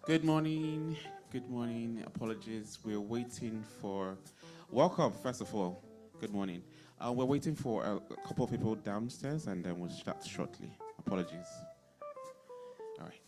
Good morning. Good morning. Apologies. We're waiting for. Welcome, first of all. Good morning. We're waiting for a couple of people downstairs and then we'll start shortly. Apologies. All right.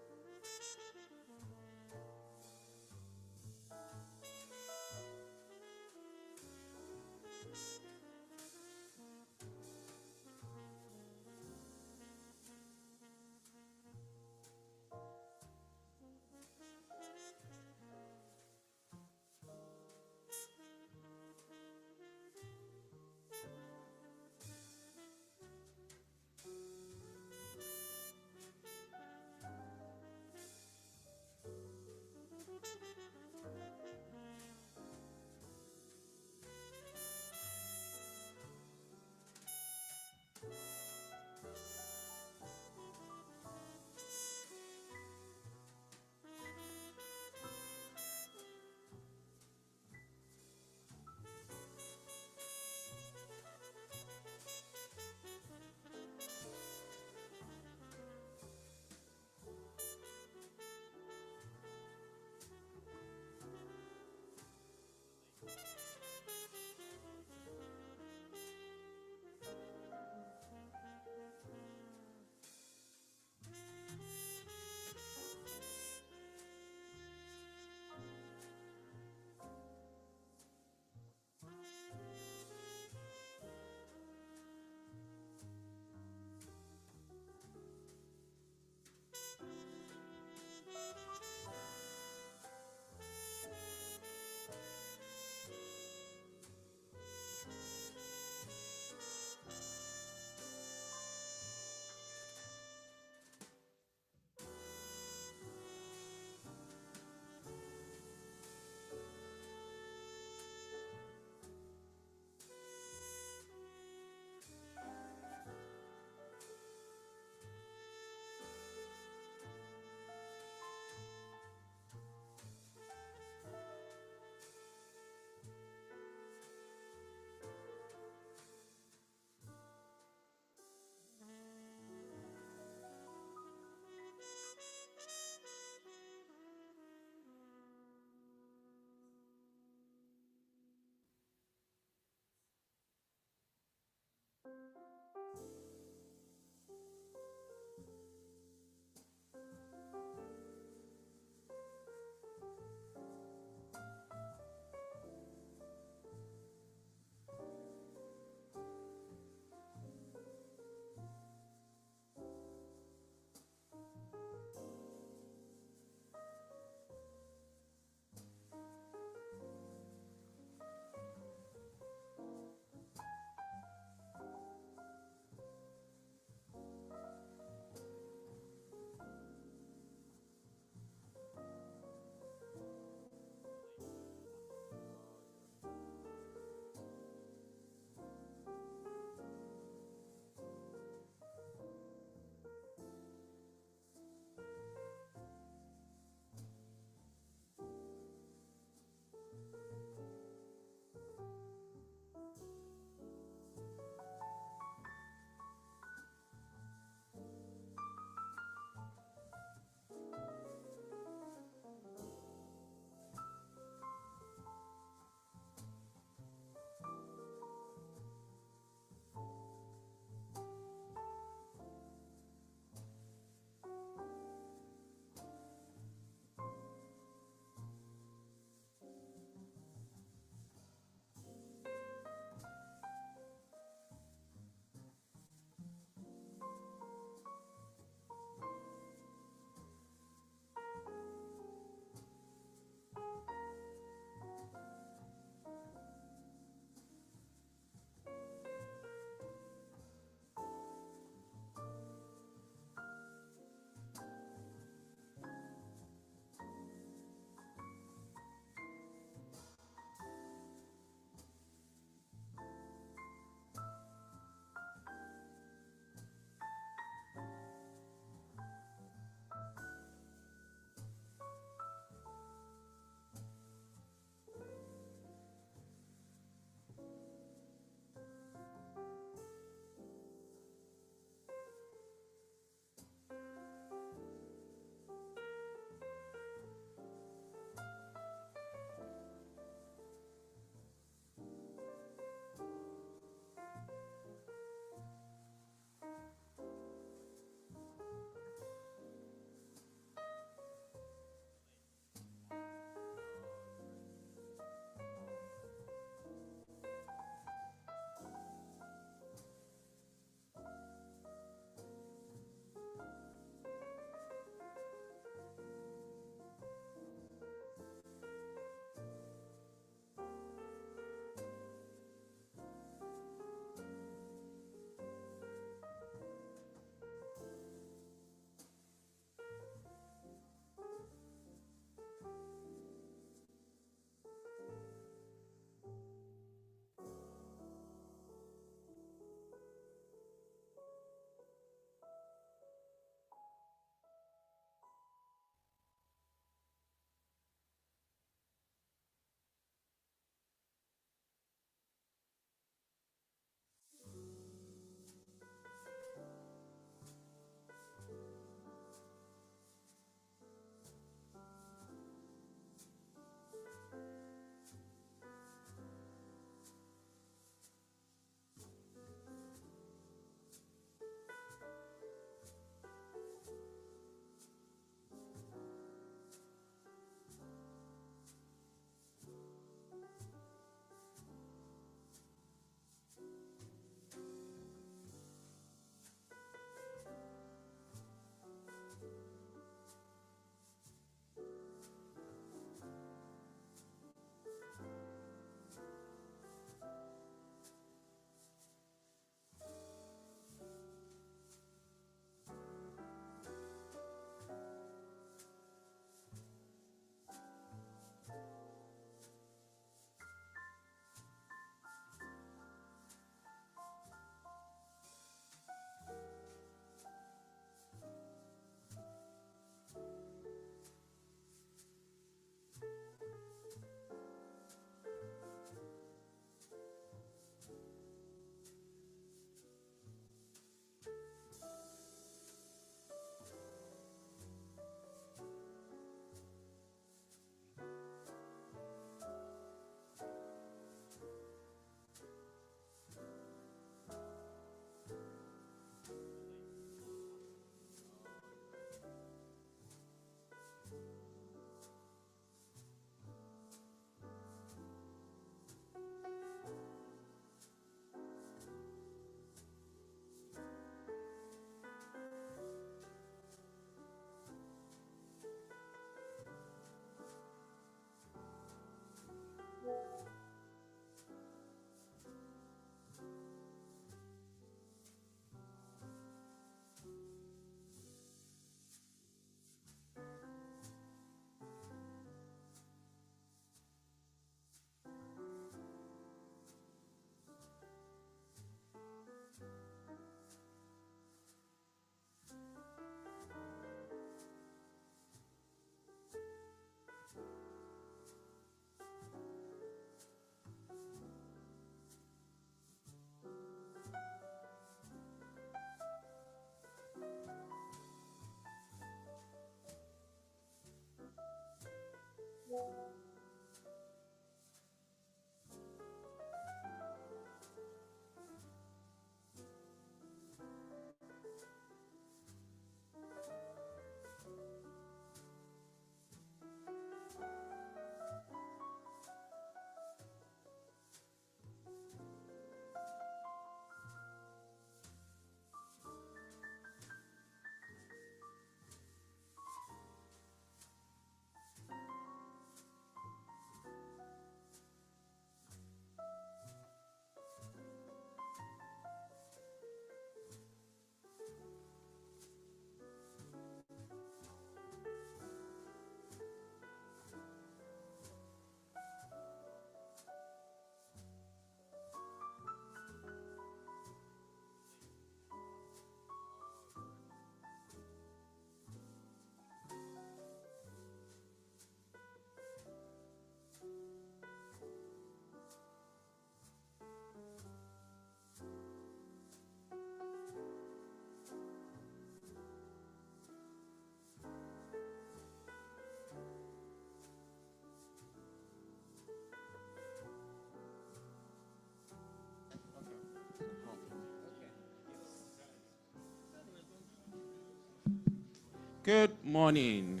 Good morning.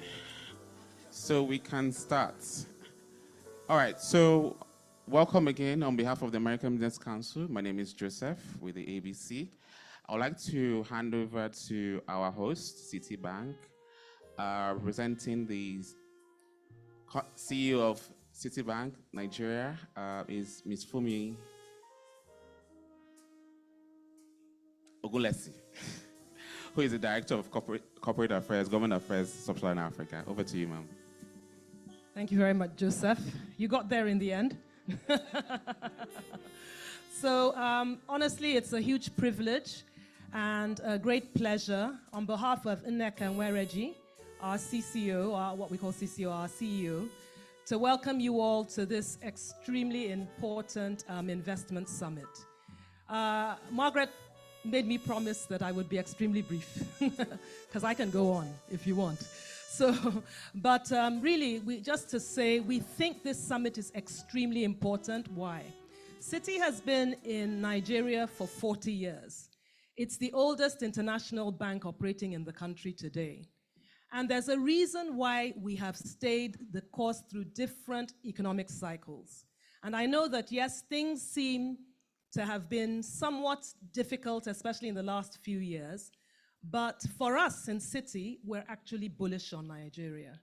So we can start. All right, so welcome again on behalf of the American Business Council. My name is Joseph with the ABC. I would like to hand over to our host, Citibank, representing the CEO of Citibank Nigeria, is Ms. Fumi Ogulesi, who is the Director of Corporate Affairs, Government Affairs, Sub-Saharan Africa. Over to you, ma'am. Thank you very much, Joseph. You got there in the end. So honestly, it's a huge privilege and a great pleasure on behalf of Nneka Nwereji, our CCO, what we call CCO, our CEO, to welcome you all to this extremely important investment summit. Margaret made me promise that I would be extremely brief, because I can go on if you want. So, but really, just to say, we think this summit is extremely important. Why? Citi has been in Nigeria for 40 years. It's the oldest international bank operating in the country today. And there's a reason why we have stayed the course through different economic cycles. And I know that, yes, things seem to have been somewhat difficult, especially in the last few years. But for us in Citi, we're actually bullish on Nigeria.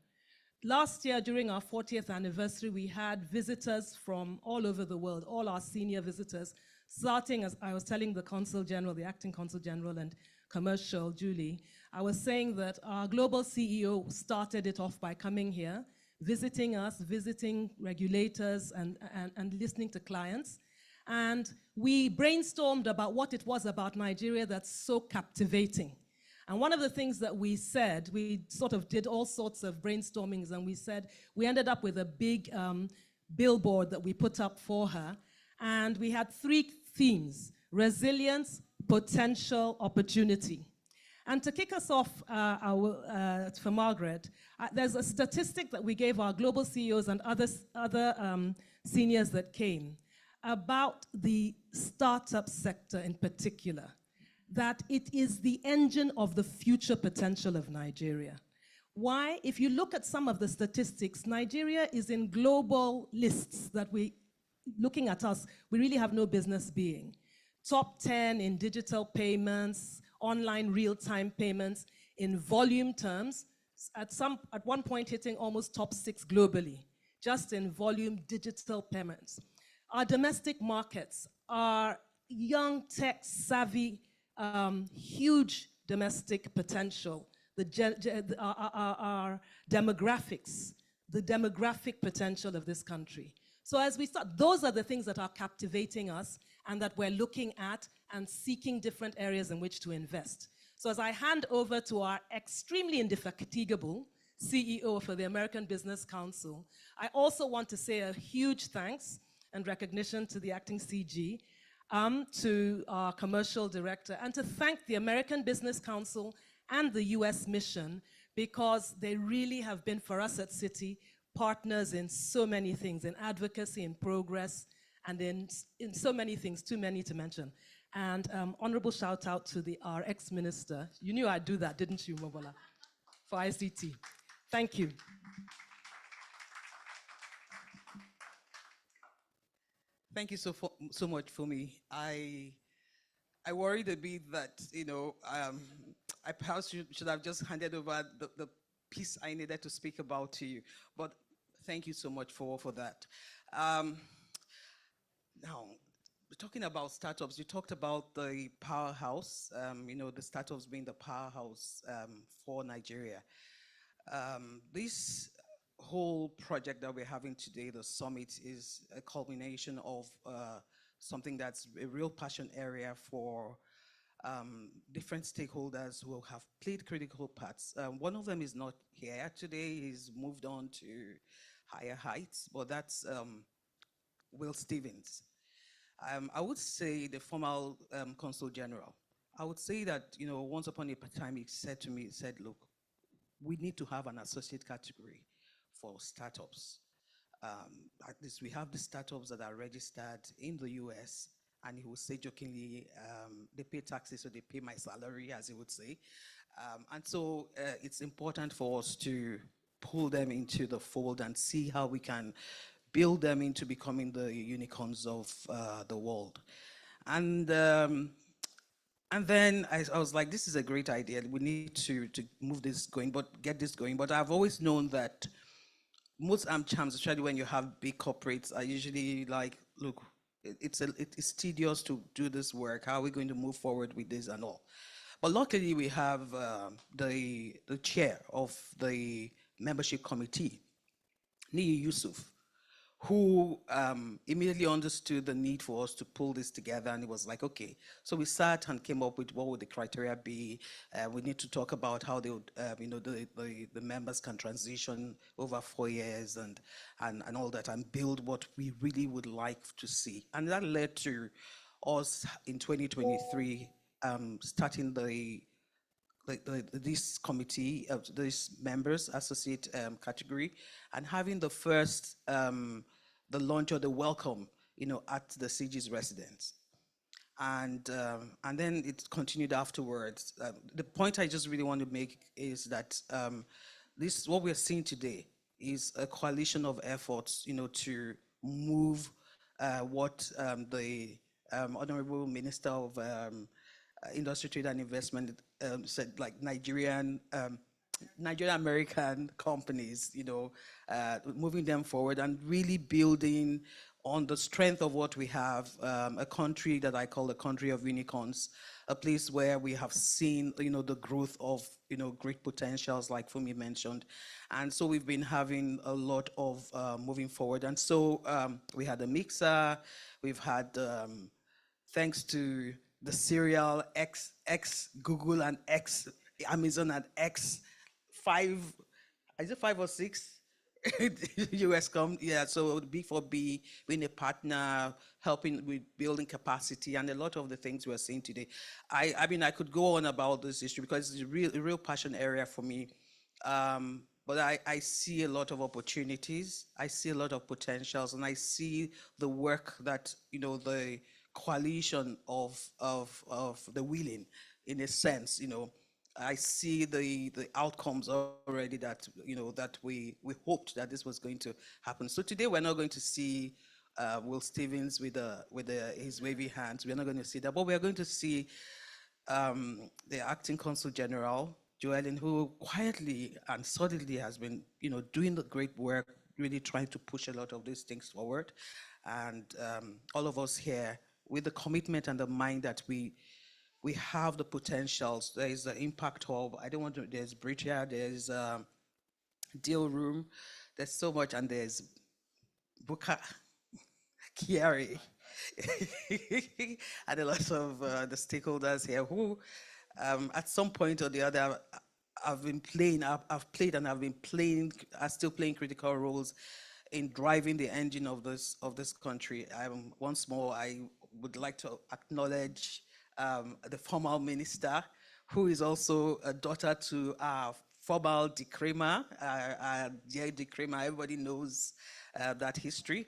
Last year, during our 40th anniversary, we had visitors from all over the world, all our senior visitors, starting, as I was telling the Consul General, the Acting Consul General and Commercial, Julie, I was saying that our global CEO started it off by coming here, visiting us, visiting regulators, and listening to clients. And we brainstormed about what it was about Nigeria that's so captivating. And one of the things that we said, we sort of did all sorts of brainstormings, and we said, we ended up with a big billboard that we put up for her. And we had 3 themes: resilience, potential, opportunity. And to kick us off for Margaret, there's a statistic that we gave our global CEOs and other seniors that came about the startup sector in particular, that it is the engine of the future potential of Nigeria. Why? If you look at some of the statistics, Nigeria is in global lists that looking at us, we really have no business being. Top 10 in digital payments, online real-time payments, in volume terms, at one point hitting almost top 6 globally, just in volume digital payments. Our domestic markets are young, tech-savvy, huge domestic potential. Our demographics, the demographic potential of this country. So as we start, those are the things that are captivating us and that we're looking at and seeking different areas in which to invest. So as I hand over to our extremely indefatigable CEO for the American Business Council, I also want to say a huge thanks and recognition to the acting CG, to our commercial director, and to thank the American Business Council and the US Mission, because they really have been, for us at Citi, partners in so many things, in advocacy, in progress, and in so many things, too many to mention. And honorable shout out to our ex-minister. You knew I'd do that, didn't you, Mobola? For ICT. Thank you. Thank you so much, Fumi. I worried a bit that, I perhaps should have just handed over the piece I needed to speak about to you. But thank you so much for that. Now, talking about startups, you talked about the powerhouse, the startups being the powerhouse for Nigeria. This whole project that we're having today, the summit, is a culmination of something that's a real passion area for different stakeholders who have played critical parts. One of them is not here today. He's moved on to higher heights, but that's Will Stevens. I would say the former Consul General. I would say that, once upon a time, he said to me, look, we need to have an associate category for startups. At least we have the startups that are registered in the US and he would say jokingly, they pay taxes, so they pay my salary, as he would say. And so it's important for us to pull them into the fold and see how we can build them into becoming the unicorns of the world. And then I was like, this is a great idea. We need to move this going, but get this going. But I've always known that most AmChams, especially when you have big corporates, are usually like, look, it's tedious to do this work. How are we going to move forward with this and all? But luckily, we have the chair of the membership committee, Niyi Yusuf, who immediately understood the need for us to pull this together, and it was like, okay. So we sat and came up with what would the criteria be. We need to talk about how they would, the members can transition over 4 years and all that, and build what we really would like to see. And that led to us in 2023 starting this committee of these members associate category, and having the first the launch or the welcome at the CG's residence, and then it continued afterwards. The point I just really want to make is that this what we're seeing today is a coalition of efforts to move what the Honorable Minister of Industry, Trade and Investment said, like Nigerian American companies, moving them forward and really building on the strength of what we have, a country that I call the country of unicorns, a place where we have seen, the growth of, great potentials like Fumi mentioned. And so we've been having a lot of moving forward. And so we had a mixer, we've had, thanks to the serial X Google and X Amazon and X 5, is it 5 or 6? US yeah, so B4B being a partner, helping with building capacity, and a lot of the things we're seeing today. I mean, I could go on about this issue because it's a real passion area for me. But I see a lot of opportunities, I see a lot of potentials, and I see the work that, the coalition of the willing, in a sense, I see the outcomes already that that we hoped that this was going to happen. So today we're not going to see Will Stevens with his wavy hands. We're not going to see that, but we're going to see the acting consul general, Joellen, who quietly and solidly has been doing the great work, really trying to push a lot of these things forward, and all of us here with the commitment and the mind that we have the potentials. There is the impact hub. There's Britia, there's Deal Room, there's so much, and there's Buka, Kiari, and a lot of the stakeholders here who, at some point or the other, I've played and I've been playing, are still playing critical roles in driving the engine of this country. Once more, I would like to acknowledge the former minister, who is also a daughter to our former Dikrema, Jerry Dikrema. Everybody knows that history.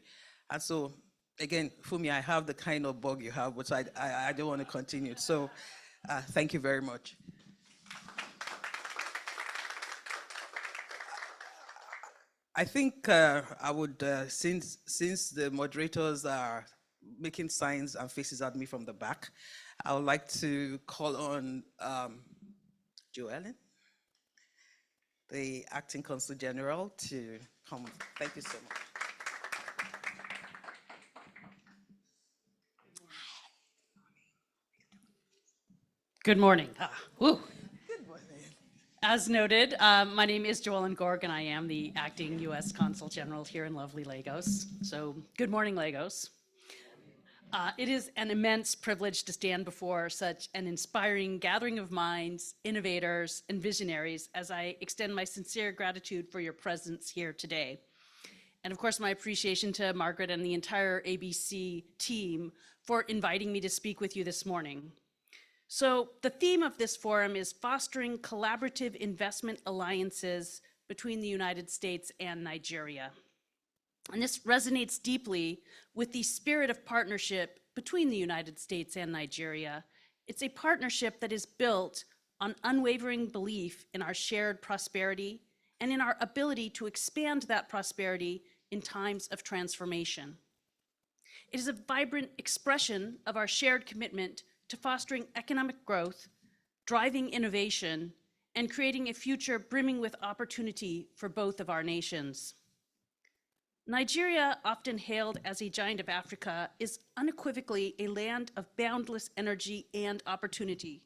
And so, again, Fumi, I have the kind of bug you have, but I don't want to continue. So, thank you very much. I think I would, since the moderators are making signs and faces at me from the back, I would like to call on Joellen, the Acting Consul General, to come. Thank you so much. Good morning. Woo. Good morning. As noted, my name is Joellen Gorg, and I am the Acting U.S. Consul General here in lovely Lagos. So, good morning, Lagos. It is an immense privilege to stand before such an inspiring gathering of minds, innovators, and visionaries as I extend my sincere gratitude for your presence here today. And of course, my appreciation to Margaret and the entire ABC team for inviting me to speak with you this morning. So the theme of this forum is fostering collaborative investment alliances between the United States and Nigeria. And this resonates deeply with the spirit of partnership between the United States and Nigeria. It's a partnership that is built on unwavering belief in our shared prosperity and in our ability to expand that prosperity in times of transformation. It is a vibrant expression of our shared commitment to fostering economic growth, driving innovation, and creating a future brimming with opportunity for both of our nations. Nigeria, often hailed as a giant of Africa, is unequivocally a land of boundless energy and opportunity.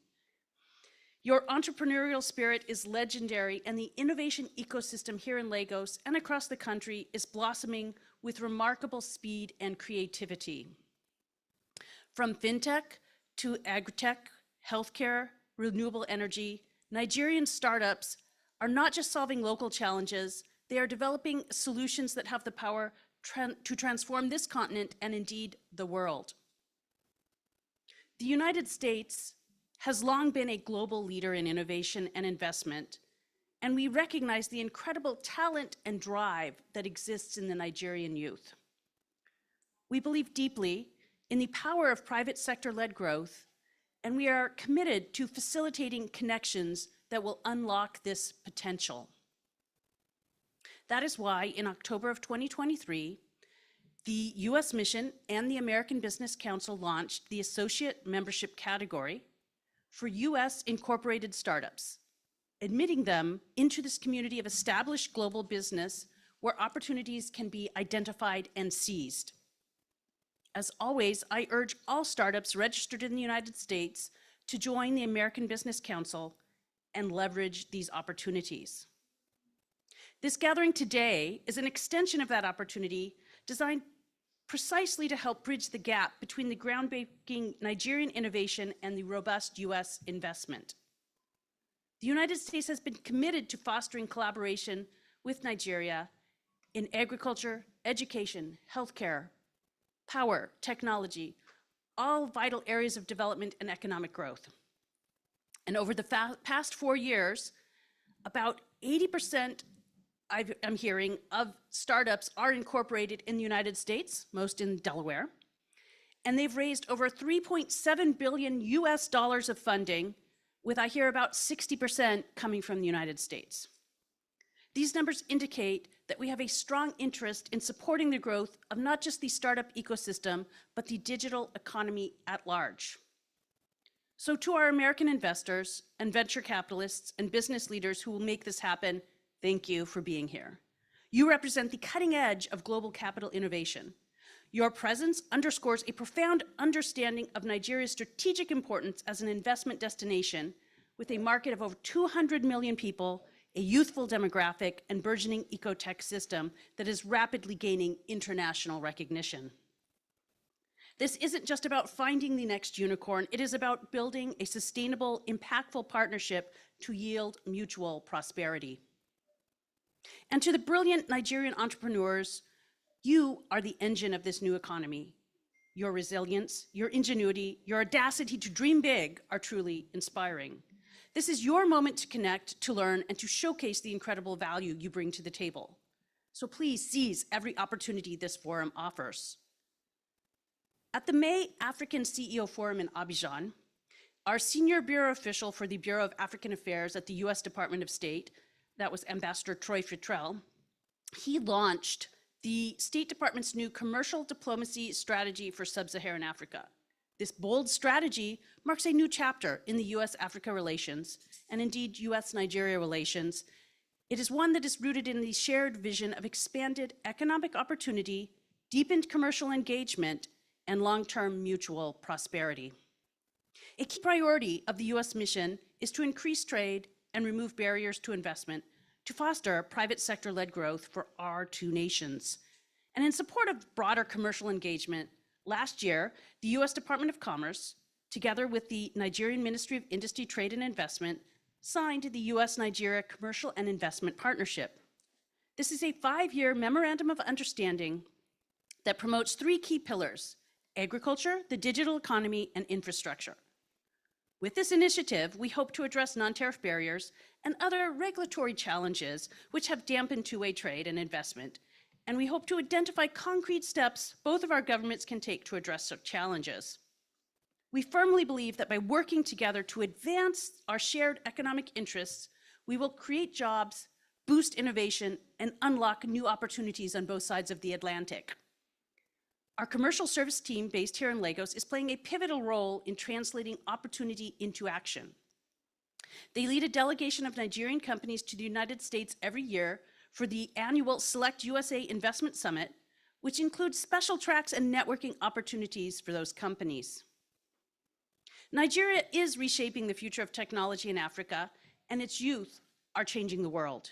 Your entrepreneurial spirit is legendary, and the innovation ecosystem here in Lagos and across the country is blossoming with remarkable speed and creativity. From fintech to agritech, healthcare, renewable energy, Nigerian startups are not just solving local challenges, they are developing solutions that have the power to transform this continent and indeed the world. The United States has long been a global leader in innovation and investment, and we recognize the incredible talent and drive that exists in the Nigerian youth. We believe deeply in the power of private sector-led growth, and we are committed to facilitating connections that will unlock this potential. That is why in October of 2023, the US Mission and the American Business Council launched the Associate Membership category for US incorporated startups, admitting them into this community of established global business where opportunities can be identified and seized. As always, I urge all startups registered in the United States to join the American Business Council and leverage these opportunities. This gathering today is an extension of that opportunity designed precisely to help bridge the gap between the groundbreaking Nigerian innovation and the robust US investment. The United States has been committed to fostering collaboration with Nigeria in agriculture, education, healthcare, power, technology, all vital areas of development and economic growth. And over the past 4 years, about 80% I'm hearing of startups are incorporated in the United States, most in Delaware, and they've raised over $3.7 billion of funding, with I hear about 60% coming from the United States. These numbers indicate that we have a strong interest in supporting the growth of not just the startup ecosystem, but the digital economy at large. So to our American investors and venture capitalists and business leaders who will make this happen, thank you for being here. You represent the cutting edge of global capital innovation. Your presence underscores a profound understanding of Nigeria's strategic importance as an investment destination with a market of over 200 million people, a youthful demographic, and burgeoning ecotech system that is rapidly gaining international recognition. This isn't just about finding the next unicorn, it is about building a sustainable, impactful partnership to yield mutual prosperity. And to the brilliant Nigerian entrepreneurs, you are the engine of this new economy. Your resilience, your ingenuity, your audacity to dream big are truly inspiring. This is your moment to connect, to learn, and to showcase the incredible value you bring to the table. So please seize every opportunity this forum offers. At the May African CEO Forum in Abidjan, our senior bureau official for the Bureau of African Affairs at the US Department of State, that was Ambassador Troy Futrell, he launched the State Department's new commercial diplomacy strategy for sub-Saharan Africa. This bold strategy marks a new chapter in the US-Africa relations, and indeed US-Nigeria relations. It is one that is rooted in the shared vision of expanded economic opportunity, deepened commercial engagement, and long-term mutual prosperity. A key priority of the US mission is to increase trade and remove barriers to investment to foster private sector-led growth for our two nations. And in support of broader commercial engagement, last year, the US Department of Commerce, together with the Nigerian Ministry of Industry, Trade and Investment, signed the US-Nigeria Commercial and Investment Partnership. This is a 5-year memorandum of understanding that promotes 3 key pillars: agriculture, the digital economy, and infrastructure. With this initiative, we hope to address non-tariff barriers and other regulatory challenges which have dampened two-way trade and investment, and we hope to identify concrete steps both of our governments can take to address such challenges. We firmly believe that by working together to advance our shared economic interests, we will create jobs, boost innovation, and unlock new opportunities on both sides of the Atlantic. Our commercial service team based here in Lagos is playing a pivotal role in translating opportunity into action. They lead a delegation of Nigerian companies to the United States every year for the annual Select USA Investment Summit, which includes special tracks and networking opportunities for those companies. Nigeria is reshaping the future of technology in Africa, and its youth are changing the world.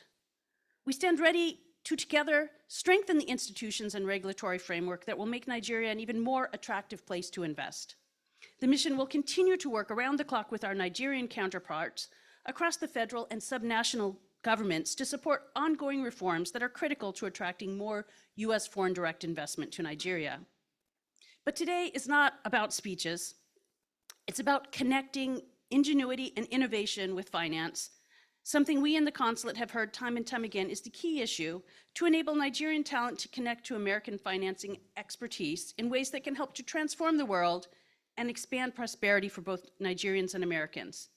We stand ready to together strengthen the institutions and regulatory framework that will make Nigeria an even more attractive place to invest. The mission will continue to work around the clock with our Nigerian counterparts across the federal and subnational governments to support ongoing reforms that are critical to attracting more US foreign direct investment to Nigeria. But today is not about speeches. It's about connecting ingenuity and innovation with finance. Something we in the consulate have heard time and time again is the key issue to enable Nigerian talent to connect to American financing expertise in ways that can help to transform the world and expand prosperity for both Nigerians and Americans.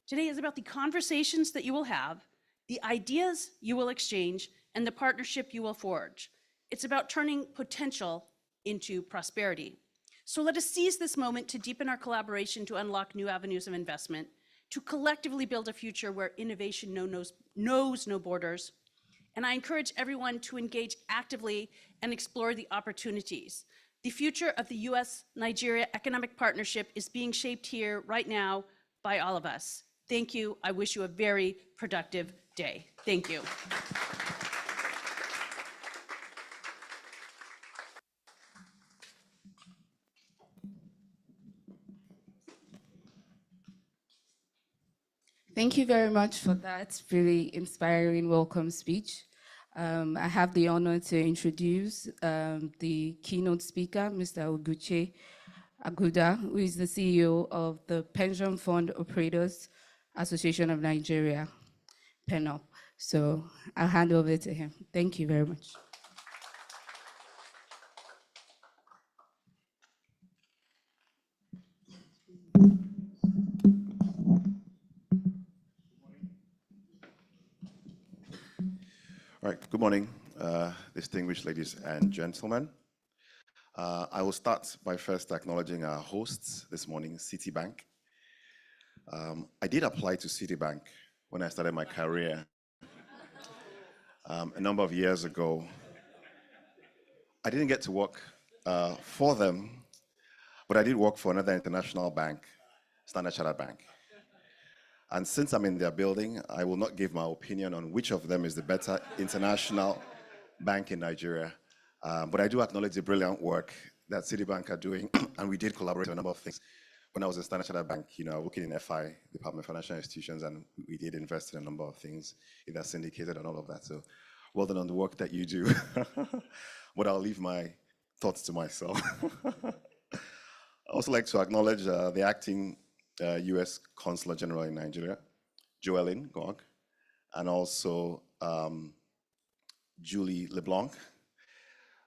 Today is about the conversations that you will have, the ideas you will exchange, and the partnership you will forge. It's about turning potential into prosperity. So let us seize this moment to deepen our collaboration to unlock new avenues of investment, to collectively build a future where innovation knows no borders. And I encourage everyone to engage actively and explore the opportunities. The future of the US-Nigeria economic partnership is being shaped here right now by all of us. Thank you. I wish you a very productive day. Thank you. Thank you very much for that really inspiring welcome speech. I have the honor to introduce the keynote speaker, Mr. Ugochi Aguda, who is the CEO of the Pension Fund Operators Association of Nigeria, PENOP. So I'll hand over to him. Thank you very much. All right, good morning, distinguished ladies and gentlemen. I will start by first acknowledging our hosts this morning, Citibank. I did apply to Citibank when I started my career a number of years ago. I didn't get to work for them, but I did work for another international bank, Standard Chartered Bank. And since I'm in their building, I will not give my opinion on which of them is the better international bank in Nigeria. But I do acknowledge the brilliant work that Citibank are doing, and we did collaborate on a number of things. When I was in Standard Chartered Bank, working in FI, Department of Financial Institutions, and we did invest in a number of things, either syndicated and all of that. So well done on the work that you do. But I'll leave my thoughts to myself. I also like to acknowledge the acting US Consular General in Nigeria, Joellen Gog, and also Julie LeBlanc.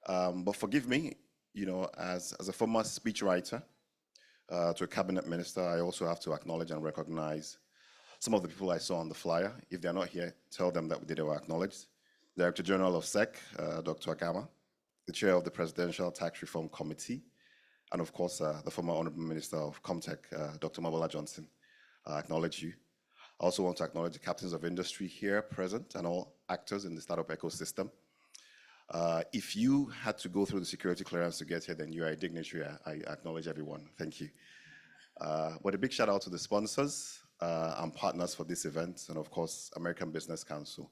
But forgive me, as a former speechwriter to a cabinet minister, I also have to acknowledge and recognize some of the people I saw on the flyer. If they're not here, tell them that they were acknowledged. Director General of SEC, Dr. Agama, the chair of the Presidential Tax Reform Committee, and of course, the former Honorable Minister of Comtech, Dr. Mabola Johnson. I acknowledge you. I also want to acknowledge the captains of industry here present and all actors in the startup ecosystem. If you had to go through the security clearance to get here, then you are a dignitary. I acknowledge everyone. Thank you. But a big shout out to the sponsors and partners for this event, and of course, American Business Council,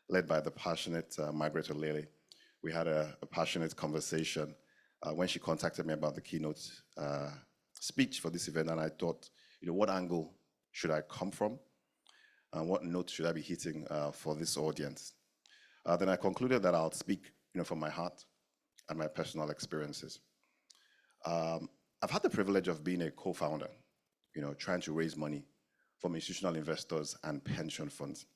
led by the passionate Margaret Olele. We had a passionate conversation when she contacted me about the keynote speech for this event, and I thought, what angle should I come from? And what note should I be hitting for this audience? Then I concluded that I'll speak from my heart and my personal experiences. I've had the privilege of being a co-founder, trying to raise money from institutional investors and pension funds.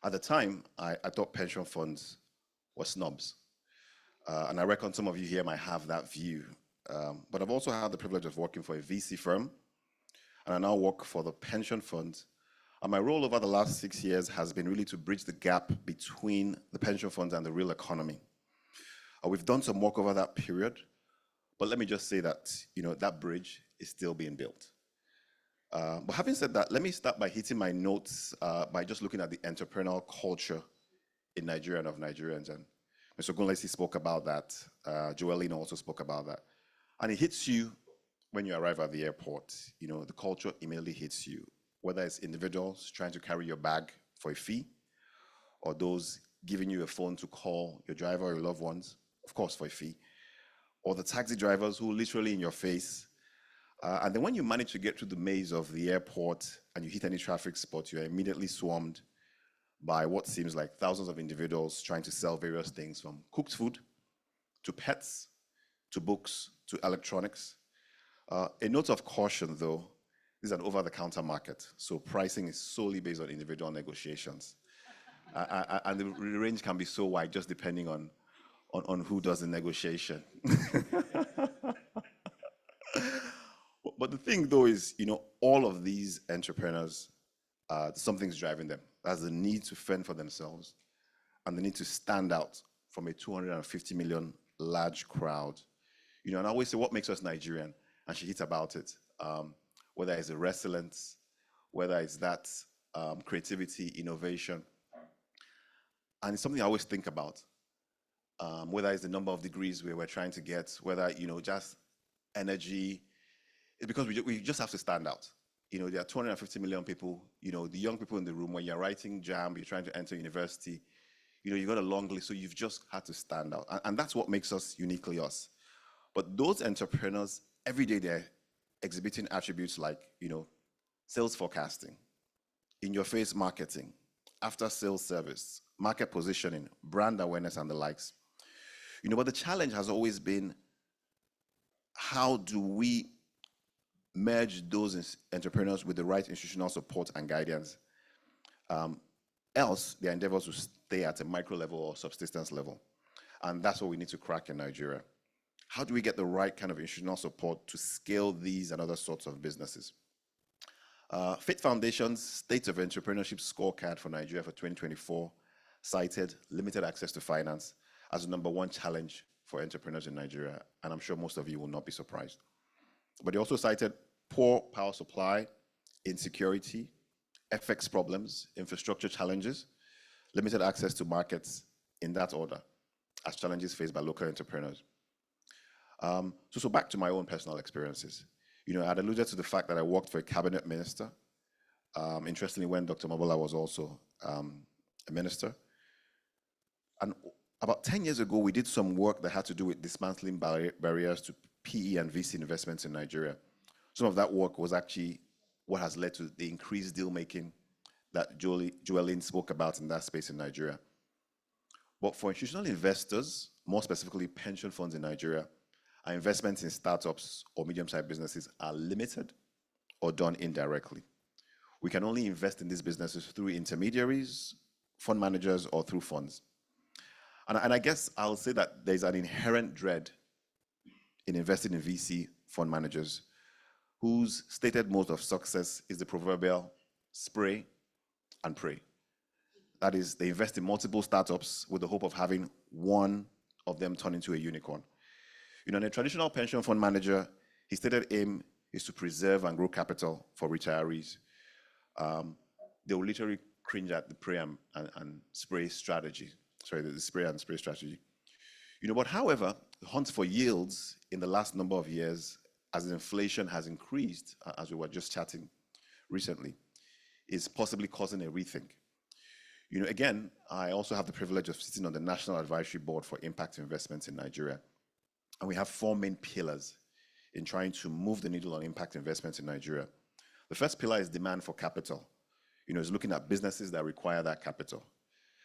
At the time, I thought pension funds were snobs. And I reckon some of you here might have that view. But I've also had the privilege of working for a VC firm, and I now work for the pension fund. And my role over the last 6 years has been really to bridge the gap between the pension funds and the real economy. We've done some work over that period, but let me just say that, that bridge is still being built. But having said that, let me start by hitting my notes by just looking at the entrepreneurial culture in Nigeria and of Nigerians. And Mr. Ogunlesi spoke about that. Joeline also spoke about that. And it hits you when you arrive at the airport. The culture immediately hits you, whether it's individuals trying to carry your bag for a fee, or those giving you a phone to call your driver or your loved ones, of course, for a fee, or the taxi drivers who literally in your face. And then when you manage to get through the maze of the airport and you hit any traffic spot, you're immediately swarmed by what seems like thousands of individuals trying to sell various things, from cooked food to pets to books to electronics. A note of caution, though, this is an over-the-counter market, so pricing is solely based on individual negotiations. And the range can be so wide just depending on who does the negotiation. But the thing, though, is, all of these entrepreneurs, something's driving them. That's the need to fend for themselves and the need to stand out from a 250 million large crowd. And I always say, what makes us Nigerian? And she hit about it. Whether it's the resilience, whether it's that creativity, innovation. And it's something I always think about. Whether it's the number of degrees we're trying to get, whether, just energy. It's because we just have to stand out. There are 250 million people, the young people in the room. When you're writing JAMB, you're trying to enter university, you've got a long list, so you've just had to stand out. And that's what makes us uniquely us. But those entrepreneurs, every day they're exhibiting attributes like, sales forecasting, in-your-face marketing, after-sales service, market positioning, brand awareness, and the likes. But the challenge has always been, how do we merge those entrepreneurs with the right institutional support and guidance? Else, their endeavors will stay at a micro level or subsistence level. And that's what we need to crack in Nigeria. How do we get the right kind of institutional support to scale these and other sorts of businesses? Faith Foundation's State of Entrepreneurship Scorecard for Nigeria for 2024 cited limited access to finance as the #1 challenge for entrepreneurs in Nigeria, and I'm sure most of you will not be surprised. But they also cited poor power supply, insecurity, FX problems, infrastructure challenges, limited access to markets, in that order, as challenges faced by local entrepreneurs. So back to my own personal experiences. I'd alluded to the fact that I worked for a cabinet minister. Interestingly, when Dr. Mobola was also a minister. And about 10 years ago, we did some work that had to do with dismantling barriers to PE and VC investments in Nigeria. Some of that work was actually what has led to the increased deal making that Joeline spoke about in that space in Nigeria. But for institutional investors, more specifically pension funds in Nigeria, our investments in startups or medium-sized businesses are limited or done indirectly. We can only invest in these businesses through intermediaries, fund managers, or through funds. And I guess I'll say that there's an inherent dread in investing in VC fund managers whose stated mode of success is the proverbial spray and pray. That is, they invest in multiple startups with the hope of having one of them turn into a unicorn. In a traditional pension fund manager, his stated aim is to preserve and grow capital for retirees. They will literally cringe at the pray and spray strategy. Sorry, the spray and spray strategy. But however, the hunt for yields in the last number of years, as inflation has increased, as we were just chatting recently, is possibly causing a rethink. Again, I also have the privilege of sitting on the National Advisory Board for Impact Investments in Nigeria. And we have 4 main pillars in trying to move the needle on impact investments in Nigeria. The first pillar is demand for capital. Is looking at businesses that require that capital.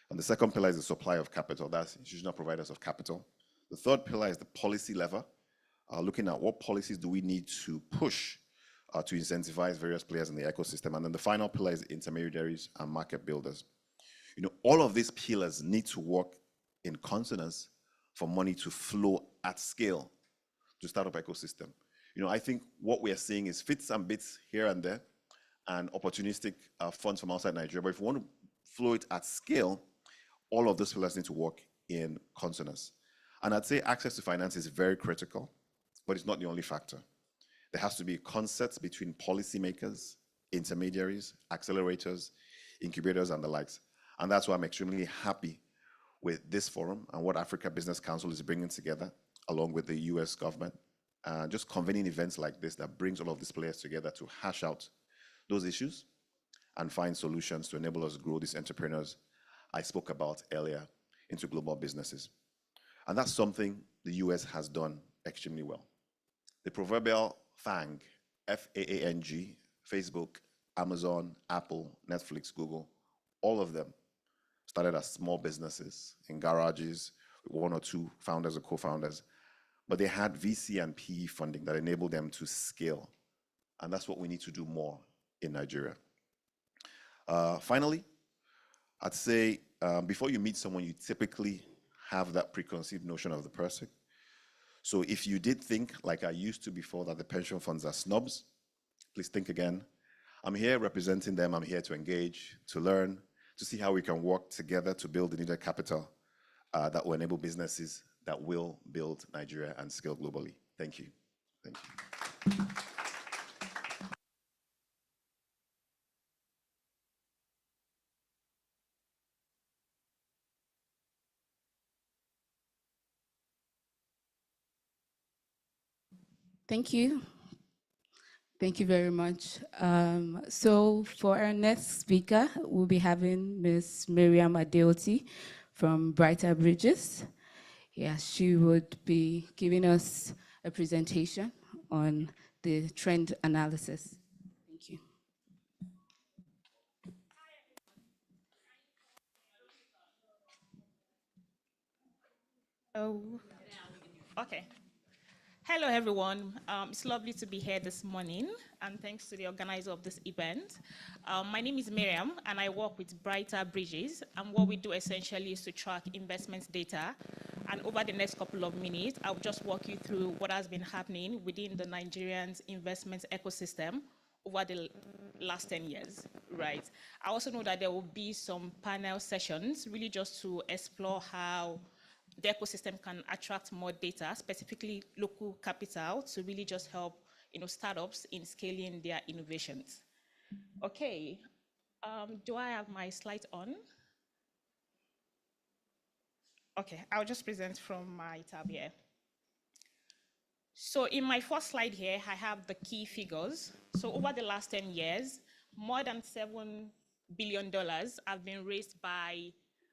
And the second pillar is the supply of capital. That's institutional providers of capital. The third pillar is the policy lever, looking at what policies do we need to push to incentivize various players in the ecosystem. And then the final pillar is intermediaries and market builders. All of these pillars need to work in consonance for money to flow at scale to startup ecosystem. I think what we are seeing is fits and bits here and there and opportunistic funds from outside Nigeria. But if we want to flow it at scale, all of those pillars need to work in consonance. And I'd say access to finance is very critical, but it's not the only factor. There has to be concerts between policymakers, intermediaries, accelerators, incubators, and the likes. And that's why I'm extremely happy with this forum and what Africa Business Council is bringing together, along with the US government, just convening events like this that brings all of these players together to hash out those issues and find solutions to enable us to grow these entrepreneurs I spoke about earlier into global businesses. And that's something the US has done extremely well. The proverbial FANG, F-A-A-N-G, Facebook, Amazon, Apple, Netflix, Google, all of them started as small businesses in garages with one or two founders or co-founders, but they had VC and PE funding that enabled them to scale. And that's what we need to do more in Nigeria. Finally, I'd say before you meet someone, you typically have that preconceived notion of the person. So if you did think, like I used to before, that the pension funds are snobs, please think again. I'm here representing them. I'm here to engage, to learn, to see how we can work together to build the needed capital that will enable businesses that will build Nigeria and scale globally. Thank you. Thank you. Thank you. Thank you very much. So for our next speaker, we'll be having Ms. Miriam Adeoti from Brighter Bridges. Yeah, she would be giving us a presentation on the trend analysis. Thank you. Oh, okay. Hello, everyone. It's lovely to be here this morning, and thanks to the organizer of this event. My name is Miriam, and I work with Brighter Bridges, and what we do essentially is to track investment data. And over the next couple of minutes, I'll just walk you through what has been happening within the Nigerian investment ecosystem over the last 10 years, right? I also know that there will be some panel sessions, really just to explore how the ecosystem can attract more data, specifically local capital, to really just help startups in scaling their innovations. Okay, do I have my slides on? Okay, I'll just present from my tab here. So in my first slide here, I have the key figures. So over the last 10 years, more than $7 billion have been raised by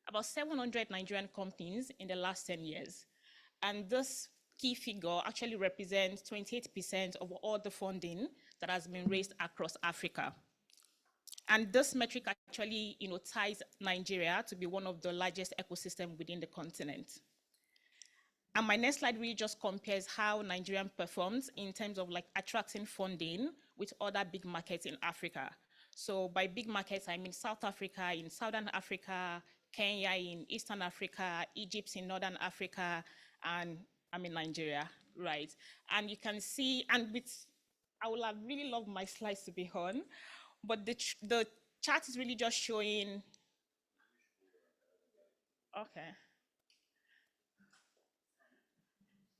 about 700 Nigerian companies in the last 10 years. And this key figure actually represents 28% of all the funding that has been raised across Africa. And this metric actually ties Nigeria to be one of the largest ecosystems within the continent. And my next slide really just compares how Nigeria performs in terms of attracting funding with other big markets in Africa. So by big markets, I mean South Africa, in Southern Africa, Kenya in Eastern Africa, Egypt in Northern Africa, and I mean Nigeria, right? And you can see, and I would have really loved my slides to be on, but the chart is really just showing, okay.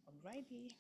Alrighty.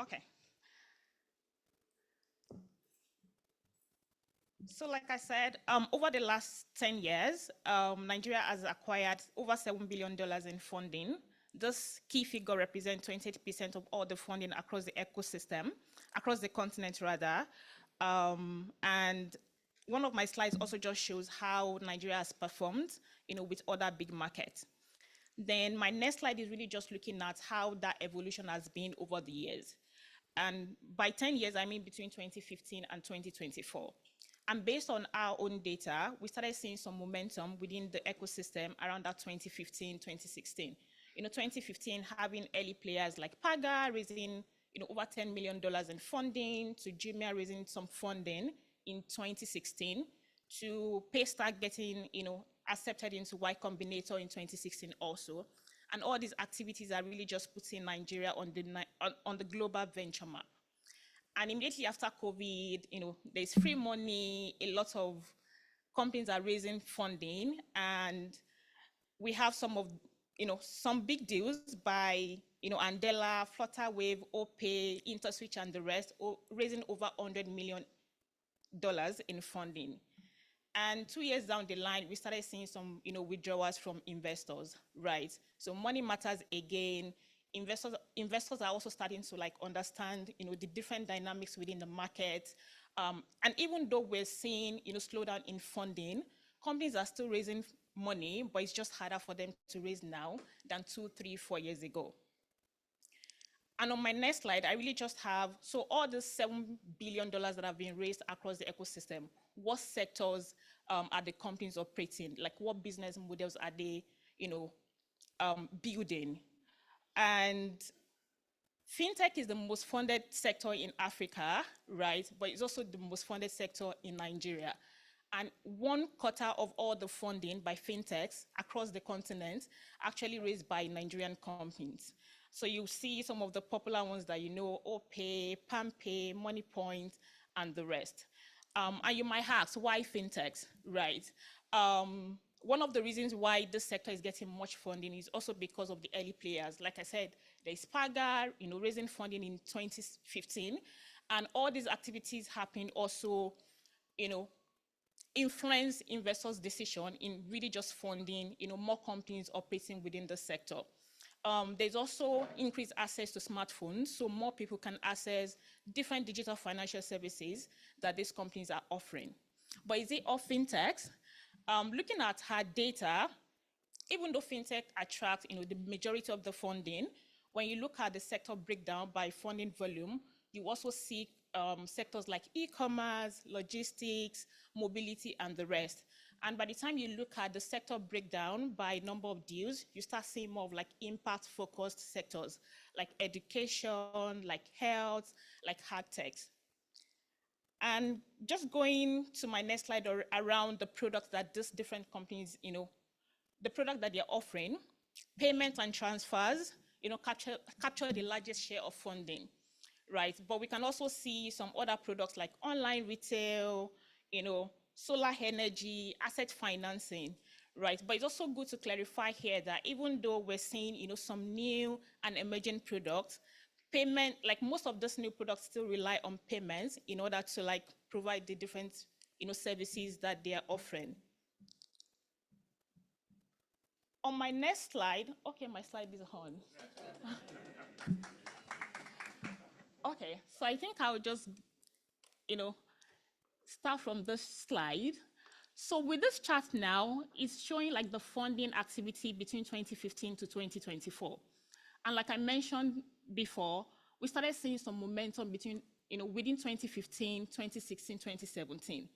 Okay. So like I said, over the last 10 years, Nigeria has acquired over $7 billion in funding. This key figure represents 28% of all the funding across the ecosystem, across the continent rather. And one of my slides also just shows how Nigeria has performed, with other big markets. Then my next slide is really just looking at how that evolution has been over the years. And by 10 years, I mean between 2015 and 2024. And based on our own data, we started seeing some momentum within the ecosystem around that 2015, 2016. 2015 having early players like Paga raising over $10 million in funding, to Jumia raising some funding in 2016, to Paystack getting accepted into Y Combinator in 2016 also. And all these activities are really just putting Nigeria on the global venture map. And immediately after COVID, there's free money, a lot of companies are raising funding, and we have some big deals by, Andela, Flutterwave, Opay, InterSwitch, and the rest, raising over $100 million in funding. And 2 years down the line, we started seeing some, withdrawals from investors, right? So money matters again. Investors are also starting to understand, the different dynamics within the market. And even though we're seeing, slowdown in funding, companies are still raising money, but it's just harder for them to raise now than 2, 3, 4 years ago. And on my next slide, I really just have, so all the $7 billion that have been raised across the ecosystem, what sectors are the companies operating? Like what business models are they, building? And fintech is the most funded sector in Africa, right? But it's also the most funded sector in Nigeria. And 1/4 of all the funding by fintechs across the continent actually raised by Nigerian companies. So you see some of the popular ones that Opay, PalmPay, MoneyPoint, and the rest. And you might ask, why fintechs, right? One of the reasons why this sector is getting much funding is also because of the early players. Like I said, there's Paga, raising funding in 2015, and all these activities happen also, influence investors' decision in really just funding, more companies operating within the sector. There's also increased access to smartphones, so more people can access different digital financial services that these companies are offering. But is it all fintechs? Looking at her data, even though fintech attracts the majority of the funding, when you look at the sector breakdown by funding volume, you also see sectors like e-commerce, logistics, mobility, and the rest. And by the time you look at the sector breakdown by number of deals, you start seeing more of impact-focused sectors, like education, like health, like hard techs. And just going to my next slide around the products that these different companies, the product that they're offering, payments and transfers, capture the largest share of funding, right? But we can also see some other products like online retail, solar energy, asset financing, right? But it's also good to clarify here that even though we're seeing, some new and emerging products, payment, most of those new products still rely on payments in order to provide the different, services that they are offering. On my next slide, okay, my slide is on. Okay, so I think I'll just, start from this slide. So with this chart now, it's showing the funding activity between 2015 to 2024. And like I mentioned before, we started seeing some momentum within 2015, 2016, 2017.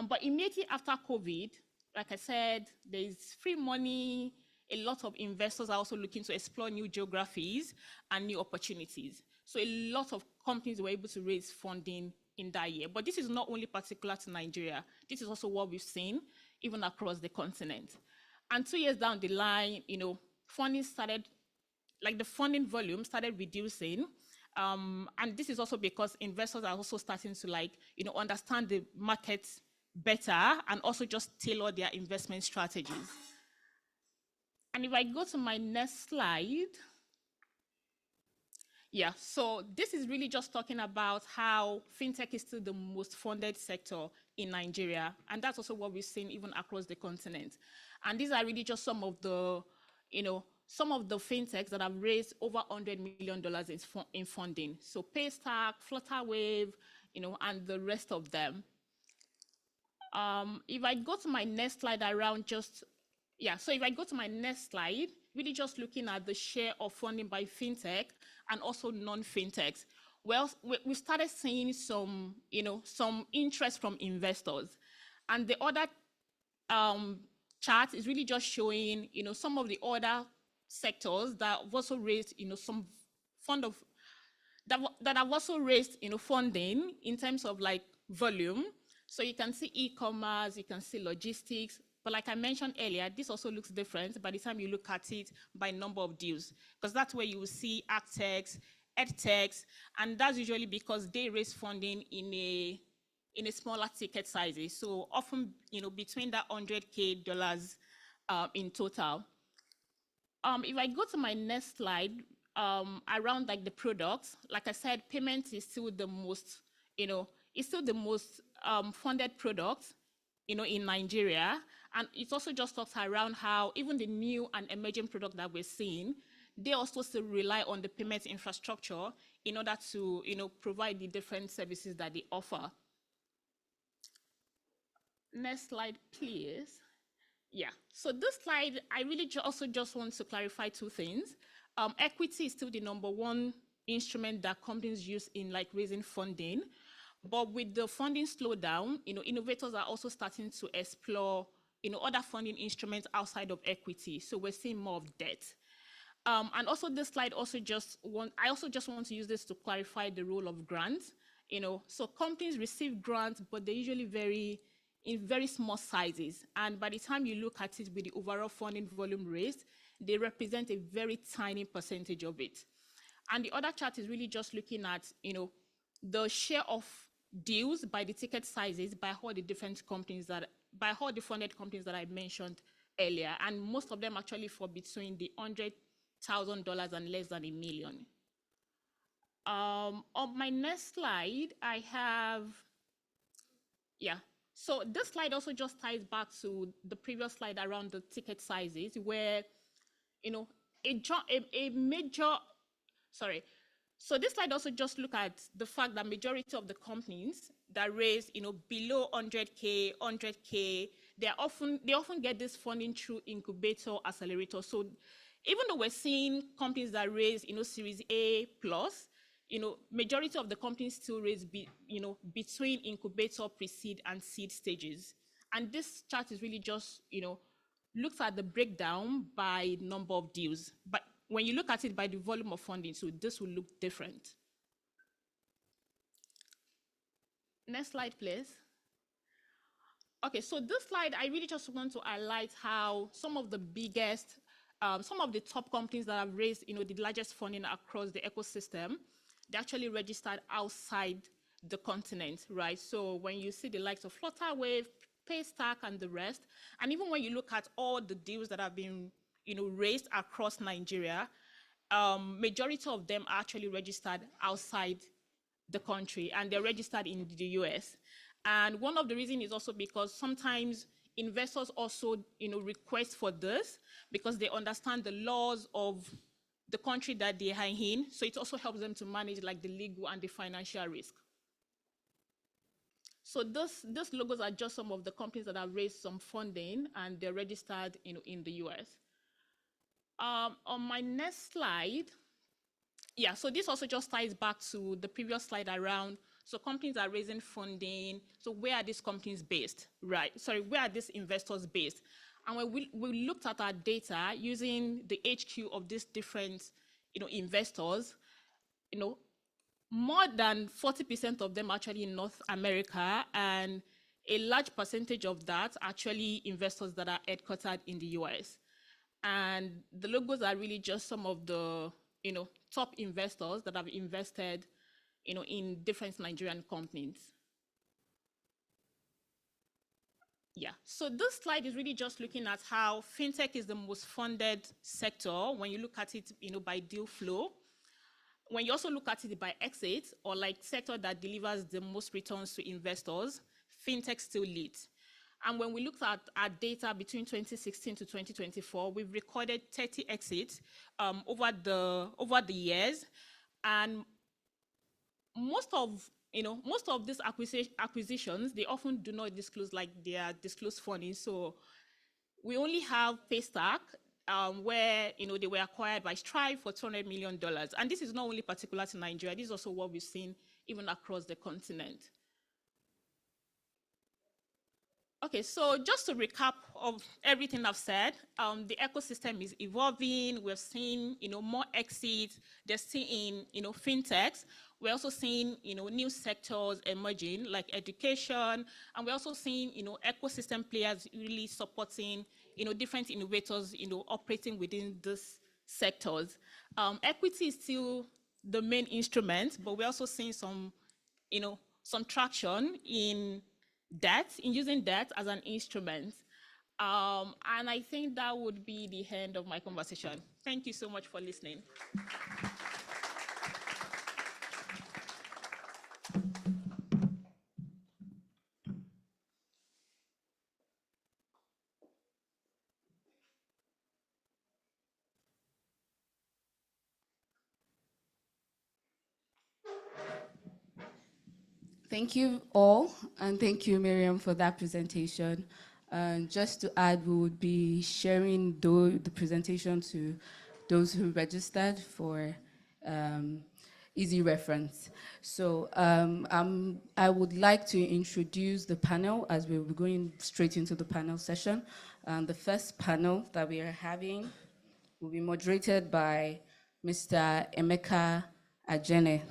But immediately after COVID, like I said, there's free money. A lot of investors are also looking to explore new geographies and new opportunities. So a lot of companies were able to raise funding in that year. But this is not only particular to Nigeria. This is also what we've seen even across the continent. And 2 years down the line, funding started, the funding volume started reducing. And this is also because investors are also starting to understand the market better and also just tailor their investment strategies. And if I go to my next slide, Yeah, so this is really just talking about how fintech is still the most funded sector in Nigeria, and that's also what we've seen even across the continent. And these are really just some of the, some of the fintechs that have raised over $100 million in funding. So Paystack, Flutterwave, and the rest of them. If I go to my next slide around just, so if I go to my next slide, really just looking at the share of funding by fintech and also non-fintechs. Well, we started seeing some, some interest from investors. And the other chart is really just showing, some of the other sectors that have also raised, some fund of, that have also raised, funding in terms of like volume. So you can see e-commerce, you can see logistics, but like I mentioned earlier, this also looks different by the time you look at it by number of deals, because that's where you will see AgTechs, EdTechs, and that's usually because they raise funding in a smaller ticket sizes. So often, between that $100K in total. If I go to my next slide, around like the products, like I said, payment is still the most, it's still the most funded product, in Nigeria. And it also just talks around how even the new and emerging product that we're seeing, they also still rely on the payment infrastructure in order to, provide the different services that they offer. Next slide, please. Yeah, so this slide, I really also just want to clarify two things. Equity is still the #1 instrument that companies use in like raising funding. But with the funding slowdown, innovators are also starting to explore, other funding instruments outside of equity. So we're seeing more of debt. And also this slide I also just want to use this to clarify the role of grants. So companies receive grants, but they're usually in very small sizes. And by the time you look at it with the overall funding volume raised, they represent a very tiny percentage of it. And the other chart is really just looking at, the share of deals by the ticket sizes by all the different companies by all the funded companies that I mentioned earlier. And most of them actually fall between the $100,000 and less than $1 million. On my next slide, I have, so this slide also just ties back to the previous slide around the ticket sizes where, So this slide also just look at the fact that majority of the companies that raise, below 100K, they often get this funding through incubator accelerator. So even though we're seeing companies that raise, Series A plus, majority of the companies still raise, between incubator, pre-seed, and seed stages. And this chart is really just, looks at the breakdown by number of deals. But when you look at it by the volume of funding, so this will look different. Next slide, please. Okay, so this slide, I really just want to highlight how some of the biggest, some of the top companies that have raised, the largest funding across the ecosystem, they actually registered outside the continent, right? So when you see the likes of Flutterwave, Paystack, and the rest, and even when you look at all the deals that have been, raised across Nigeria, majority of them are actually registered outside the country, and they're registered in the US. And one of the reasons is also because sometimes investors also, request for this because they understand the laws of the country that they are in. So it also helps them to manage like the legal and the financial risk. So these logos are just some of the companies that have raised some funding and they're registered, in the US. On my next slide, so this also just ties back to the previous slide around, so companies are raising funding, so where are these companies based, right? Sorry, where are these investors based? And when we looked at our data using the HQ of these different, investors, more than 40% of them actually in North America, and a large percentage of that actually investors that are headquartered in the US. And the logos are really just some of the, top investors that have invested, in different Nigerian companies. So this slide is really just looking at how fintech is the most funded sector when you look at it, by deal flow. when you also look at it by exit or like sector that delivers the most returns to investors, fintech still leads. And when we looked at our data between 2016 to 2024, we've recorded 30 exits over the years, and most of these acquisitions, they often do not disclose like their disclosed funding. So we only have Paystack, where they were acquired by Stripe for $200 million, and this is not only particular to Nigeria. This is also what we've seen even across the continent. Okay, so just to recap of everything I've said, the ecosystem is evolving. We're seeing, more exits. They're seeing, fintechs. We're also seeing, new sectors emerging like education, and we're also seeing, ecosystem players really supporting, different innovators, operating within these sectors. Equity is still the main instrument, but we're also seeing some traction in debt, in using debt as an instrument. And I think that would be the end of my conversation. Thank you so much for listening. Thank you all, and thank you, Miriam, for that presentation. Just to add, we would be sharing the presentation to those who registered for easy reference. So I would like to introduce the panel as we'll be going straight into the panel session. The first panel that we are having will be moderated by Mr. Emeka Ajene,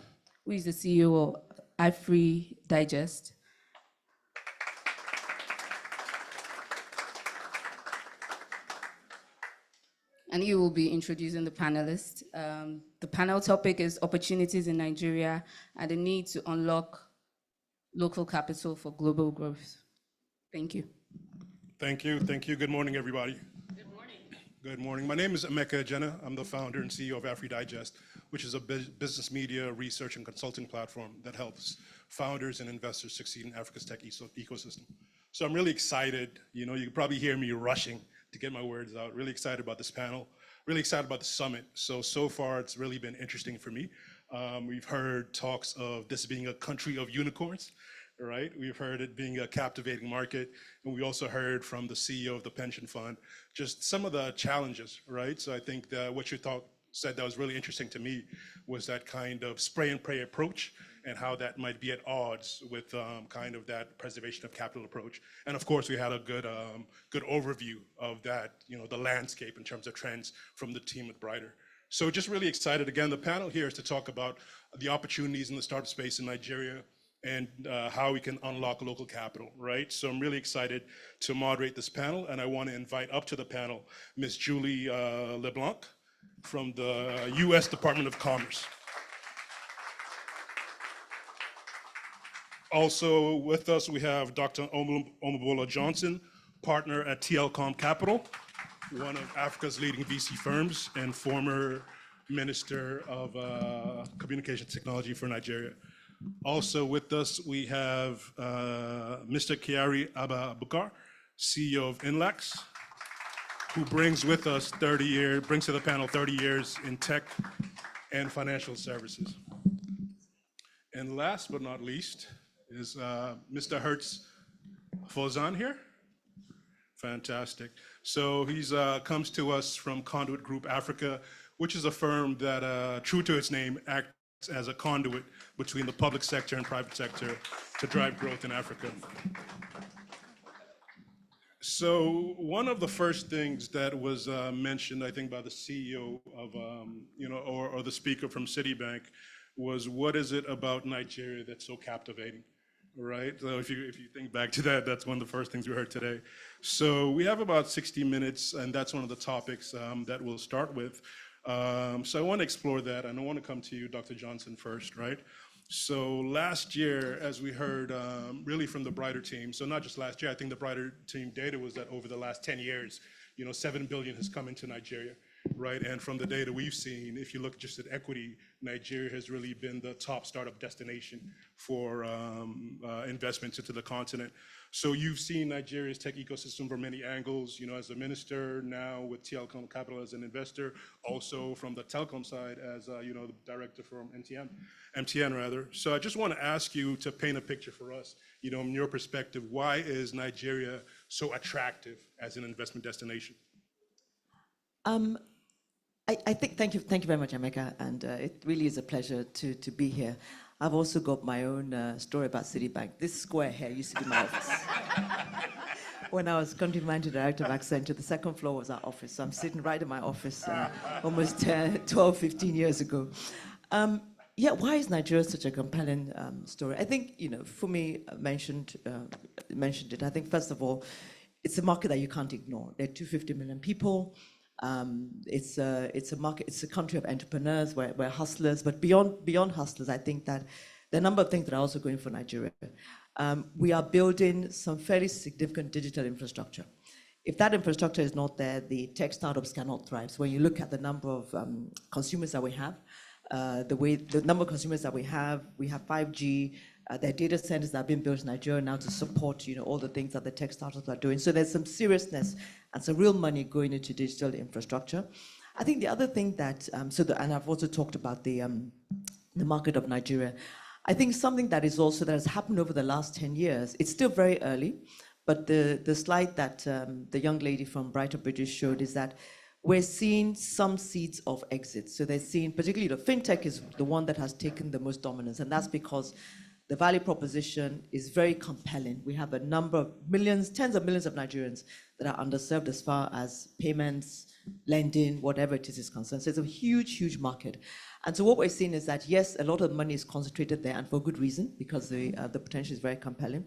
who is the CEO of Afri Digest. And he will be introducing the panelists. The panel topic is opportunities in Nigeria and the need to unlock local capital for global growth. Thank you. Thank you. Thank you. Good morning, everybody. Good morning. Good morning. My name is Emeka Ajene. I'm the founder and CEO of Afri Digest, which is a business media research and consulting platform that helps founders and investors succeed in Africa's tech ecosystem. So I'm really excited. You can probably hear me rushing to get my words out. Really excited about this panel. Really excited about the summit. So far, it's really been interesting for me. We've heard talks of this being a country of unicorns, right? We've heard it being a captivating market. And we also heard from the CEO of the pension fund, just some of the challenges, right? So I think that what you said that was really interesting to me was that kind of spray and pray approach and how that might be at odds with kind of that preservation of capital approach. And of course, we had a good overview of that, the landscape in terms of trends from the team at Brighter. So just really excited. Again, the panel here is to talk about the opportunities in the startup space in Nigeria and how we can unlock local capital, right? So I'm really excited to moderate this panel, and I want to invite up to the panel Ms. Julie LeBlanc from the US Department of Commerce. Also with us, we have Dr. Omobola Johnson, partner at TLCom Capital, one of Africa's leading VC firms and former Minister of Communication Technology for Nigeria. Also with us, we have Mr. Kyari Abubakar, CEO of Inlax, who brings to the panel 30 years in tech and financial services. And last but not least is Mr. Hertz Fozan here. Fantastic. So he's comes to us from Conduit Group Africa, which is a firm that, true to its name, acts as a conduit between the public sector and private sector to drive growth in Africa. So one of the first things that was mentioned, I think, by the CEO of, or the speaker from Citibank was, what is it about Nigeria that's so captivating? Right. So if you think back to that, that's one of the first things we heard today. So we have about 60 minutes, and that's one of the topics that we'll start with. So I want to explore that, and I want to come to you, Dr. Johnson, first, right? So last year, as we heard really from the Brighter team, so not just last year, I think the Brighter team data was that over the last 10 years, $7 billion has come into Nigeria. right? And from the data we've seen, if you look just at equity, Nigeria has really been the top startup destination for investments into the continent. So you've seen Nigeria's tech ecosystem from many angles, as a minister, now with Telecom Capital as an investor, also from the telecom side as, the director from MTN rather. So I just want to ask you to paint a picture for us, in your perspective, why is Nigeria so attractive as an investment destination? I think, thank you very much, Emeka, and it really is a pleasure to be here. I've also got my own story about Citibank. This square here used to be my office. When I was country manager director of Accenture, the second floor was our office. So I'm sitting right in my office almost 12, 15 years ago. Why is Nigeria such a compelling story? I think, for me, mentioned it. I think, first of all, it's a market that you can't ignore. There are 250 million people. It's a market. It's a country of entrepreneurs. We're hustlers, but beyond hustlers, I think that there are a number of things that are also going for Nigeria. We are building some fairly significant digital infrastructure. If that infrastructure is not there, the tech startups cannot thrive. So when you look at the number of consumers that we have, the number of consumers that we have 5G. There are data centers that have been built in Nigeria now to support, all the things that the tech startups are doing. So there's some seriousness and some real money going into digital infrastructure. I think the other thing that, and I've also talked about the market of Nigeria. I think something that has happened over the last 10 years, it's still very early, but the slide that the young lady from Brighter Bridges showed is that we're seeing some seeds of exit. So they're seeing, particularly fintech is the one that has taken the most dominance, and that's because the value proposition is very compelling. We have a number of millions, tens of millions of Nigerians that are underserved as far as payments, lending, whatever it is concerned. So it's a huge, huge market. And so what we're seeing is that, yes, a lot of money is concentrated there, and for good reason, because the potential is very compelling.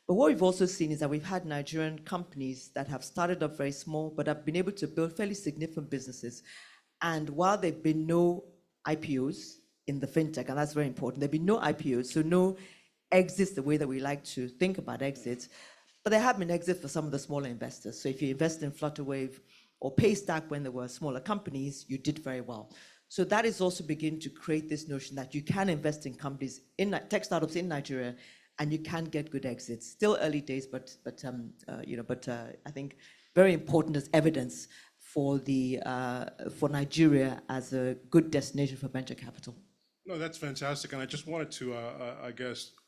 But what we've also seen is that we've had Nigerian companies that have started off very small, but have been able to build fairly significant businesses. And while there have been no IPOs, in the fintech, and that's very important. There've been no IPOs, so no exits the way that we like to think about exits, but there have been exits for some of the smaller investors. So if you invest in Flutterwave or Paystack when there were smaller companies, you did very well. So that is also beginning to create this notion that you can invest in companies, in tech startups in Nigeria, and you can get good exits. Still early days, but I think very important as evidence for Nigeria as a good destination for venture capital. No, that's fantastic. And I just wanted to,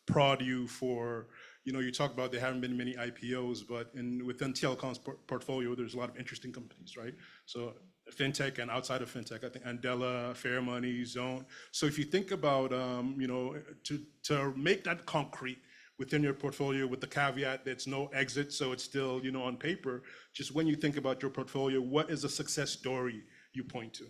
prod you for, you talk about there haven't been many IPOs, but within Telecom's portfolio, there's a lot of interesting companies, right? So fintech and outside of fintech, I think Andela, Fairmoney, Zone. So if you think about, to make that concrete within your portfolio with the caveat that's no exit, so it's still, on paper, just when you think about your portfolio, what is a success story you point to?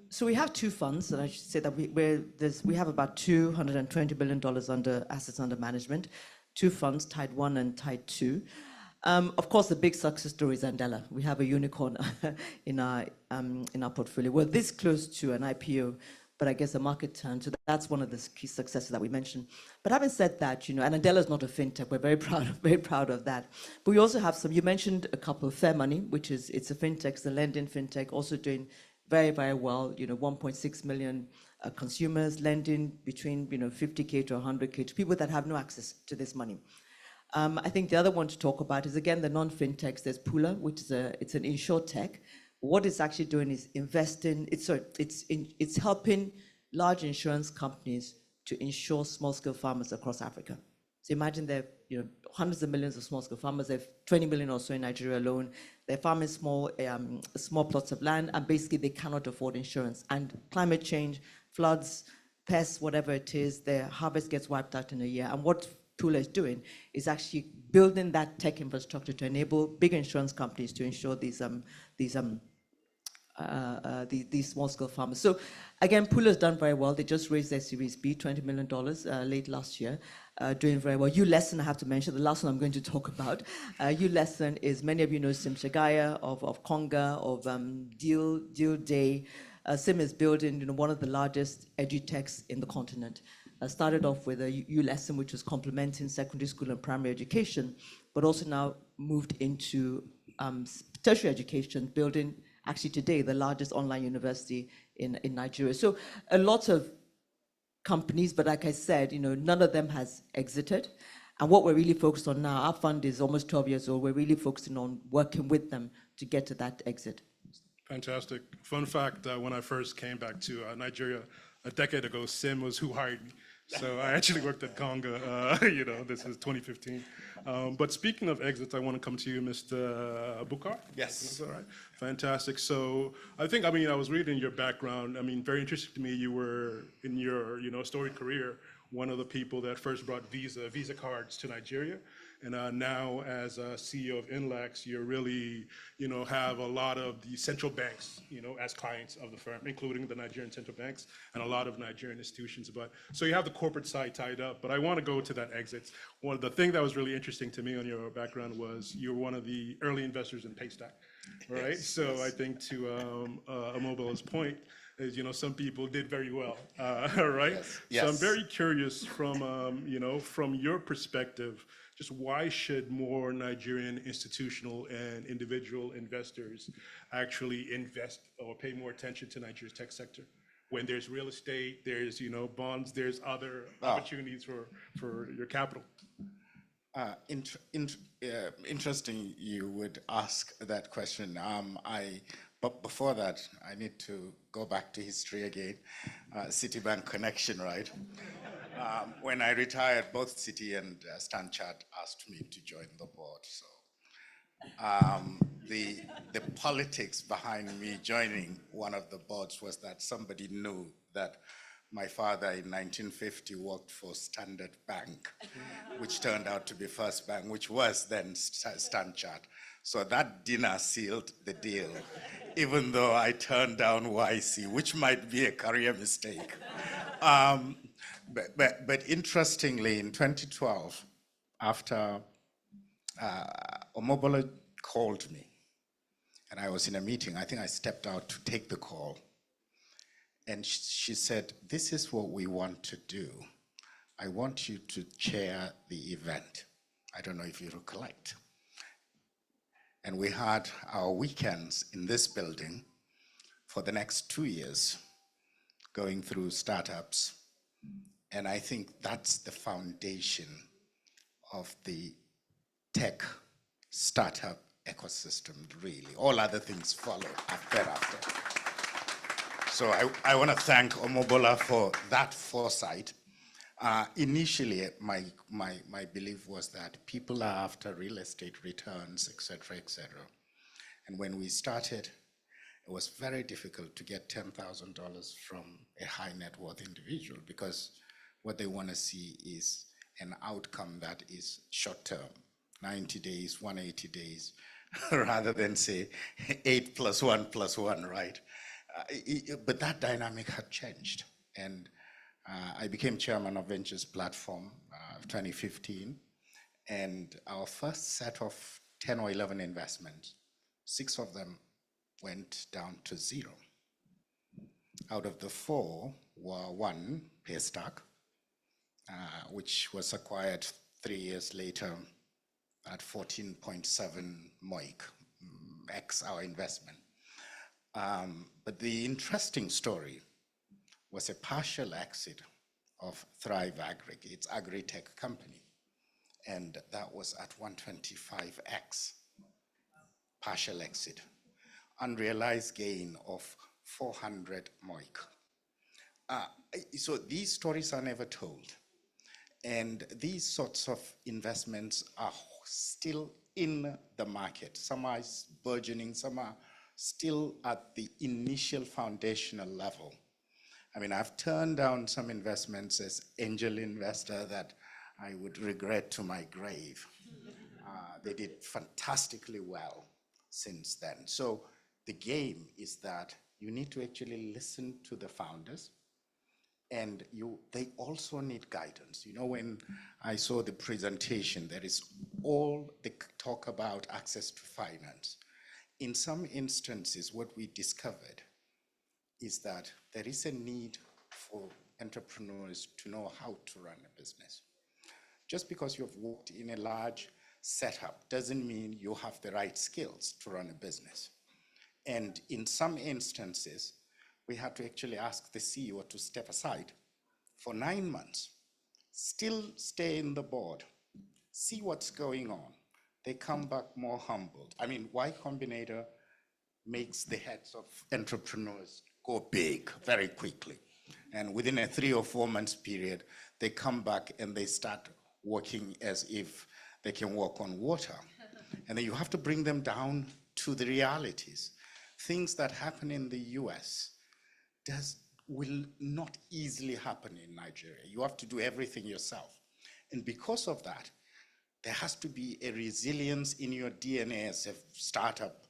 So we have two funds, and I should say that we have about $220 billion under assets under management, two funds, Tide 1 and Tide 2. Of course, the big success story is Andela. We have a unicorn in our portfolio. We're this close to an IPO, but I guess the market turned. So that's one of the key successes that we mentioned. But having said that, and Andela is not a fintech. We're very proud of that. But we also have some. You mentioned a couple. Fairmoney, which it's a fintech, it's a lending fintech, also doing very, very well. 1.6 million consumers lending between 50K to 100K to people that have no access to this money. I think the other one to talk about is again the non-fintechs. There's Pula, which is it's an insurtech. What it's actually doing is investing. It's helping large insurance companies to insure small-scale farmers across Africa. So imagine there are hundreds of millions of small-scale farmers. There are 20 million or so in Nigeria alone. They're farming small plots of land, and basically they cannot afford insurance. And climate change, floods, pests, whatever it is, their harvest gets wiped out in a year. And what Pula is doing is actually building that tech infrastructure to enable big insurance companies to insure these small-scale farmers. So again, Pula has done very well. They just raised their Series B, $20 million late last year, doing very well. ULesson, I have to mention, the last one I'm going to talk about. ULesson is, many of you know Sim Shagaya of Konga, of Deal Day. Sim is building one of the largest edutechs in the continent. Started off with a ULesson, which was complementing secondary school and primary education, but also now moved into tertiary education, building actually today the largest online university in Nigeria. So a lot of companies, but like I said, none of them has exited. And what we're really focused on now, our fund is almost 12 years old. We're really focusing on working with them to get to that exit. Fantastic. Fun fact, when I first came back to Nigeria a decade ago, Sim was who hired me. So I actually worked at Conga, this is 2015. But speaking of exits, I want to come to you, Mr. Bukar. Yes. That's all right. Fantastic. So I was reading your background. Very interesting to me. You were, in your, storied career, one of the people that first brought Visa cards to Nigeria. And now as a CEO of Inlex, you really, have a lot of the central banks, as clients of the firm, including the Nigerian central banks and a lot of Nigerian institutions. So you have the corporate side tied up, but I want to go to that exit. One of the things that was really interesting to me on your background was you were one of the early investors in Paystack, right? Yes, So yes. I think to Omobola's point, is, some people did very well, right? Yes, So I'm yes. very curious from, from your perspective, just why should more Nigerian institutional and individual investors actually invest or pay more attention to Nigeria's tech sector? When there's real estate, there's, bonds, there's other opportunities for your capital. Interesting you would ask that question. But before that, I need to go back to history again. Citibank connection, right? When I retired, both Citi and Stanchart asked me to join the board. So the politics behind me joining one of the boards was that somebody knew that my father in 1950 worked for Standard Bank, which turned out to be First Bank, which was then Stanchart. So that dinner sealed the deal, even though I turned down YC, which might be a career mistake. But interestingly, in 2012, after Omobola called me, and I was in a meeting, I think I stepped out to take the call, and she said, "This is what we want to do. I want you to chair the event." I don't know if you recollect. And we had our weekends in this building for the next 2 years, going through startups. And I think that's the foundation of the tech startup ecosystem, really. All other things follow thereafter. So I want to thank Omobola for that foresight. Initially, my belief was that people are after real estate returns, et cetera, et cetera. And when we started, it was very difficult to get $10,000 from a high net worth individual because what they want to see is an outcome that is short term, 90 days, 180 days, rather than say 8 + 1 + 1, right? But that dynamic had changed. And I became chairman of Ventures Platform 2015. And our first set of 10 or 11 investments, 6 of them went down to 0. Out of the 4 were 1, Paystack, which was acquired 3 years later at 14.7 MOIC, X our investment. But the interesting story was a partial exit of Thrive Agri, its agri-tech company. And that was at 125X, partial exit. Unrealized gain of 400 MOIC. So these stories are never told. And these sorts of investments are still in the market. Some are burgeoning, some are still at the initial foundational level. I mean, I've turned down some investments as angel investor that I would regret to my grave. They did fantastically well since then. So the game is that you need to actually listen to the founders, and they also need guidance. You know, when I saw the presentation, there is all the talk about access to finance. In some instances, what we discovered is that there is a need for entrepreneurs to know how to run a business. Just because you've worked in a large setup doesn't mean you have the right skills to run a business. And in some instances, we had to actually ask the CEO to step aside for 9 months, still stay in the board, see what's going on. They come back more humbled. I mean, Y Combinator makes the heads of entrepreneurs go big very quickly. And within a 3 or 4 months period, they come back and they start working as if they can walk on water. And then you have to bring them down to the realities. Things that happen in the US will not easily happen in Nigeria. You have to do everything yourself. And because of that, there has to be a resilience in your DNA as a startup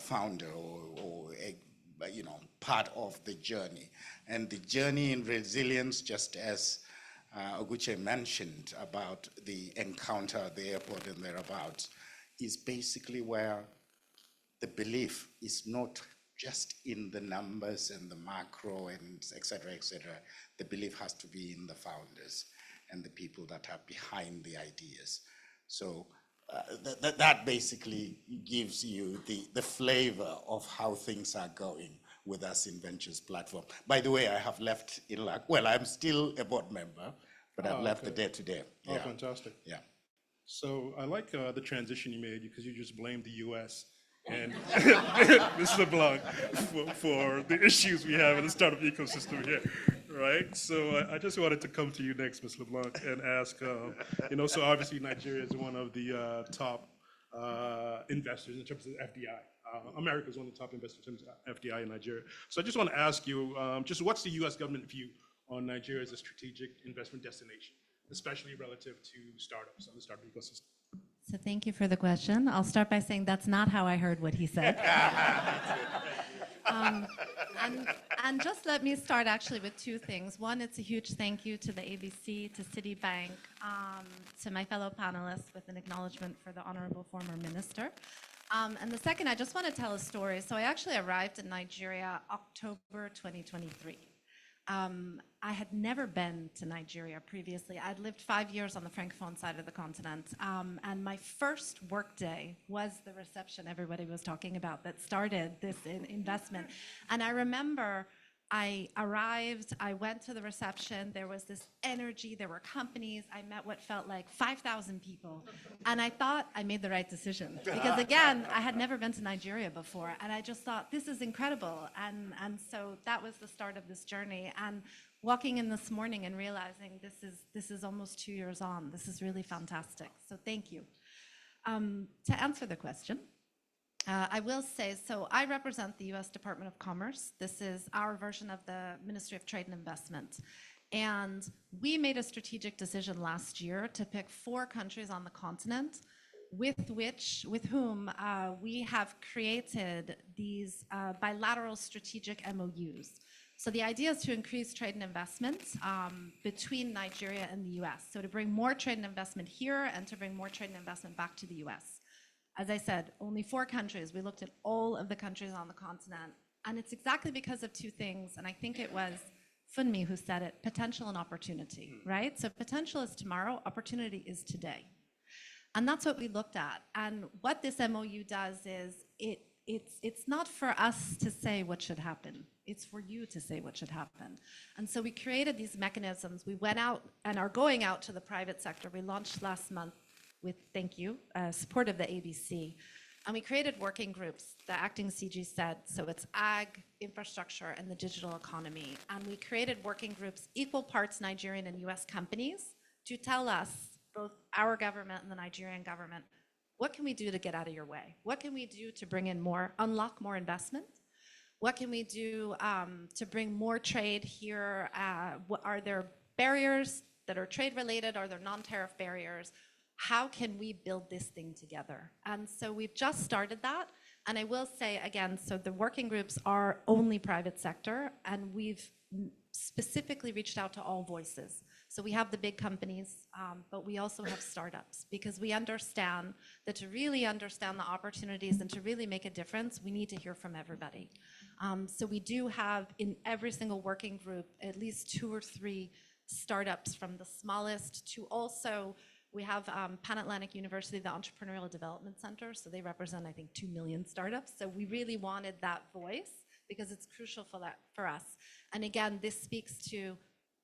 founder or a part of the journey. And the journey in resilience, just as Oguche mentioned about the encounter at the airport and thereabouts, is basically where the belief is not just in the numbers and the macro and et cetera, et cetera. The belief has to be in the founders and the people that are behind the ideas. So that basically gives you the flavor of how things are going with us in Ventures platform. By the way, I have left INLAC. Well, I'm still a board member, but I've left the day-to-day. Oh, fantastic. Yeah. So I like the transition you made because you just blamed the US and Ms. LeBlanc for the issues we have in the startup ecosystem here, right? So I just wanted to come to you next, Ms. LeBlanc, and ask, so obviously Nigeria is one of the top investors in terms of FDI. America is one of the top investors in terms of FDI in Nigeria. So I just want to ask you, just what's the US government view on Nigeria as a strategic investment destination, especially relative to startups and the startup ecosystem? So thank you for the question. I'll start by saying that's not how I heard what he said. And just let me start actually with two things. One, it's a huge thank you to the ABC, to Citibank, to my fellow panelists with an acknowledgement for the honorable former minister. And the second, I just want to tell a story. So I actually arrived in Nigeria October 2023. I had never been to Nigeria previously. I'd lived 5 years on the Francophone side of the continent. And my first work day was the reception everybody was talking about that started this investment. And I remember I arrived, I went to the reception, there was this energy, there were companies, I met what felt like 5,000 people. And I thought I made the right decision. Because again, I had never been to Nigeria before, and I just thought, this is incredible. And so that was the start of this journey. And walking in this morning and realizing this is almost 2 years on, this is really fantastic. So thank you. To answer the question, I will say, so I represent the US Department of Commerce. This is our version of the Ministry of Trade and Investment. And we made a strategic decision last year to pick 4 countries on the continent with whom we have created these bilateral strategic MOUs. So the idea is to increase trade and investment between Nigeria and the US. So to bring more trade and investment here and to bring more trade and investment back to the US. As I said, only 4 countries. We looked at all of the countries on the continent. And it's exactly because of 2 things. And I think it was Funmi who said it, potential and opportunity, right? So potential is tomorrow, opportunity is today. And that's what we looked at. And what this MOU does is it's not for us to say what should happen. It's for you to say what should happen. And so we created these mechanisms. We went out and are going out to the private sector. We launched last month with, thank you, support of the ABC. And we created working groups, the acting CG said, so it's ag, infrastructure, and the digital economy. And we created working groups, equal parts Nigerian and US companies, to tell us, both our government and the Nigerian government, what can we do to get out of your way? What can we do to bring in more, unlock more investment? What can we do to bring more trade here? Are there barriers that are trade related? Are there non-tariff barriers? How can we build this thing together? And so we've just started that. And I will say again, so the working groups are only private sector, and we've specifically reached out to all voices. So we have the big companies, but we also have startups, because we understand that to really understand the opportunities and to really make a difference, we need to hear from everybody. So we do have in every single working group at least 2 or 3 startups, from the smallest to also We have Pan Atlantic University, the Entrepreneurial Development Center, so they represent, I think, 2 million startups. So we really wanted that voice because it's crucial for us. And again, this speaks to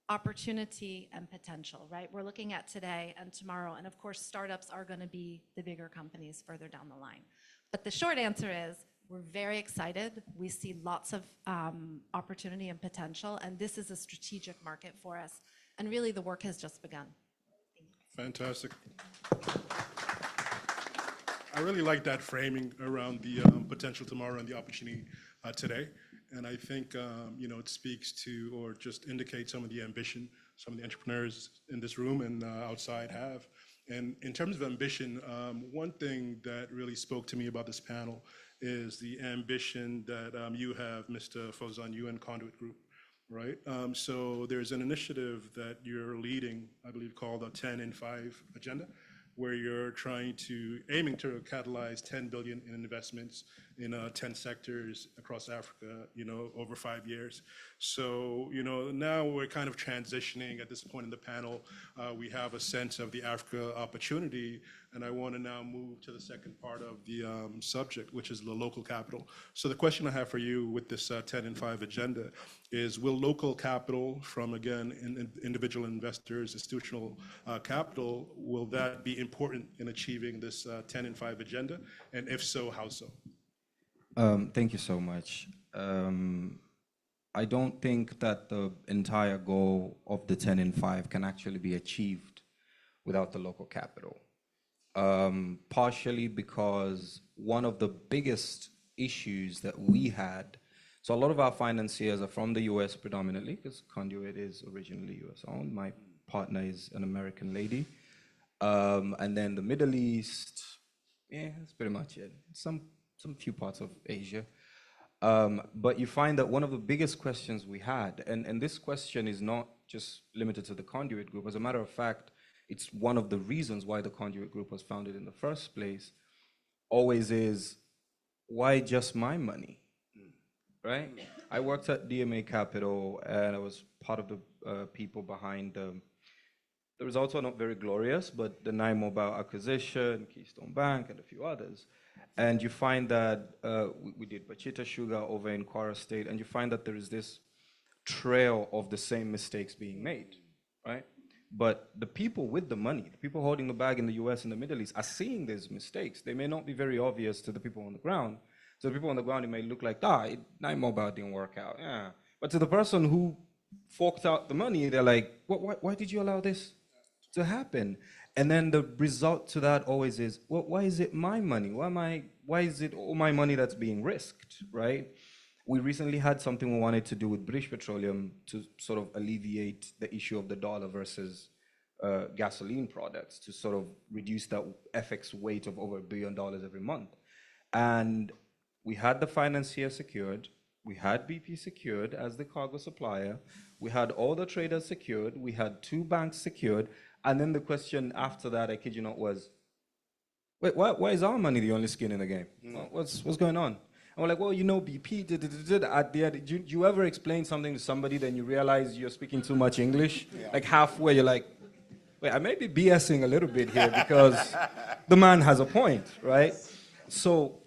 opportunity and potential, right? We're looking at today and tomorrow, and of course, startups are going to be the bigger companies further down the line. But the short answer is, we're very excited. We see lots of opportunity and potential, and this is a strategic market for us. And really, the work has just begun. Fantastic. I really like that framing around the potential tomorrow and the opportunity today. And I think it speaks to, or just indicates, some of the ambition some of the entrepreneurs in this room and outside have. And in terms of ambition, one thing that really spoke to me about this panel is the ambition that you have, Mr. Fawzan, you and Conduit Group, right? So there's an initiative that you're leading, I believe, called the 10 in 5 agenda, where you're aiming to catalyze 10 billion in investments in 10 sectors across Africa, over 5 years. So, now we're kind of transitioning at this point in the panel. We have a sense of the Africa opportunity, and I want to now move to the second part of the subject, which is the local capital. So the question I have for you with this 10 in 5 agenda is, will local capital from, again, individual investors, institutional capital, will that be important in achieving this 10 in 5 agenda? And if so, how so? Thank you so much. I don't think that the entire goal of the 10 in 5 can actually be achieved without the local capital. Partially because one of the biggest issues that we had, so a lot of our financiers are from the US predominantly, because Conduit is originally US owned. My partner is an American lady. And then the Middle East, yeah, that's pretty much it. Some few parts of Asia. But you find that one of the biggest questions we had, and this question is not just limited to the Conduit Group. As a matter of fact, it's one of the reasons why the Conduit Group was founded in the first place, always is, why just my money, right? I worked at DMA Capital, and I was part of the people behind the results are not very glorious, but the Nine Mobile acquisition, Keystone Bank, and a few others. And you find that we did Bachita Sugar over in Kwara State, and you find that there is this trail of the same mistakes being made, right? But the people with the money, the people holding the bag in the US and the Middle East, are seeing these mistakes. They may not be very obvious to the people on the ground. So the people on the ground, it may look like, Nine Mobile didn't work out, yeah. But to the person who forked out the money, they're like, why did you allow this to happen? And then the result to that always is, well, why is it my money? Why is it all my money that's being risked, right? We recently had something we wanted to do with British Petroleum to sort of alleviate the issue of the dollar versus gasoline products, to sort of reduce that FX weight of over $1 billion every month. And we had the financier secured, we had BP secured as the cargo supplier, we had all the traders secured, we had 2 banks secured, and then the question after that, I kid you not, was, wait, why is our money the only skin in the game? What's going on? And we're like, well, BP, at the end, do you ever explain something to somebody, then you realize you're speaking too much English? Yeah. Like halfway, you're like, wait, I may be BSing a little bit here because the man has a point, right? So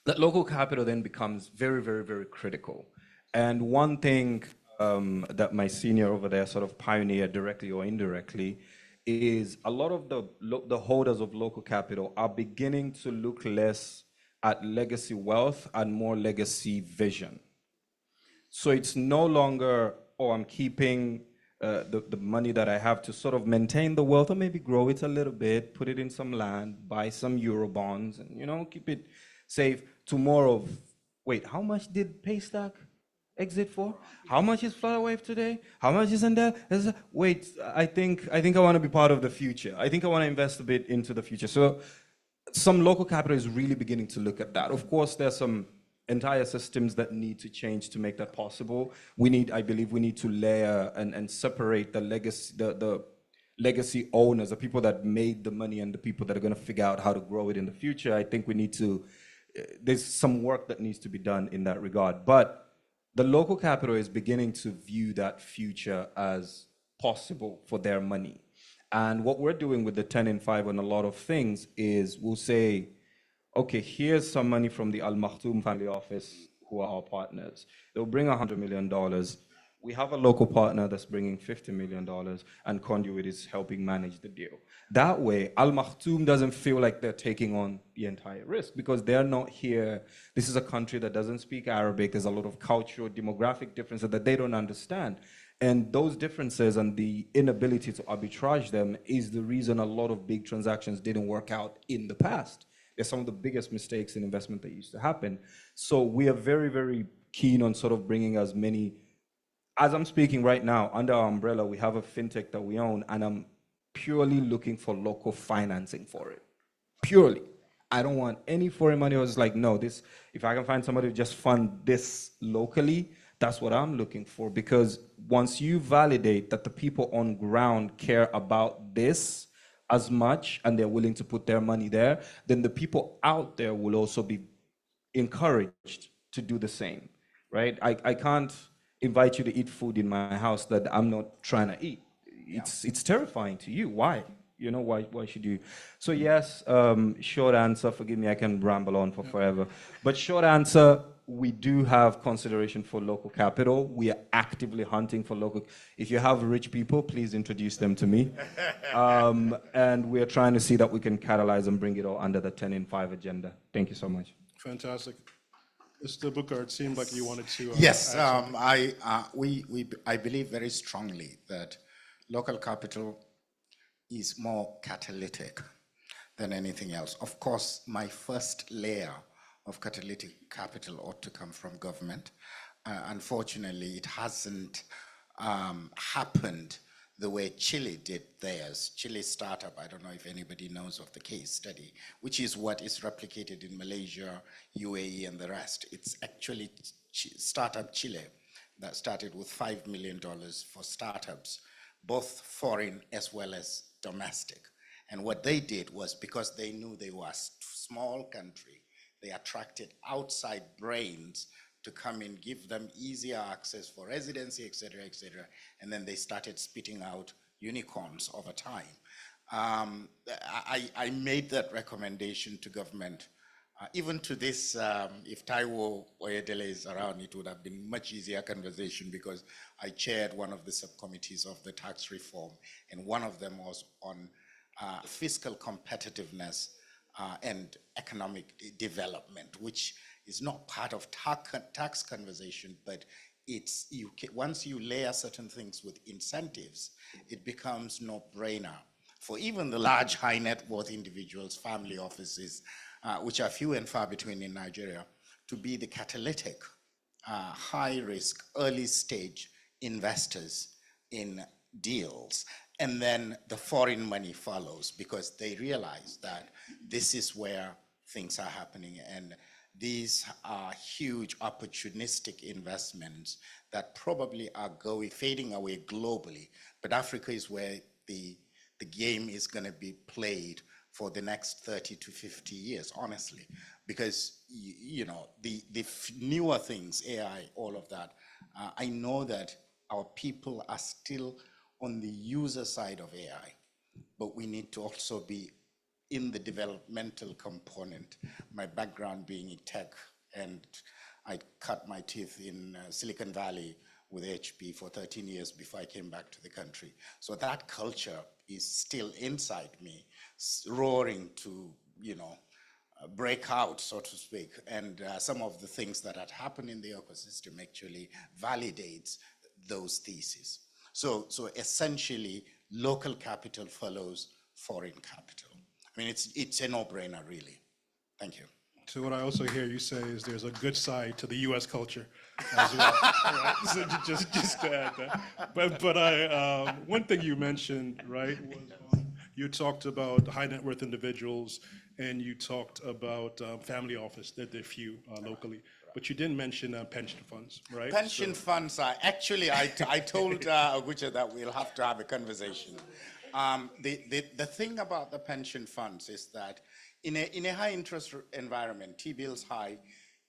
that local capital then becomes very, very, very critical. And one thing that my senior over there sort of pioneered directly or indirectly is a lot of the holders of local capital are beginning to look less at legacy wealth and more legacy vision. So it's no longer, I'm keeping the money that I have to sort of maintain the wealth or maybe grow it a little bit, put it in some land, buy some Euro bonds, and keep it safe. Tomorrow, wait, how much did Paystack exit for? How much is Flutterwave today? How much is in there? Wait, I think I want to be part of the future. I think I want to invest a bit into the future. So some local capital is really beginning to look at that. Of course, there's some entire systems that need to change to make that possible. I believe we need to layer and separate the legacy owners, the people that made the money, and the people that are going to figure out how to grow it in the future. I think we need to, there's some work that needs to be done in that regard. But the local capital is beginning to view that future as possible for their money. And what we're doing with the 10 in 5 on a lot of things is we'll say, okay, here's some money from the Al Maktoum family office, who are our partners. They'll bring $100 million. We have a local partner that's bringing $50 million, and Conduit is helping manage the deal. That way, Al Maktoum doesn't feel like they're taking on the entire risk because they're not here. This is a country that doesn't speak Arabic. There's a lot of cultural, demographic differences that they don't understand. And those differences and the inability to arbitrage them is the reason a lot of big transactions didn't work out in the past. They're some of the biggest mistakes in investment that used to happen. So we are very, very keen on sort of bringing as many. As I'm speaking right now, under our umbrella, we have a fintech that we own, and I'm purely looking for local financing for it. Purely. I don't want any foreign money. I was like, no, this, if I can find somebody to just fund this locally, that's what I'm looking for. Because once you validate that the people on ground care about this as much and they're willing to put their money there, then the people out there will also be encouraged to do the same, right? I can't invite you to eat food in my house that I'm not trying to eat. It's terrifying to you. Why? You know, why should you? So yes, short answer, forgive me, I can ramble on for forever. But short answer, we do have consideration for local capital. We are actively hunting for local. If you have rich people, please introduce them to me. And we are trying to see that we can catalyze and bring it all under the 10 in 5 agenda. Thank you so much. Fantastic. Mr. Booker, it seemed like you wanted to. Yes, I believe very strongly that local capital is more catalytic than anything else. Of course, my first layer of catalytic capital ought to come from government. Unfortunately, it hasn't happened the way Chile did theirs. Chile startup, I don't know if anybody knows of the case study, which is what is replicated in Malaysia, UAE, and the rest. It's actually Startup Chile that started with $5 million for startups, both foreign as well as domestic. And what they did was, because they knew they were a small country, they attracted outside brains to come in, give them easier access for residency, et cetera, and then they started spitting out unicorns over time. I made that recommendation to government. Even to this, if Taiwo Oyedele is around, it would have been much easier conversation because I chaired one of the subcommittees of the tax reform, and one of them was on fiscal competitiveness and economic development, which is not part of tax conversation, but it's once you layer certain things with incentives, it becomes no-brainer for even the large high net worth individuals, family offices, which are few and far between in Nigeria, to be the catalytic, high risk, early stage investors in deals. And then the foreign money follows because they realize that this is where things are happening. And these are huge opportunistic investments that probably are fading away globally. But Africa is where the game is going to be played for the next 30 to 50 years, honestly. Because, you know, the newer things, AI, all of that, I know that our people are still on the user side of AI, but we need to also be in the developmental component. My background being in tech, and I cut my teeth in Silicon Valley with HP for 13 years before I came back to the country. So that culture is still inside me, roaring to, you know, break out, so to speak. And some of the things that had happened in the ecosystem actually validates those theses. So essentially, local capital follows foreign capital. I mean, it's a no-brainer, really. Thank you. So what I also hear you say is there's a good side to the U.S. culture as well. Right? So just to add that. But one thing you mentioned, right, was you talked about high net worth individuals, and you talked about family office, that they're few locally. But you didn't mention pension funds, right? Pension funds are actually, I told Oguche that we'll have to have a conversation. The thing about the pension funds is that in a high interest environment, T-bills high,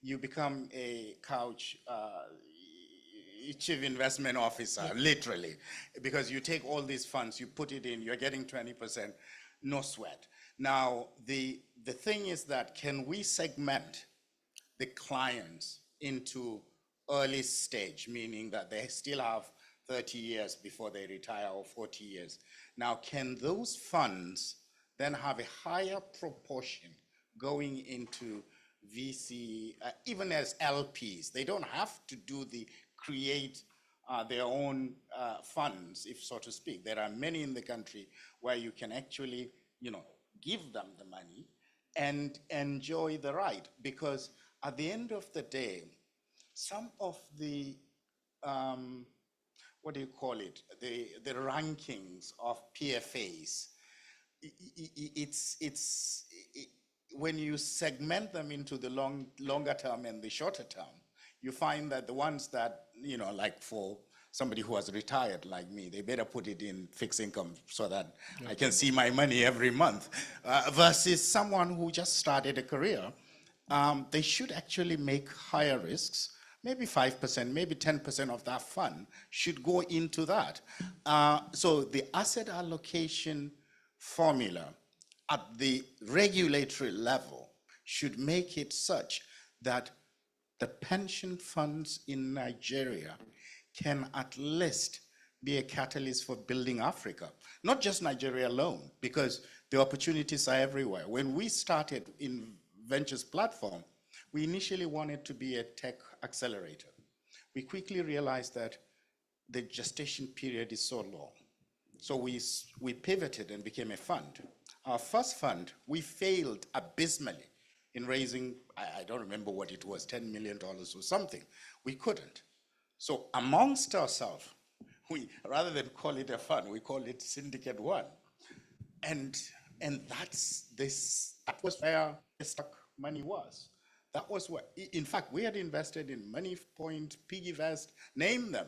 you become a couch, chief investment officer, literally, because you take all these funds, you put it in, you're getting 20%, no sweat. Now, the thing is that can we segment the clients into early stage, meaning that they still have 30 years before they retire or 40 years. Now, can those funds then have a higher proportion going into VC, even as LPs? They don't have to create their own funds, if so to speak. There are many in the country where you can actually, give them the money and enjoy the ride, because at the end of the day, some of the what do you call it? The rankings of PFAs. When you segment them into the longer term and the shorter term, you find that the ones that like for somebody who has retired like me, they better put it in fixed income so that I can see my money every month. Versus someone who just started a career, they should actually make higher risks. Maybe 5%, maybe 10% of that fund should go into that. So the asset allocation formula at the regulatory level should make it such that the pension funds in Nigeria can at least be a catalyst for building Africa. Not just Nigeria alone, because the opportunities are everywhere. When we started in Ventures platform, we initially wanted to be a tech accelerator. We quickly realized that the gestation period is so long. So we pivoted and became a fund. Our first fund, we failed abysmally in raising, I don't remember what it was, $10 million or something. We couldn't. So amongst ourselves, rather than call it a fund, we call it Syndicate One. And that was where the stock money was. That was what, in fact, we had invested in MoneyPoint, PiggyVest, name them.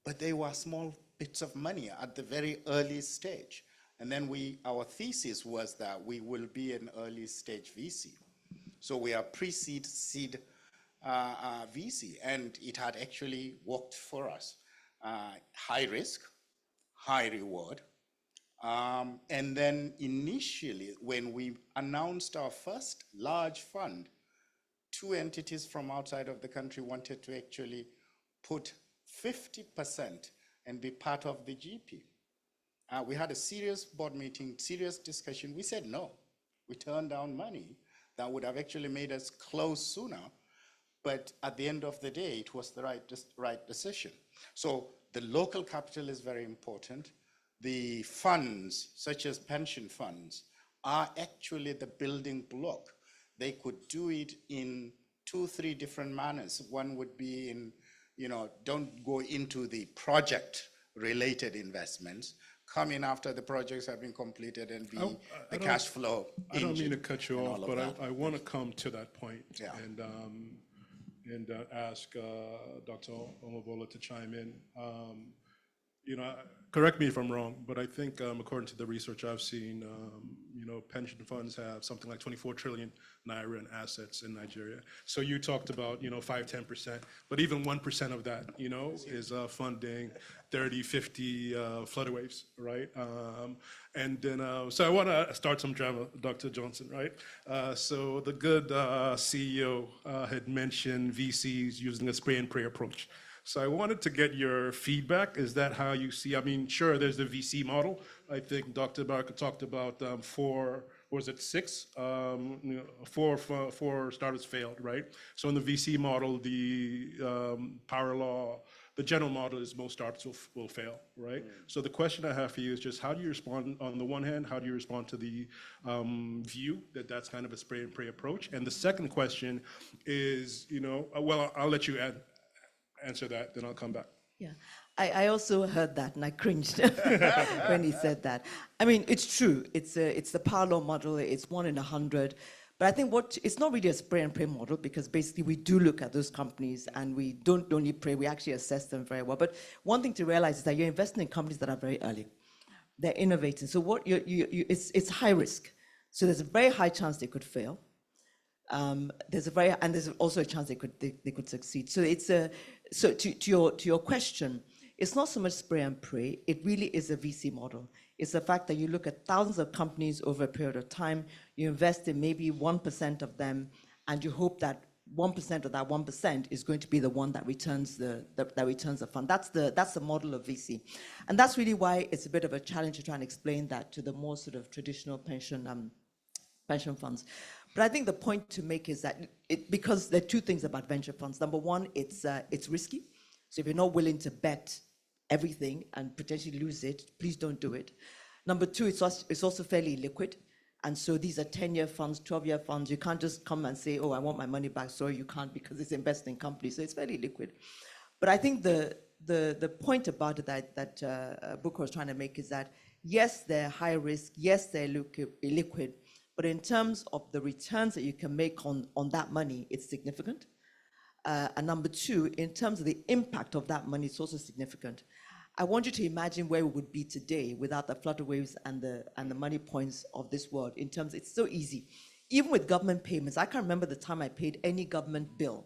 But they were small bits of money at the very early stage. And then our thesis was that we will be an early stage VC. So we are pre-seed, seed VC, and it had actually worked for us. High risk, high reward. And then initially, when we announced our first large fund, 2 entities from outside of the country wanted to actually put 50% and be part of the GP. We had a serious board meeting, serious discussion. We said no. We turned down money that would have actually made us close sooner. But at the end of the day, it was the right decision. So the local capital is very important. The funds, such as pension funds, are actually the building block. They could do it in 2-3 different manners. One would be in, don't go into the project-related investments. Come in after the projects have been completed and be the cash flow I don't mean to cut you off, but I want to come to that point Yeah. and ask Dr. Omobola to chime in. Correct me if I'm wrong, but I think according to the research I've seen, pension funds have something like 24 trillion naira in assets in Nigeria. So you talked about 5-10%, but even 1% of that is funding 30, 50 flood waves, right? And then so I want to start some drama, Dr. Johnson, right? So the good CEO had mentioned VCs using a spray and pray approach. So I wanted to get your feedback. Is that how you see? I mean, sure, there's the VC model. I think Dr. Barker talked about 6? 4 startups failed, right? So in the VC model, the power law, the general model is most startups will fail, right? So the question I have for you is just how do you respond, on the one hand, how do you respond to the view that that's kind of a spray and pray approach? And the second question is, well, I'll let you answer that, then I'll come back. Yeah, I also heard that and I cringed when he said that. I mean, it's true. It's the power law model. It's 1 in 100. But I think it's not really a spray and pray model, because basically we do look at those companies and we don't only pray, we actually assess them very well. But one thing to realize is that you're investing in companies that are very early. They're innovating. So what it's high risk. So there's a very high chance they could fail. There's also a chance they could succeed. So so to your question, it's not so much spray and pray. It really is a VC model. It's the fact that you look at thousands of companies over a period of time, you invest in maybe 1% of them, and you hope that 1% of that 1% is going to be the one that returns the fund. That's the model of VC, and that's really why it's a bit of a challenge to try and explain that to the more sort of traditional pension funds. But I think the point to make is that because there are two things about venture funds. Number one, it's risky. So if you're not willing to bet everything and potentially lose it, please don't do it. Number two, it's also fairly liquid. And so these are 10-year funds, 12-year funds. You can't just come and say, oh, I want my money back. Sorry, you can't, because it's invested in companies. So it's fairly liquid. But I think the point about it that Booker was trying to make is that, yes, they're high risk. Yes, they're liquid. But in terms of the returns that you can make on that money, it's significant. And number two, in terms of the impact of that money, it's also significant. I want you to imagine where we would be today without the Flutterwaves and the money points of this world. In terms, it's so easy. Even with government payments, I can't remember the time I paid any government bill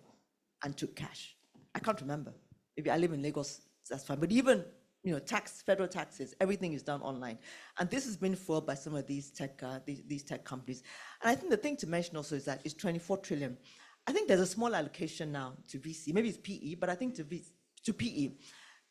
and took cash. I can't remember. Maybe I live in Lagos, that's fine. But even federal taxes, everything is done online. And this has been foiled by some of these tech companies. And I think the thing to mention also is that it's 24 trillion. I think there's a small allocation now to VC. Maybe it's PE, but I think to PE.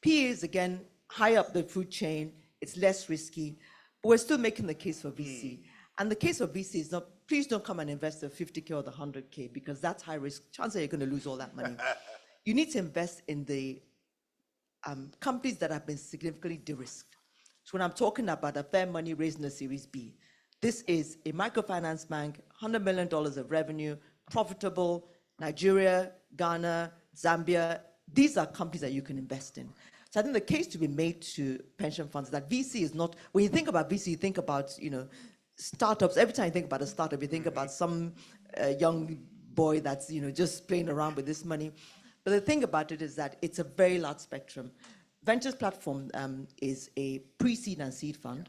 PE is, again, high up the food chain. It's less risky. But we're still making the case for VC. And the case for VC is not, please don't come and invest the 50K or the 100K, because that's high risk. Chances are you're going to lose all that money. You need to invest in the companies that have been significantly de-risked. So when I'm talking about a fair money raised in the Series B, this is a microfinance bank, $100 million of revenue, profitable, Nigeria, Ghana, Zambia. These are companies that you can invest in. So I think the case to be made to pension funds is that VC is not, when you think about VC, you think about, startups. Every time you think about a startup, you think about some young boy that's, just playing around with this money. But the thing about it is that it's a very large spectrum. Ventures Platform is a pre-seed and seed fund.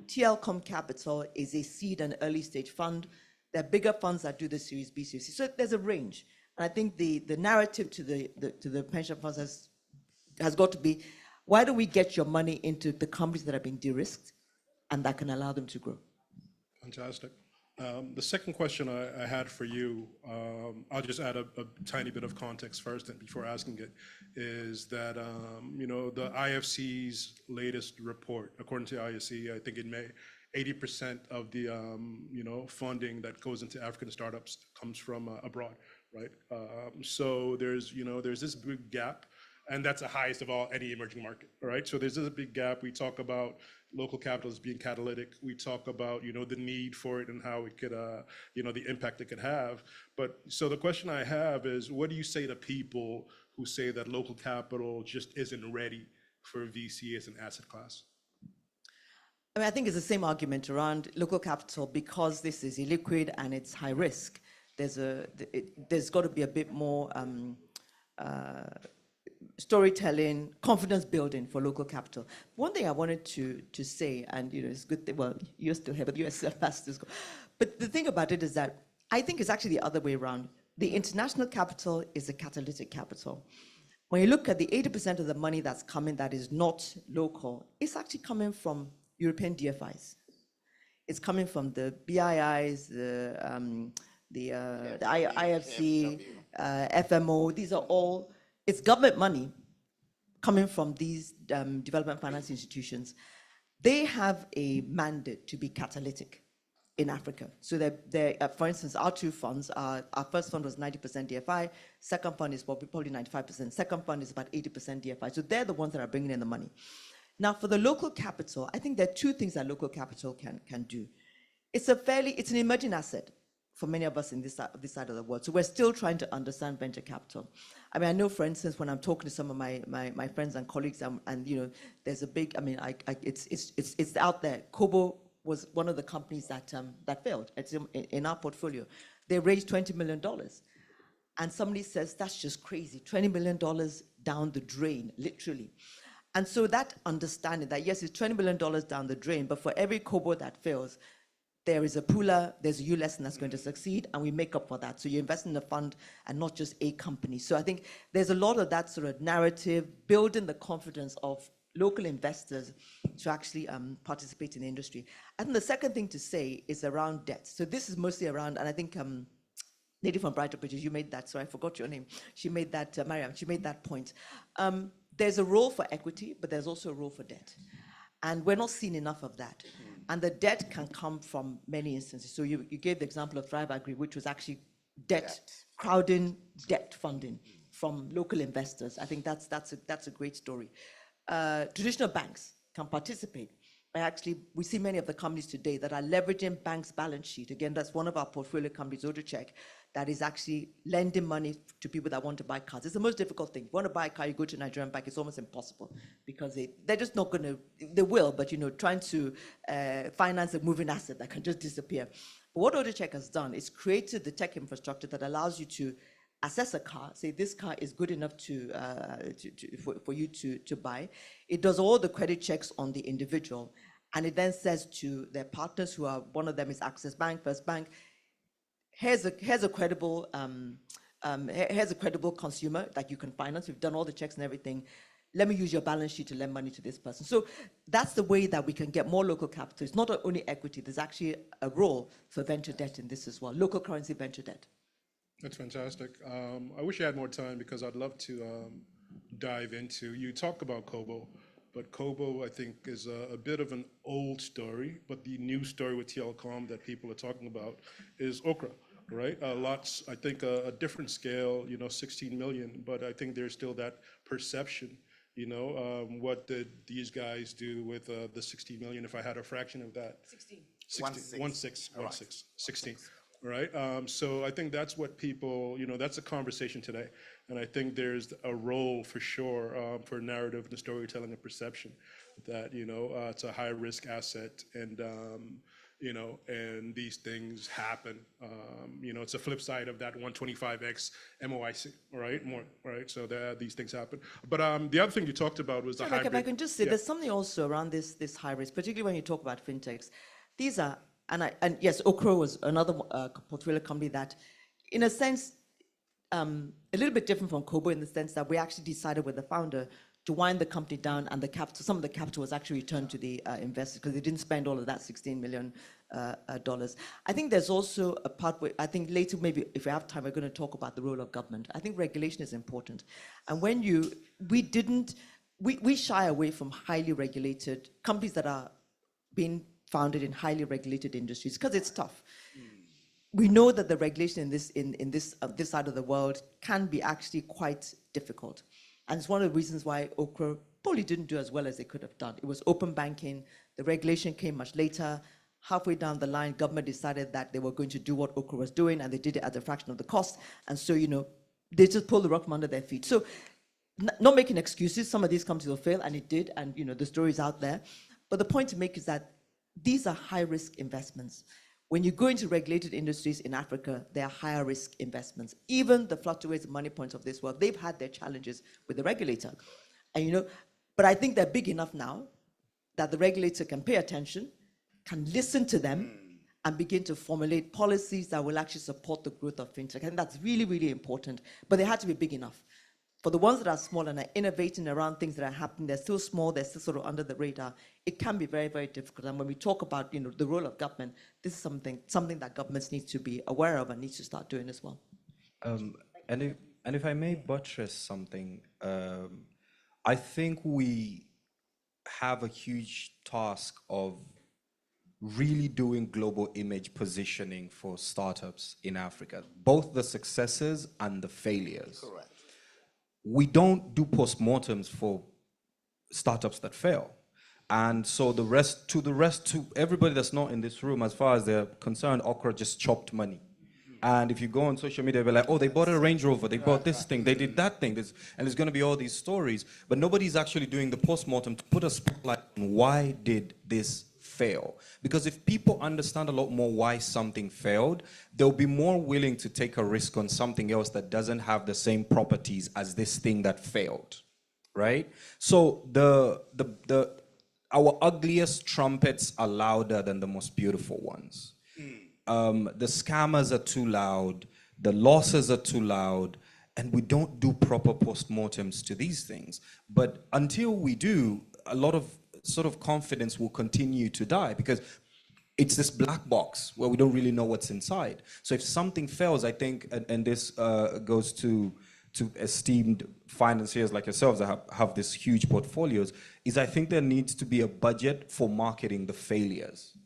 TLCom Capital is a seed and early stage fund. There are bigger funds that do the Series B, Series C. So there's a range. And I think the narrative to the pension funds has got to be, why don't we get your money into the companies that have been de-risked and that can allow them to grow? Fantastic. The second question I had for you, I'll just add a tiny bit of context first and before asking it, is that, the IFC's latest report, according to IFC, I think in May, 80% of the funding that goes into African startups comes from abroad, right? So there's this big gap, and that's the highest of any emerging market, right? So there's this big gap. We talk about local capital as being catalytic. We talk about the need for it and how it could the impact it could have. But so the question I have is, what do you say to people who say that local capital just isn't ready for VC as an asset class? I mean, I think it's the same argument around local capital. Because this is illiquid and it's high risk, there's got to be a bit more storytelling, confidence building for local capital. One thing I wanted to say, and it's good that, well, you're still here, but you're ambassadors. But the thing about it is that I think it's actually the other way around. The international capital is a catalytic capital. When you look at the 80% of the money that's coming that is not local, it's actually coming from European DFIs. It's coming from the BIIs, the IFC, FMO. These are all, it's government money coming from these development finance institutions. They have a mandate to be catalytic in Africa. So for instance, our two funds, our first fund was 90% DFI, second fund is probably 95%, second fund is about 80% DFI. So they're the ones that are bringing in the money. Now, for the local capital, I think there are two things that local capital can do. It's an emerging asset for many of us in this side of the world. So we're still trying to understand venture capital. I mean, I know, for instance, when I'm talking to some of my friends and colleagues, and there's a big, I mean, it's out there. Kobo was one of the companies that failed. It's in our portfolio. They raised $20 million. And somebody says, that's just crazy. $20 million down the drain, literally. And so that understanding that, yes, it's $20 million down the drain, but for every Kobo that fails, there is a pooler, there's a U lesson that's going to succeed, and we make up for that. So you invest in a fund and not just a company. So I think there's a lot of that sort of narrative, building the confidence of local investors to actually participate in the industry. I think the second thing to say is around debt. So this is mostly around, and I think lady from Brighter Bridges, you made that, sorry, I forgot your name. She made that, Mariam, she made that point. There's a role for equity, but there's also a role for debt. And we're not seeing enough of that. And the debt can come from many instances. So you gave the example of Thrive Agri, which was actually debt, crowding debt funding from local investors. I think that's a great story. Traditional banks can participate. Actually, we see many of the companies today that are leveraging banks' balance sheet. Again, that's one of our portfolio companies, Autocheck, that is actually lending money to people that want to buy cars. It's the most difficult thing. If you want to buy a car, you go to a Nigerian bank, it's almost impossible because they're just not going to, they will, but trying to finance a moving asset that can just disappear. But what Autocheck has done is created the tech infrastructure that allows you to assess a car, say this car is good enough for you to buy. It does all the credit checks on the individual, and it then says to their partners, who are, one of them is Access Bank, First Bank, here's a credible consumer that you can finance. We've done all the checks and everything. Let me use your balance sheet to lend money to this person. So that's the way that we can get more local capital. It's not only equity, there's actually a role for venture debt in this as well, local currency venture debt. That's fantastic. I wish I had more time because I'd love to dive into, you talk about Kobo, but Kobo I think is a bit of an old story, but the new story with Telecom that people are talking about is Okra, right? Lots, I think a different scale, 16 million, but I think there's still that perception, what did these guys do with the 60 million if I had a fraction of that? 16. 16. Right. So I think that's what people, that's a conversation today. And I think there's a role for sure for narrative and storytelling and perception that, it's a high risk asset and, and these things happen. It's a flip side of that 125x MOIC, right? More, right? So these things happen. But the other thing you talked about was the hybrid. If I can just say, there's something also around this high risk, particularly when you talk about fintechs. These are, and yes, Okra was another portfolio company that, in a sense, a little bit different from Kobo in the sense that we actually decided with the founder to wind the company down, and the capital, some of the capital was actually returned to the investors because they didn't spend all of that $16 million. I think there's also a part where I think later, maybe if we have time, we're going to talk about the role of government. I think regulation is important, and when we shy away from highly regulated companies that are being founded in highly regulated industries because it's tough. We know that the regulation in this side of the world can be actually quite difficult, and it's one of the reasons why Okra probably didn't do as well as they could have done. It was open banking. The regulation came much later. Halfway down the line, government decided that they were going to do what Okra was doing, and they did it at a fraction of the cost. And so, they just pulled the rug from under their feet. So, not making excuses. Some of these companies will fail, and it did. And the story's out there. But the point to make is that these are high-risk investments. When you go into regulated industries in Africa, they are higher risk investments. Even the fluctuates money points of this world, they've had their challenges with the regulator. And but I think they're big enough now that the regulator can pay attention, can listen to them, and begin to formulate policies that will actually support the growth of fintech. I think that's really, really important. But they had to be big enough. For the ones that are small and are innovating around things that are happening, they're still small, they're still sort of under the radar. It can be very, very difficult. And when we talk about, the role of government, this is something that governments need to be aware of and need to start doing as well. And if I may buttress something, I think we have a huge task of really doing global image positioning for startups in Africa, both the successes and the failures. Correct. We don't do postmortems for startups that fail. And so to everybody that's not in this room, as far as they're concerned, Okra just chopped money. And if you go on social media, they're like, oh, they bought a Range Rover, they bought this thing, they did that thing, and there's going to be all these stories. But nobody's actually doing the postmortem to put a spotlight on why did this fail. Because if people understand a lot more why something failed, they'll be more willing to take a risk on something else that doesn't have the same properties as this thing that failed, right? So our ugliest trumpets are louder than the most beautiful ones. The scammers are too loud, the losses are too loud, and we don't do proper postmortems to these things. But until we do, a lot of sort of confidence will continue to die, because it's this black box where we don't really know what's inside. So if something fails, I think, and this goes to esteemed financiers like yourselves that have these huge portfolios, is I think there needs to be a budget for marketing the failures,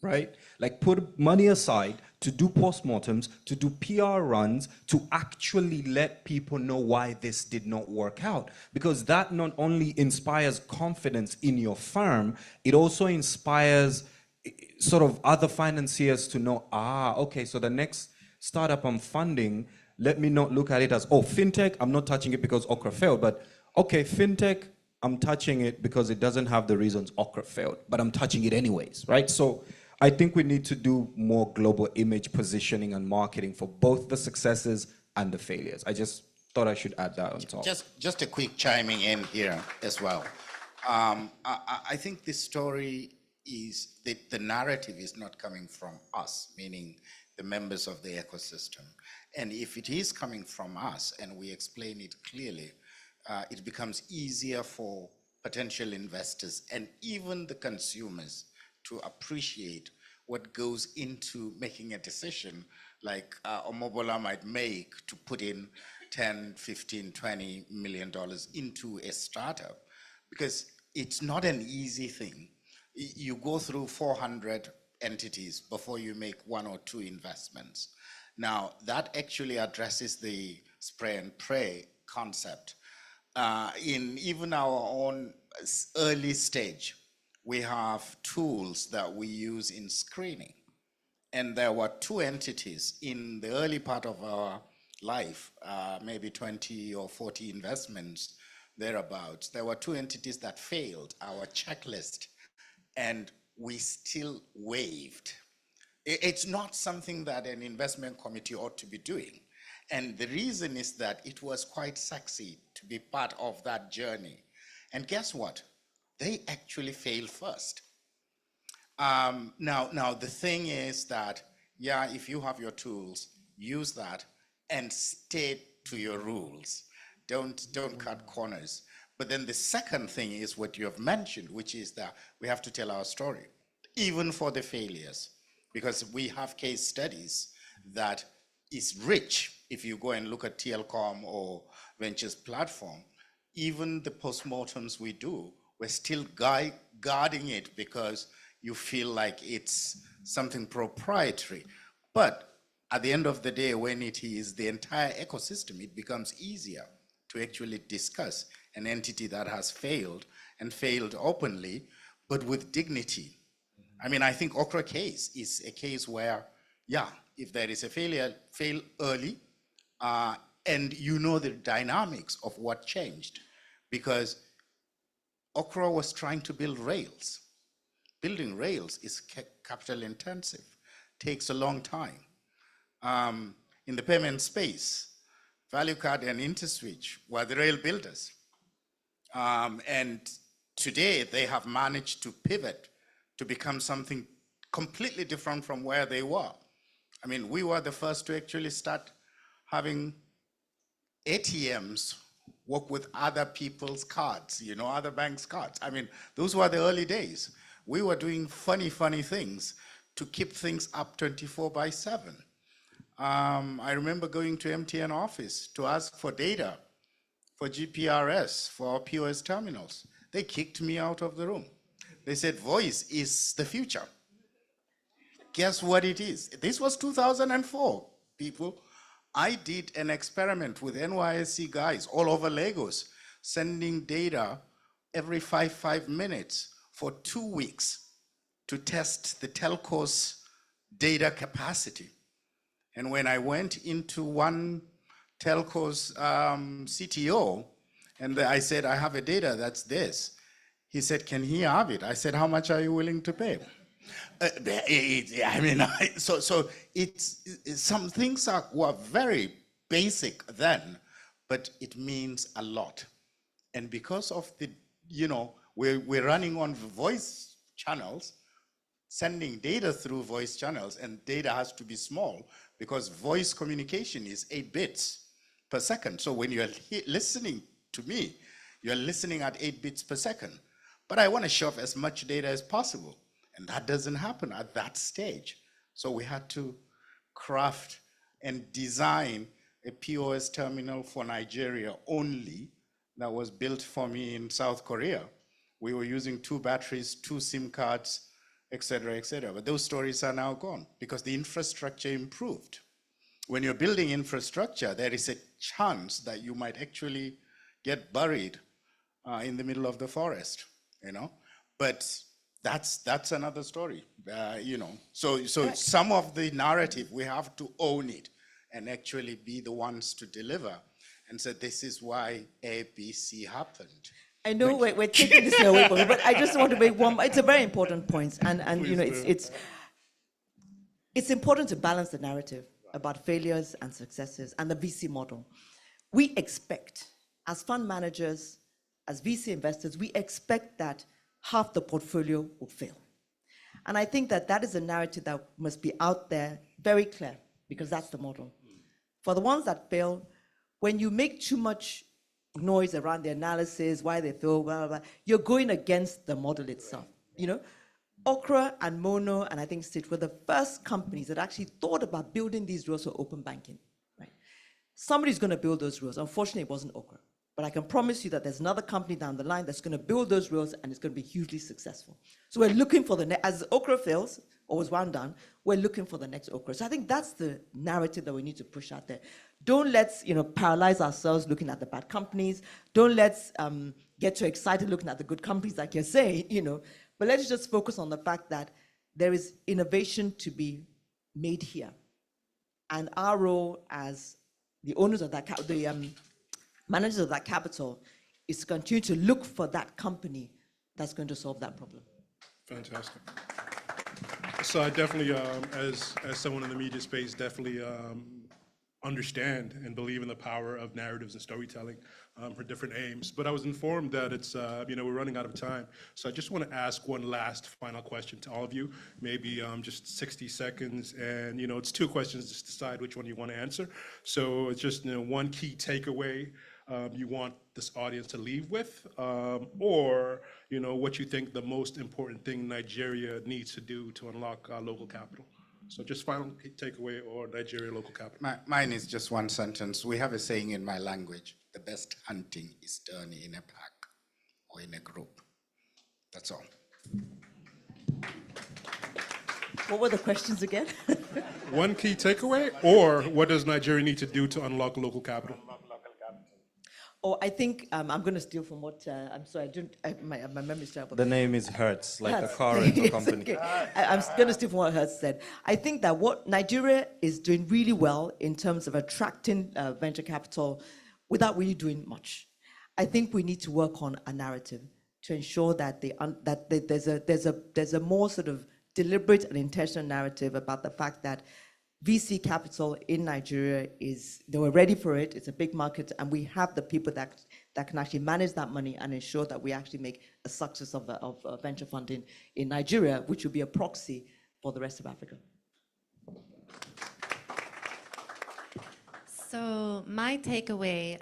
right? Like put money aside to do postmortems, to do PR runs, to actually let people know why this did not work out. Because that not only inspires confidence in your firm, it also inspires sort of other financiers to know, okay, so the next startup I'm funding, let me not look at it as, oh, fintech, I'm not touching it because Okra failed, but okay, fintech, I'm touching it because it doesn't have the reasons Okra failed, but I'm touching it anyways, right? So I think we need to do more global image positioning and marketing for both the successes and the failures. I just thought I should add that on top. Just a quick chiming in here as well. I think this story is, the narrative is not coming from us, meaning the members of the ecosystem. And if it is coming from us and we explain it clearly, it becomes easier for potential investors and even the consumers to appreciate what goes into making a decision like Omobola might make to put in 10, 15, 20 million dollars into a startup, because it's not an easy thing. You go through 400 entities before you make one or two investments. Now, that actually addresses the spray and pray concept. In even our own early stage, we have tools that we use in screening. And there were two entities in the early part of our life, maybe 20 or 40 investments thereabouts. There were two entities that failed our checklist, and we still waived. It's not something that an investment committee ought to be doing. And the reason is that it was quite sexy to be part of that journey. And guess what? They actually failed first. Now the thing is that, yeah, if you have your tools, use that and stay to your rules. Don't cut corners. But then the second thing is what you have mentioned, which is that we have to tell our story, even for the failures, because we have case studies that is rich. If you go and look at TLCom or Ventures platform, even the postmortems we do, we're still guarding it because you feel like it's something proprietary. But at the end of the day, when it is the entire ecosystem, it becomes easier to actually discuss an entity that has failed and failed openly, but with dignity. I mean, I think Okra case is a case where, yeah, if there is a failure, fail early, and you know the dynamics of what changed, because Okra was trying to build rails. Building rails is capital intensive, takes a long time. In the payment space, ValueCard and InterSwitch were the rail builders. And today they have managed to pivot to become something completely different from where they were. I mean, we were the first to actually start having ATMs work with other people's cards, you know, other banks' cards. I mean, those were the early days. We were doing funny things to keep things up 24/7. I remember going to MTN office to ask for data for GPRS, for our POS terminals. They kicked me out of the room. They said, voice is the future. Guess what it is? This was 2004, people. I did an experiment with NYSC guys all over Lagos, sending data every five minutes for 2 weeks to test the telco's data capacity. And when I went into one telco's CTO, and I said, I have a data that's this. He said, can he have it? I said, how much are you willing to pay? I mean, so it's some things were very basic then, but it means a lot. And because of the, you know, We're running on voice channels, sending data through voice channels, and data has to be small because voice communication is 8 bits per second. So when you're listening to me, you're listening at 8 bits per second. But I want to shove as much data as possible. And that doesn't happen at that stage. So we had to craft and design a POS terminal for Nigeria only that was built for me in South Korea. We were using 2 batteries, 2 SIM cards, et cetera, et cetera. But those stories are now gone because the infrastructure improved. When you're building infrastructure, there is a chance that you might actually get buried in the middle of the forest, you know? But that's another story, you know? So some of the narrative, we have to own it and actually be the ones to deliver. And so this is why ABC happened. I know we're taking this away from it, but I just want to make one. It's a very important point, and you know, it's important to balance the narrative about failures and successes and the VC model. We expect, as fund managers, as VC investors, we expect that half the portfolio will fail, and I think that is a narrative that must be out there, very clear, because that's the model. For the ones that fail, when you make too much noise around the analysis, why they fail, blah, blah, blah, you're going against the model itself. You know, Okra and Mono and I think Stitch were the first companies that actually thought about building these rules for open banking. Right? Somebody's going to build those rules. Unfortunately, it wasn't Okra. But I can promise you that there's another company down the line that's going to build those rules and it's going to be hugely successful. So we're looking for the next, as Okra fails or was wound down, we're looking for the next Okra. So I think that's the narrative that we need to push out there. Don't let's paralyze ourselves looking at the bad companies. Don't let's get too excited looking at the good companies like you're saying, but let's just focus on the fact that there is innovation to be made here. And our role as the owners of that, managers of that capital, is to continue to look for that company that's going to solve that problem. Fantastic. So I definitely, as someone in the media space, definitely understand and believe in the power of narratives and storytelling for different aims. But I was informed that it's, we're running out of time. So I just want to ask one last final question to all of you, maybe just 60 seconds. And, it's 2 questions, just decide which one you want to answer. So it's just, one key takeaway you want this audience to leave with, or what you think the most important thing Nigeria needs to do to unlock local capital. So just final takeaway or Nigeria local capital. Mine is just one sentence. We have a saying in my language: the best hunting is done in a pack or in a group. That's all. What were the questions again? One key takeaway, or what does Nigeria need to do to unlock local capital? Oh, I think I'm going to steal from what, I'm sorry, my memory's terrible. The name is Hertz, like Hertz. the car rental company. Okay. I'm going to steal from what Hertz said. I think that what Nigeria is doing really well in terms of attracting venture capital without really doing much. I think we need to work on a narrative to ensure that there's a more sort of deliberate and intentional narrative about the fact that VC capital in Nigeria they were ready for it. It's a big market, and we have the people that can actually manage that money and ensure that we actually make a success of venture funding in Nigeria, which will be a proxy for the rest of Africa. So my takeaway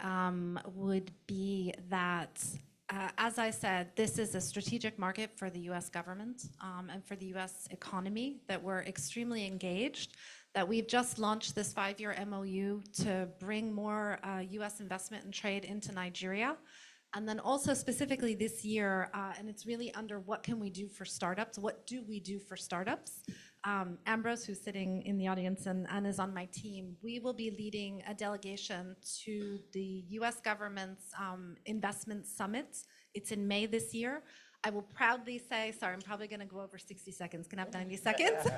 would be that, as I said, this is a strategic market for the US government and for the US economy, that we're extremely engaged, that we've just launched this 5-year MOU to bring more US investment and trade into Nigeria. And then also specifically this year, and it's really under what can we do for startups? What do we do for startups? Ambrose, who's sitting in the audience and is on my team, we will be leading a delegation to the US government's investment summit. It's in May this year. I will proudly say, sorry, I'm probably going to go over 60 seconds. Can I have 90 seconds?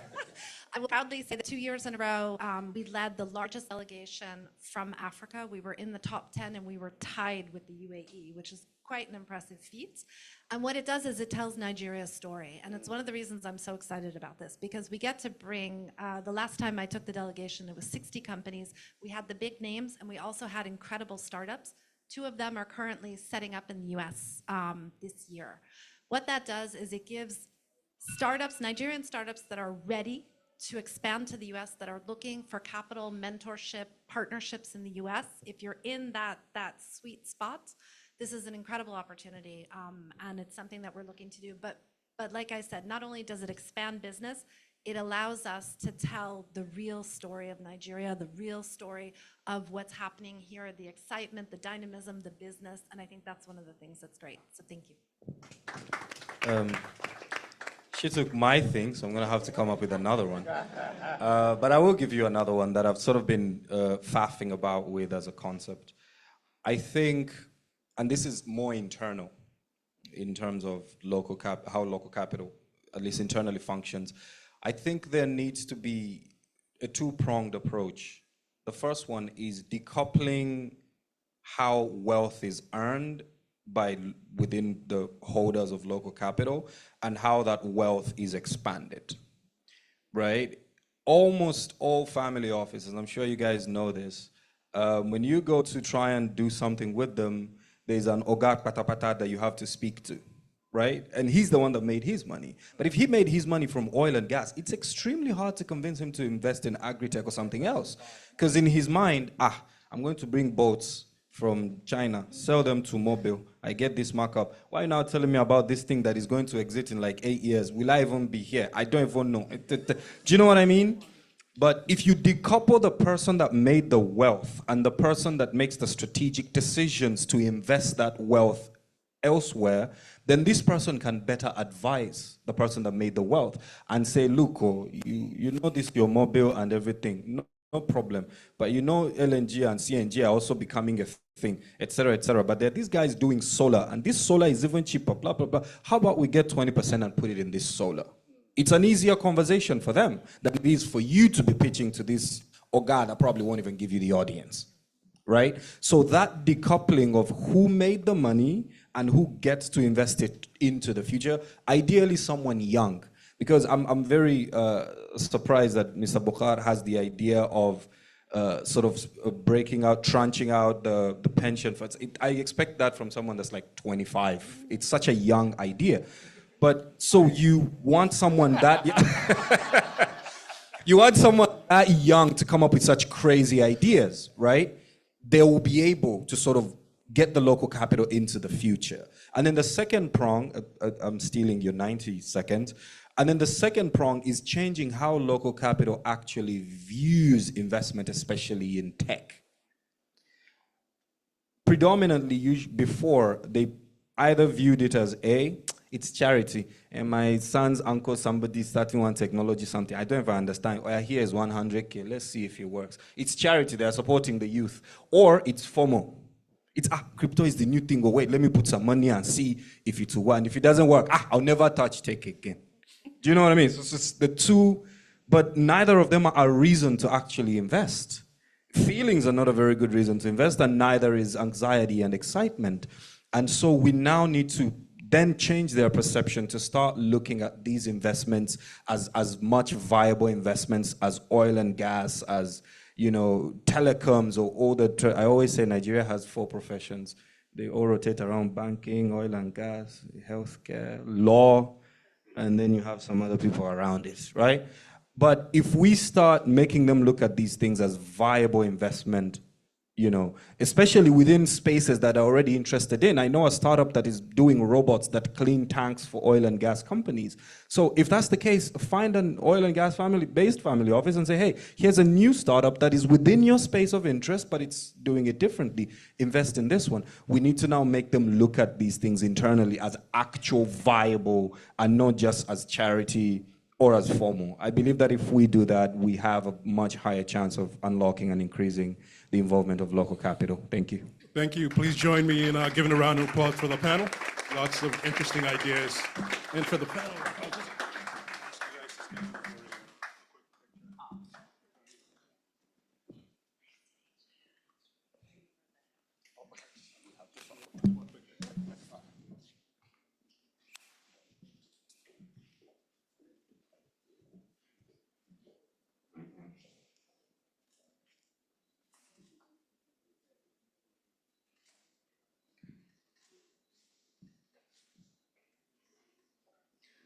I will proudly say that 2 years in a row, we led the largest delegation from Africa. We were in the top 10, and we were tied with the UAE, which is quite an impressive feat. And what it does is it tells Nigeria's story. And it's one of the reasons I'm so excited about this, because we get to bring, the last time I took the delegation, it was 60 companies. We had the big names, and we also had incredible startups 2 of them are currently setting up in the US this year. What that does is it gives startups, Nigerian startups that are ready to expand to the US, that are looking for capital, mentorship, partnerships in the US. If you're in that sweet spot, this is an incredible opportunity, and it's something that we're looking to do. But like I said, not only does it expand business, it allows us to tell the real story of Nigeria, the real story of what's happening here, the excitement, the dynamism, the business, and I think that's one of the things that's great. So thank you. She took my thing, so I'm going to have to come up with another one. But I will give you another one that I've sort of been faffing about with as a concept. I think, and this is more internal in terms of how local capital, at least internally, functions. I think there needs to be a two-pronged approach. The first one is decoupling how wealth is earned within the holders of local capital and how that wealth is expanded, right? Almost all family offices, I'm sure you guys know this, when you go to try and do something with them, there's an Oga Patapata that you have to speak to, right? And he's the one that made his money. But if he made his money from oil and gas, it's extremely hard to convince him to invest in agri-tech or something else. Because in his mind, I'm going to bring boats from China, sell them to Mobile, I get this markup. Why are you now telling me about this thing that is going to exit in like 8 years? Will I even be here? I don't even know. Do you know what I mean? But if you decouple the person that made the wealth and the person that makes the strategic decisions to invest that wealth elsewhere, then this person can better advise the person that made the wealth and say, look, you know this, your Mobile and everything. No problem. But you know LNG and CNG are also becoming a thing, etc., etc. But there are these guys doing solar, and this solar is even cheaper, blah, blah, blah. How about we get 20% and put it in this solar? It's an easier conversation for them than it is for you to be pitching to this Oga that probably won't even give you the audience, right? So that decoupling of who made the money and who gets to invest it into the future, ideally someone young. Because I'm very surprised that Mr. Bukhar has the idea of sort of breaking out, tranching out the pension funds. I expect that from someone that's like 25. It's such a young idea. But so you want someone that you want someone that young to come up with such crazy ideas, right? They will be able to sort of get the local capital into the future. And then the second prong, I'm stealing your 90 seconds. And then the second prong is changing how local capital actually views investment, especially in tech. Predominantly, before, they either viewed it as it's charity, and my son's uncle, somebody starting one technology, something, I don't even understand. Well, here is 100K, let's see if it works. It's charity, they're supporting the youth. Or it's FOMO. It's, crypto is the new thing, oh wait, let me put some money and see if it will work. And if it doesn't work, I'll never touch tech again. Do you know what I mean? So it's the two, but neither of them are a reason to actually invest. Feelings are not a very good reason to invest, and neither is anxiety and excitement. And so we now need to then change their perception to start looking at these investments as much viable investments as oil and gas, as, you know, telecoms, or all the, I always say Nigeria has 4 professions. They all rotate around banking, oil and gas, healthcare, law, and then you have some other people around it, right? But if we start making them look at these things as viable investment, you know, especially within spaces that are already interested in. I know a startup that is doing robots that clean tanks for oil and gas companies. So if that's the case, find an oil and gas based family office and say, hey, here's a new startup that is within your space of interest, but it's doing it differently. Invest in this one. We need to now make them look at these things internally as actual viable and not just as charity or as formal. I believe that if we do that, we have a much higher chance of unlocking and increasing the involvement of local capital. Thank you. Thank you. Please join me in giving a round of applause for the panel. Lots of interesting ideas. And for the panel,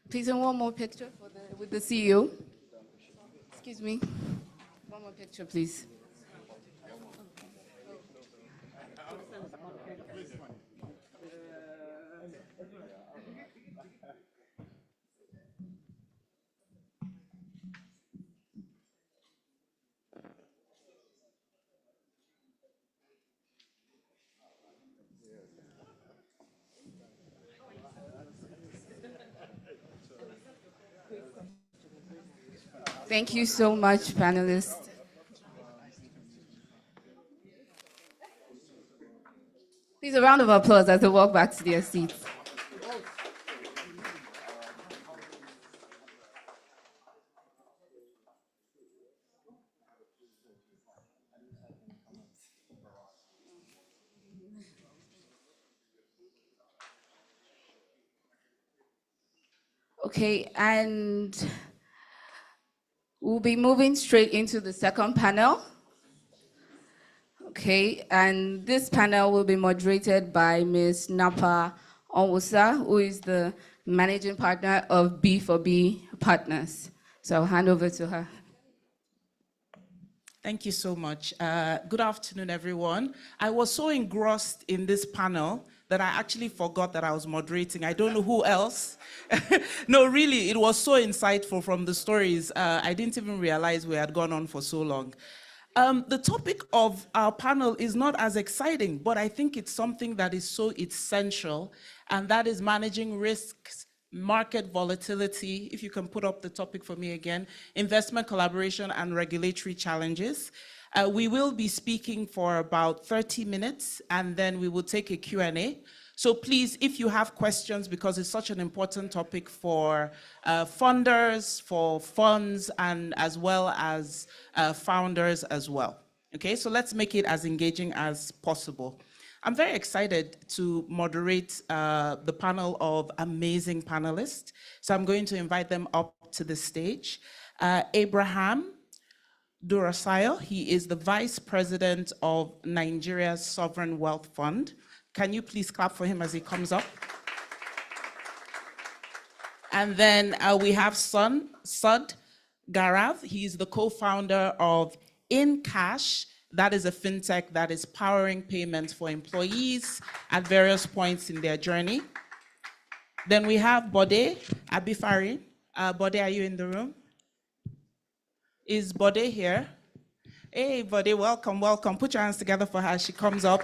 Please, and one more picture with the CEO. Excuse me. One more picture, please. Thank you so much, panelists. Please, a round of applause as they walk back to their seats. Okay, and we'll be moving straight into the second panel. Okay, and this panel will be moderated by Ms. Napa Onwusa, who is the managing partner of B4B Partners. So I'll hand over to her. Thank you so much. Good afternoon, everyone. I was so engrossed in this panel that I actually forgot that I was moderating. I don't know who else. No, really, it was so insightful from the stories. I didn't even realize we had gone on for so long. The topic of our panel is not as exciting, but I think it's something that is so essential, and that is managing risks, market volatility, if you can put up the topic for me again, investment collaboration and regulatory challenges. We will be speaking for about 30 minutes, and then we will take a Q&A. So please, if you have questions, because it's such an important topic for funders, for funds, and as well as founders as well. Okay, so let's make it as engaging as possible. I'm very excited to moderate the panel of amazing panelists. So I'm going to invite them up to the stage. Abraham Durasayo, he is the Vice President of Nigeria's Sovereign Wealth Fund. Can you please clap for him as he comes up? And then we have Sud Gaurav. He's the co-founder of InCash. That is a fintech that is powering payments for employees at various points in their journey. Then we have Bode Abifari. Bode, are you in the room? Is Bode here? Hey, Bode, welcome, welcome. Put your hands together for her as she comes up.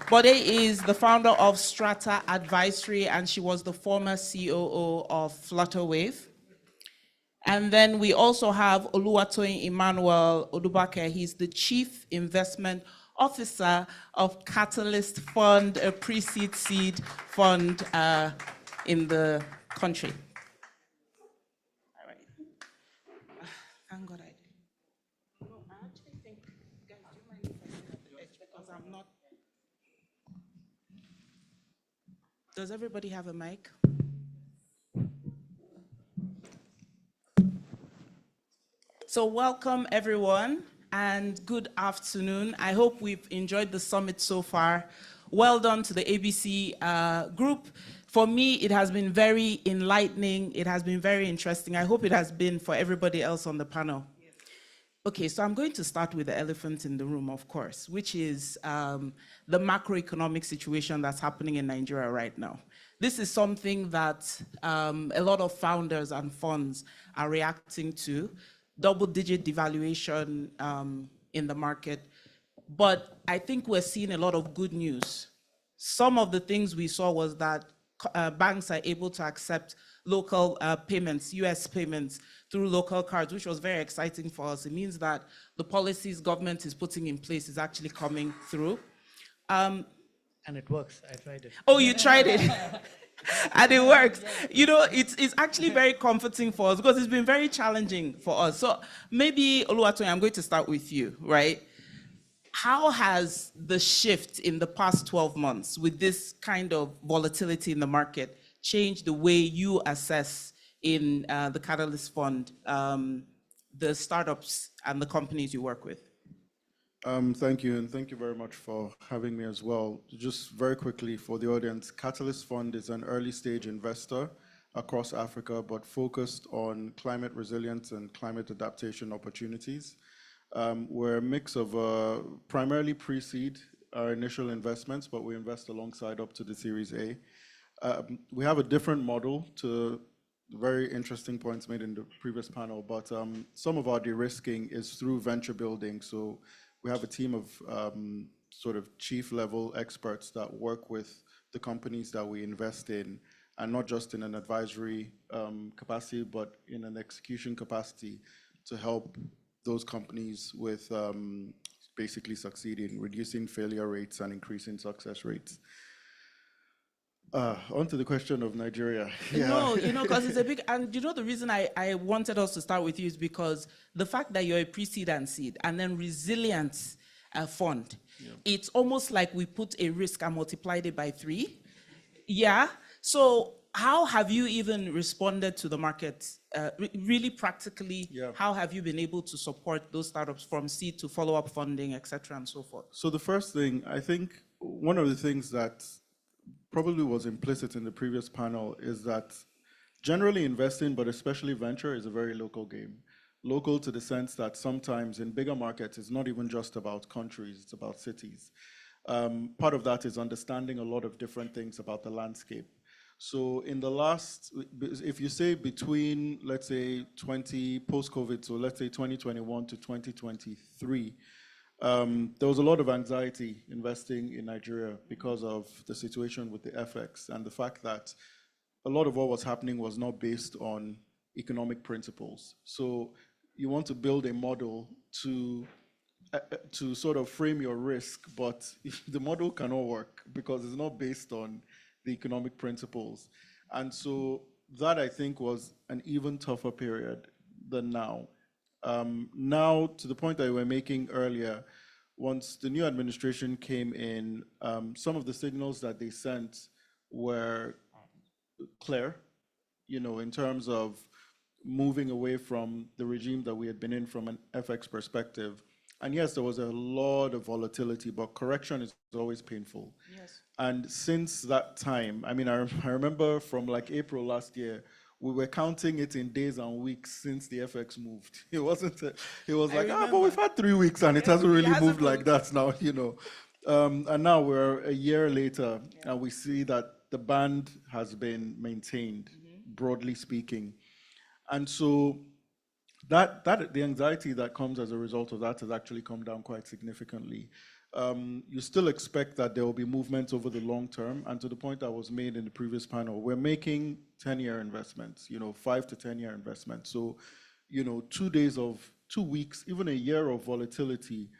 Bode is the founder of Strata Advisory, and she was the former COO of Flutterwave. And then we also have Oluwatoyin Emmanuel Odubake. He's the Chief Investment Officer of Catalyst Fund, a pre-seed seed fund in the country. All right. Thank God I did. No, I actually think, guys, do you mind if I sit at the edge, because I'm not. Does everybody have a mic? So welcome everyone and good afternoon. I hope we've enjoyed the summit so far. Well done to the ABC group. For me, it has been very enlightening. It has been very interesting. I hope it has been for everybody else on the panel. Okay, so I'm going to start with the elephant in the room, of course, which is the macroeconomic situation that's happening in Nigeria right now. This is something that a lot of founders and funds are reacting to. Double-digit devaluation in the market. But I think we're seeing a lot of good news. Some of the things we saw was that banks are able to accept local payments, US payments, through local cards, which was very exciting for us. It means that the policies government is putting in place is actually coming through. And it works. I tried it. Oh, you tried it? And it works. You know, it's actually very comforting for us because it's been very challenging for us. So maybe, Oluwatoyin, I'm going to start with you, right? How has the shift in the past 12 months with this kind of volatility in the market changed the way you assess in the Catalyst Fund, the startups and the companies you work with? Thank you, and thank you very much for having me as well. Just very quickly for the audience, Catalyst Fund is an early stage investor across Africa, but focused on climate resilience and climate adaptation opportunities. We're a mix of primarily pre-seed, our initial investments, but we invest alongside up to the Series A. We have a different model to very interesting points made in the previous panel, but some of our de-risking is through venture building. So we have a team of sort of chief level experts that work with the companies that we invest in, and not just in an advisory capacity, but in an execution capacity to help those companies with basically succeeding, reducing failure rates and increasing success rates. On to the question of Nigeria. No, because it's a big, and the reason I wanted us to start with you is because the fact that you're a pre-seed and seed, and then resilience fund, it's almost like we put a risk and multiplied it by 3. Yeah. So how have you even responded to the market? Really practically, how have you been able to support those startups from seed to follow-up funding, et cetera, and so forth? So the first thing, I think one of the things that probably was implicit in the previous panel is that generally investing, but especially venture, is a very local game. Local to the sense that sometimes in bigger markets, it's not even just about countries, it's about cities. Part of that is understanding a lot of different things about the landscape. So in the last, if you say between, let's say, post-COVID, so let's say 2021 to 2023, there was a lot of anxiety investing in Nigeria because of the situation with the FX and the fact that a lot of what was happening was not based on economic principles. So you want to build a model to sort of frame your risk, but the model cannot work because it's not based on the economic principles. And so that, I think, was an even tougher period than now. Now, to the point that we were making earlier, once the new administration came in, some of the signals that they sent were clear, in terms of moving away from the regime that we had been in from an FX perspective. And yes, there was a lot of volatility, but correction is always painful. Yes. And since that time, I mean, I remember from like April last year, we were counting it in days and weeks since the FX moved. It wasn't, it was like, but we've had 3 weeks and it hasn't really moved like that now, And now we're a year later and we see that the band has been maintained, broadly speaking. And so the anxiety that comes as a result of that has actually come down quite significantly. You still expect that there will be movement over the long term, and to the point that was made in the previous panel, we're making 10-year investments, 5 to 10-year investments. So, 2 weeks, even a year of volatility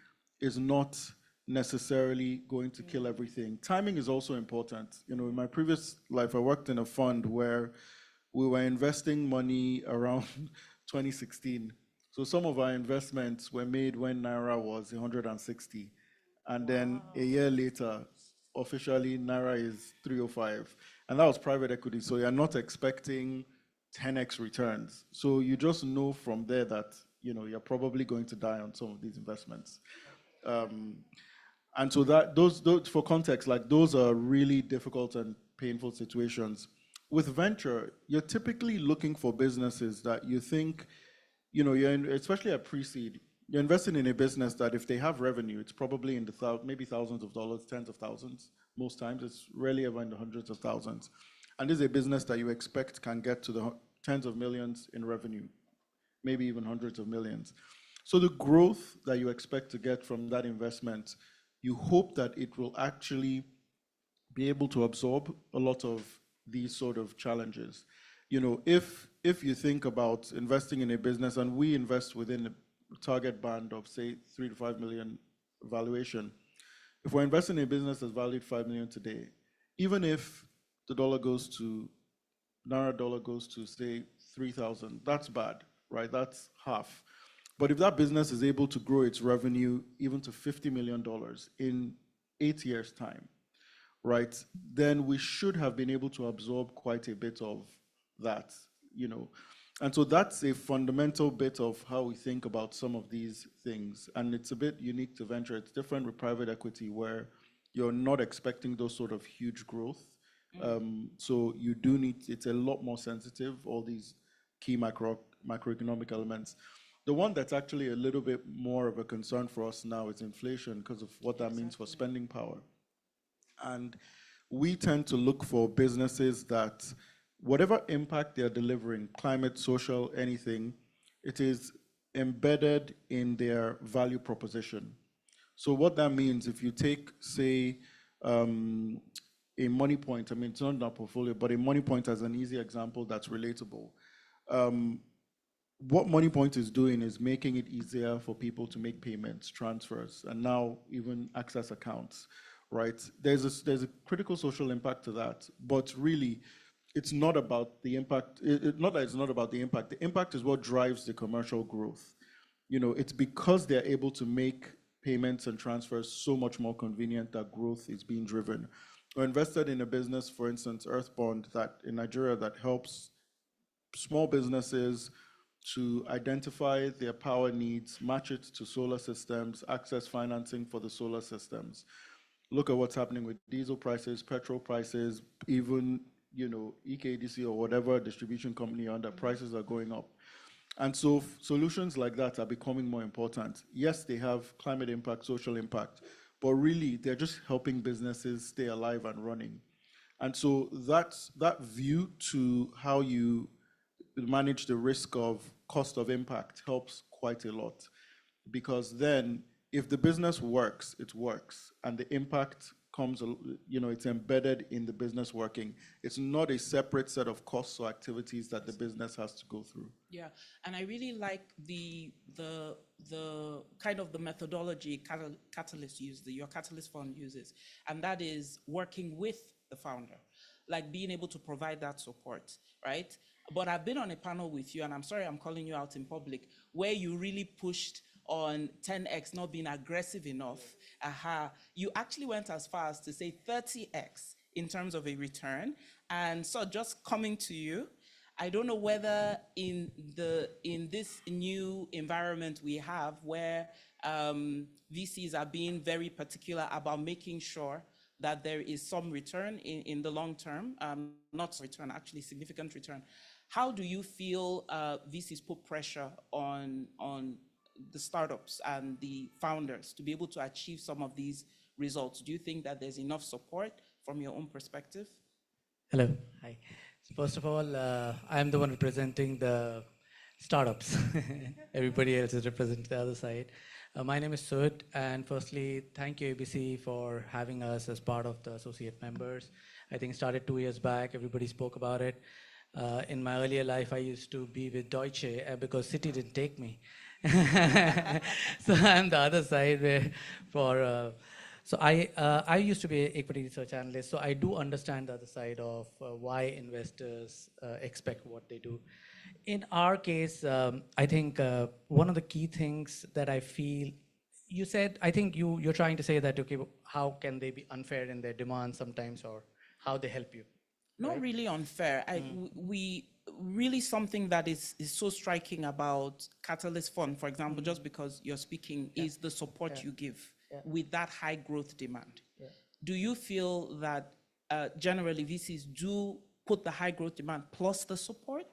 is not necessarily going to kill everything. Timing is also important. In my previous life, I worked in a fund where we were investing money around 2016. So some of our investments were made when Naira was 160. And then a year later, officially, Naira is 305. And that was private equity. So you're not expecting 10x returns. So you just know from there that, you're probably going to die on some of these investments. And so that those, for context, like those are really difficult and painful situations. With venture, you're typically looking for businesses that you think, you're in, especially at pre-seed, you're investing in a business that if they have revenue, it's probably in the maybe thousands of dollars, tens of thousands. Most times, it's rarely ever in the hundreds of thousands. And this is a business that you expect can get to the tens of millions in revenue, maybe even hundreds of millions. So the growth that you expect to get from that investment, you hope that it will actually be able to absorb a lot of these sort of challenges. If you think about investing in a business, and we invest within a target band of say 3 to 5 million valuation, if we're investing in a business that's valued 5 million today, even if the Naira dollar goes to say 3,000, that's bad, right? That's half. But if that business is able to grow its revenue even to $50 million in 8 years' time, right, then we should have been able to absorb quite a bit of that, And so that's a fundamental bit of how we think about some of these things. And it's a bit unique to venture. It's different with private equity where you're not expecting those sort of huge growth. So you do need, it's a lot more sensitive, all these key macroeconomic elements. The one that's actually a little bit more of a concern for us now is inflation, because of what that means for spending power. And we tend to look for businesses that, whatever impact they're delivering, climate, social, anything, it is embedded in their value proposition. So what that means, if you take, say, a Money Point, I mean, it's not in our portfolio, but a Money Point as an easy example that's relatable. What Money Point is doing is making it easier for people to make payments, transfers, and now even access accounts, right? There's a critical social impact to that, but really, it's not about the impact. Not that it's not about the impact. The impact is what drives the commercial growth. You know, it's because they're able to make payments and transfers so much more convenient that growth is being driven. We're invested in a business, for instance, Earthbond, that in Nigeria, that helps small businesses to identify their power needs, match it to solar systems, access financing for the solar systems. Look at what's happening with diesel prices, petrol prices, even, you know, EKDC or whatever distribution company you're under, prices are going up. And so solutions like that are becoming more important. Yes, they have climate impact, social impact, but really they're just helping businesses stay alive and running. And so that view to how you manage the risk of cost of impact helps quite a lot, because then if the business works, it works, and the impact comes, you know, it's embedded in the business working. It's not a separate set of costs or activities that the business has to go through. Yeah, and I really like the kind of the methodology Catalyst uses, your Catalyst Fund uses, and that is working with the founder, like being able to provide that support, right? But I've been on a panel with you, and I'm sorry I'm calling you out in public, where you really pushed on 10x not being aggressive enough. You actually went as far as to say 30x in terms of a return. And so just coming to you, I don't know whether in this new environment we have, where VCs are being very particular about making sure that there is some return in the long term, not return, actually significant return. How do you feel VCs put pressure on the startups and the founders to be able to achieve some of these results? Do you think that there's enough support from your own perspective? Hello, hi. So first of all, I'm the one representing the startups. Everybody else is representing the other side. My name is Sud, and firstly, thank you ABC for having us as part of the associate members. I think it started 2 years back, everybody spoke about it. In my earlier life, I used to be with Deutsche because Citi didn't take me. So I'm the other side where so I used to be an equity research analyst, so I do understand the other side of why investors expect what they do. In our case, I think one of the key things that I feel, you said, I think you're trying to say that, okay, how can they be unfair in their demands sometimes, or how they help you? Not right? really unfair. We really, something that is so striking about Catalyst Fund, for example, just because you're speaking, is the support you give with that high growth demand. Do you feel that generally VCs do put the high growth demand plus the support?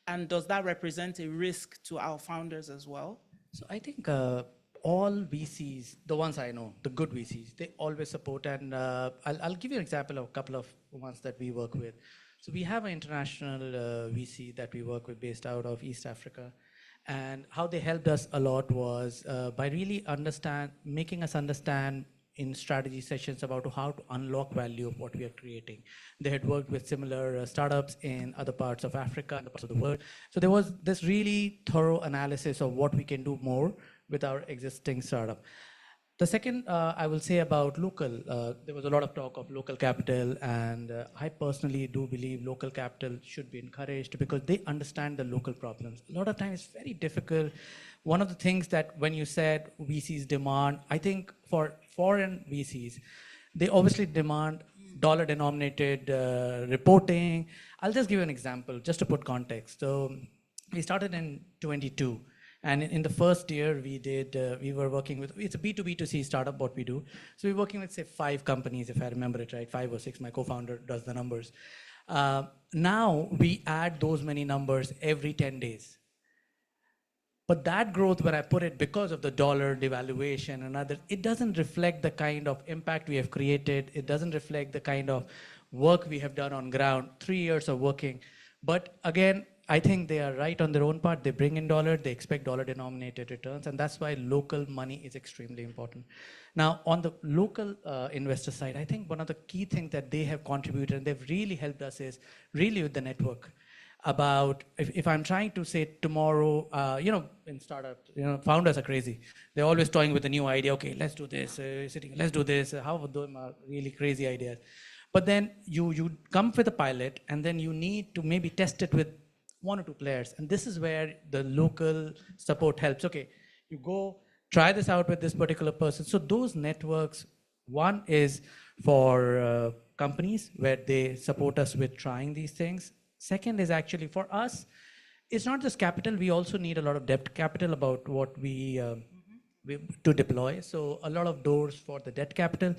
And does that represent a risk to our founders as well? So I think all VCs, the ones I know, the good VCs, they always support. And I'll give you an example of a couple of ones that we work with. So we have an international VC that we work with based out of East Africa. And how they helped us a lot was by really making us understand in strategy sessions about how to unlock value of what we are creating. They had worked with similar startups in other parts of Africa and other parts of the world. So there was this really thorough analysis of what we can do more with our existing startup. The second I will say about local, there was a lot of talk of local capital, and I personally do believe local capital should be encouraged because they understand the local problems. A lot of times it's very difficult. One of the things that when you said VCs demand, I think for foreign VCs, they obviously demand dollar-denominated reporting. I'll just give you an example, just to put context. So we started in 22. And in the first year, we were working with, it's a B2B2C startup, what we do. So we're working with, say, 5 companies, if I remember it right, 5 or 6. My co-founder does the numbers. Now we add those many numbers every 10 days. But that growth, when I put it because of the dollar devaluation and other, it doesn't reflect the kind of impact we have created. It doesn't reflect the kind of work we have done on ground, 3 years of working. But again, I think they are right on their own part. They bring in dollar, they expect dollar-denominated returns, and that's why local money is extremely important. Now, on the local investor side, I think one of the key things that they have contributed, and they've really helped us, is really with the network. About, if I'm trying to say tomorrow, in startups, founders are crazy. They're always toying with a new idea. Okay, let's do this, let's do this. How of them are really crazy ideas. But then you come with a pilot, and then you need to maybe test it with 1 or 2 players. And this is where the local support helps. Okay, you go try this out with this particular person. So those networks, one is for companies where they support us with trying these things. Second is actually for us, it's not just capital, we also need a lot of debt capital about what we to deploy. So a lot of doors for the debt capital.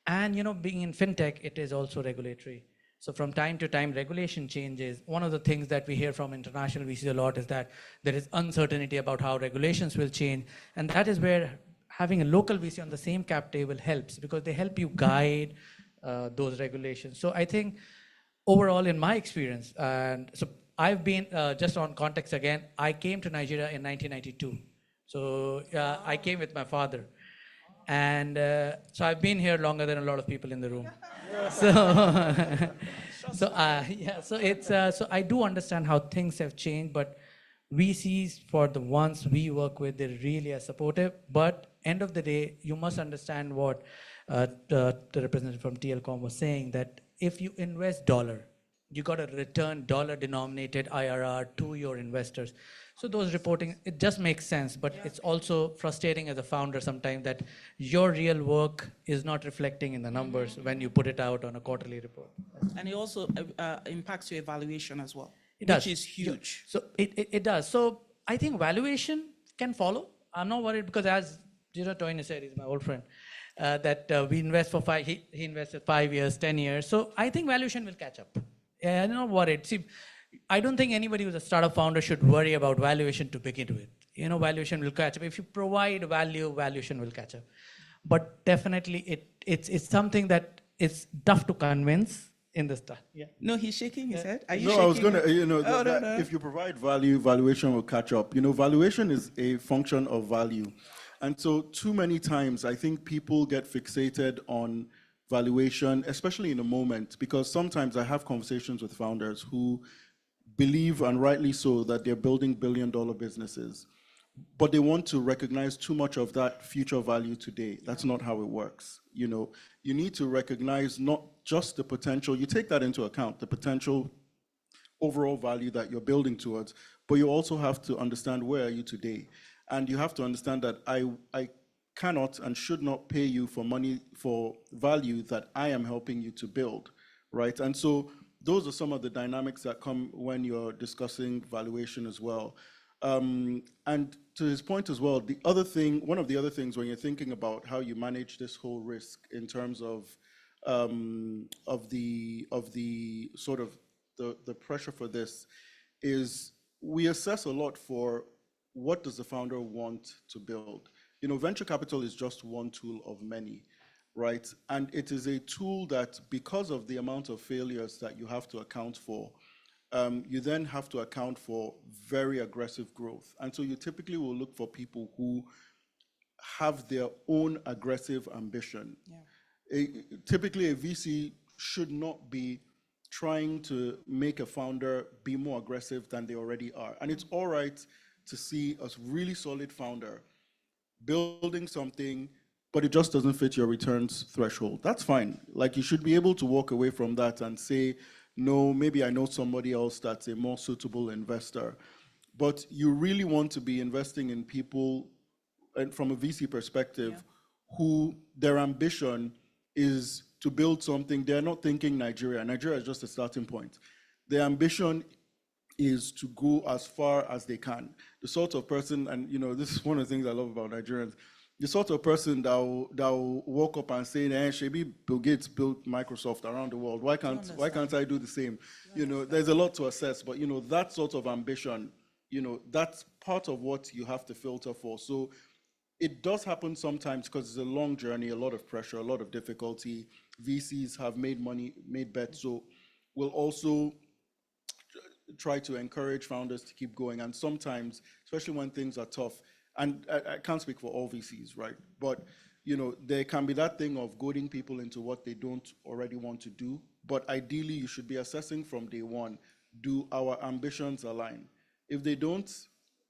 And being in fintech, it is also regulatory. So from time to time, regulation changes. One of the things that we hear from international VCs a lot is that there is uncertainty about how regulations will change. And that is where having a local VC on the same cap table helps, because they help you guide those regulations. So I think overall, in my experience, and so I've been, just on context again, I came to Nigeria in 1992. So I came with my father. And so I've been here longer than a lot of people in the room. So I do understand how things have changed, but VCs, for the ones we work with, they really are supportive. But end of the day, you must understand what the representative from TLCom was saying, that if you invest dollar, you got to return dollar-denominated IRR to your investors. So those reporting, it just makes sense, but it's also frustrating as a founder sometimes that your real work is not reflecting in the numbers when you put it out on a quarterly report. And it also impacts your evaluation as well, It does. which is huge. So it does. So I think valuation can follow. I'm not worried, because as Toyne said, he's my old friend, that we invest for 5, he invested 5 years, 10 years. So I think valuation will catch up. I'm not worried. See, I don't think anybody who's a startup founder should worry about valuation to begin with. Valuation will catch up. If you provide value, valuation will catch up. But definitely it's something that is tough to convince in the start. Yeah. No, he's shaking his head. Are you No, shaking? I was going to, no. if you provide value, valuation will catch up. Valuation is a function of value. And so too many times, I think people get fixated on valuation, especially in a moment, because sometimes I have conversations with founders who believe, and rightly so, that they're building billion-dollar businesses, but they want to recognize too much of that future value today. That's not how it works. You need to recognize not just the potential, you take that into account, the potential overall value that you're building towards, but you also have to understand, where are you today? And you have to understand that I cannot and should not pay you for money, for value that I am helping you to build, right? And so those are some of the dynamics that come when you're discussing valuation as well. And to his point as well, one of the other things when you're thinking about how you manage this whole risk in terms of the sort of the pressure for this, is we assess a lot for what does the founder want to build. Venture capital is just one tool of many, right? And it is a tool that, because of the amount of failures that you have to account for, you then have to account for very aggressive growth. And so you typically will look for people who have their own aggressive ambition. Yeah. Typically, a VC should not be trying to make a founder be more aggressive than they already are. And it's all right to see a really solid founder building something, but it just doesn't fit your returns threshold. That's fine. Like, you should be able to walk away from that and say, no, maybe I know somebody else that's a more suitable investor. But you really want to be investing in people, and from a VC perspective, who their ambition is to build something. They're not thinking Nigeria. Nigeria is just a starting point. Their ambition is to go as far as they can. The sort of person, and this is one of the things I love about Nigerians, the sort of person that will walk up and say, Shebi Bill Gates built Microsoft around the world. Why can't I do the same? There's a lot to assess, but that sort of ambition, that's part of what you have to filter for. So it does happen sometimes because it's a long journey, a lot of pressure, a lot of difficulty. VCs have made money, made bets. So we'll also try to encourage founders to keep going. And sometimes, especially when things are tough, and I can't speak for all VCs, right? But there can be that thing of goading people into what they don't already want to do. But ideally, you should be assessing from day one, do our ambitions align? If they don't,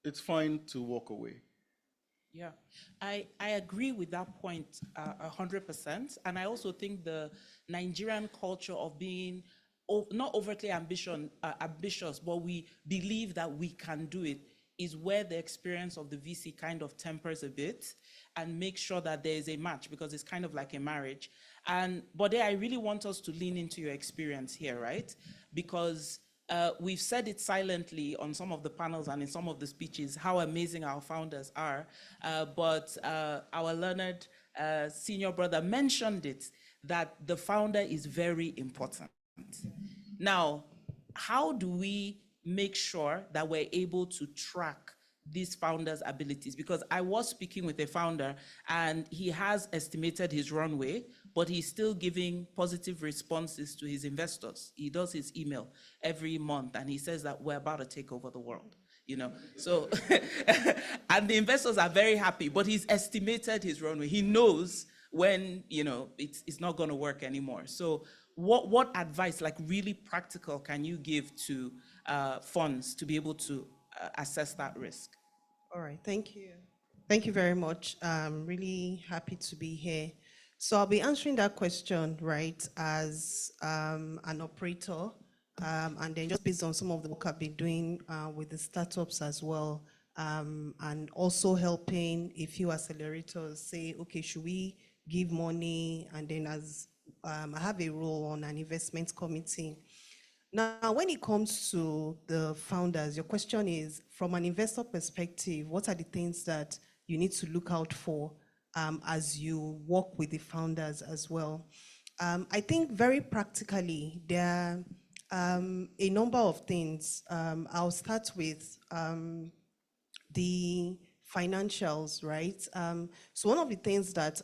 it's fine to walk away. Yeah, I agree with that point 100%. And I also think the Nigerian culture of being not overtly ambitious, but we believe that we can do it, is where the experience of the VC kind of tempers a bit and make sure that there is a match, because it's kind of like a marriage. And Bode, I really want us to lean into your experience here, right? Because we've said it silently on some of the panels and in some of the speeches, how amazing our founders are. But our learned senior brother mentioned it, that the founder is very important. Now, how do we make sure that we're able to track these founders' abilities? Because I was speaking with a founder and he has estimated his runway, but he's still giving positive responses to his investors. He does his email every month and he says that we're about to take over the world, So, and the investors are very happy, but he's estimated his runway. He knows when, it's not gonna work anymore. So what advice, like really practical, can you give to funds to be able to assess that risk? All right, thank you. Thank you very much. I'm really happy to be here. So I'll be answering that question, right, as an operator, and then just based on some of the work I've been doing with the startups as well, and also helping a few accelerators say, okay, should we give money? And then as I have a role on an investment committee. Now, when it comes to the founders, your question is, from an investor perspective, what are the things that you need to look out for as you work with the founders as well? I think very practically, there are a number of things. I'll start with the financials, right? So one of the things that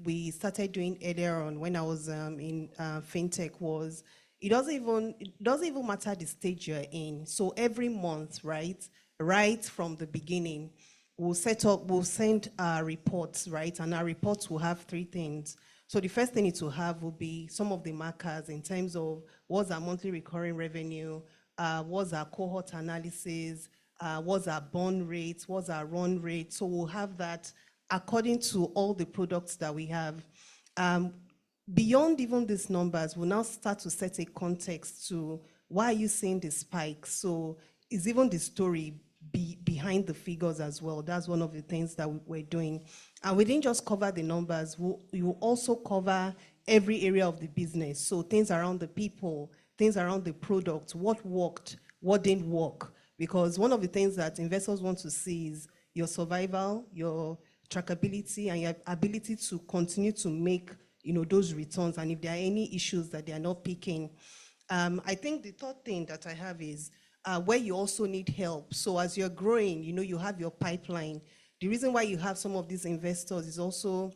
we started doing earlier on when I was in fintech was, it doesn't even matter the stage you're in. So every month, right from the beginning, we'll send reports, right? And our reports will have three things. So the first thing it will have will be some of the markers in terms of what's our monthly recurring revenue, what's our cohort analysis, what's our burn rate, what's our run rate. So we'll have that according to all the products that we have. Beyond even these numbers, we'll now start to set a context to why are you seeing the spike? So is even the story behind the figures as well? That's one of the things that we're doing. And we didn't just cover the numbers, we will also cover every area of the business. So things around the people, things around the product, what worked, what didn't work. Because one of the things that investors want to see is your survival, your trackability, and your ability to continue to make those returns, and if there are any issues that they are not picking. I think the third thing that I have is where you also need help. So as you're growing, you have your pipeline. The reason why you have some of these investors is also,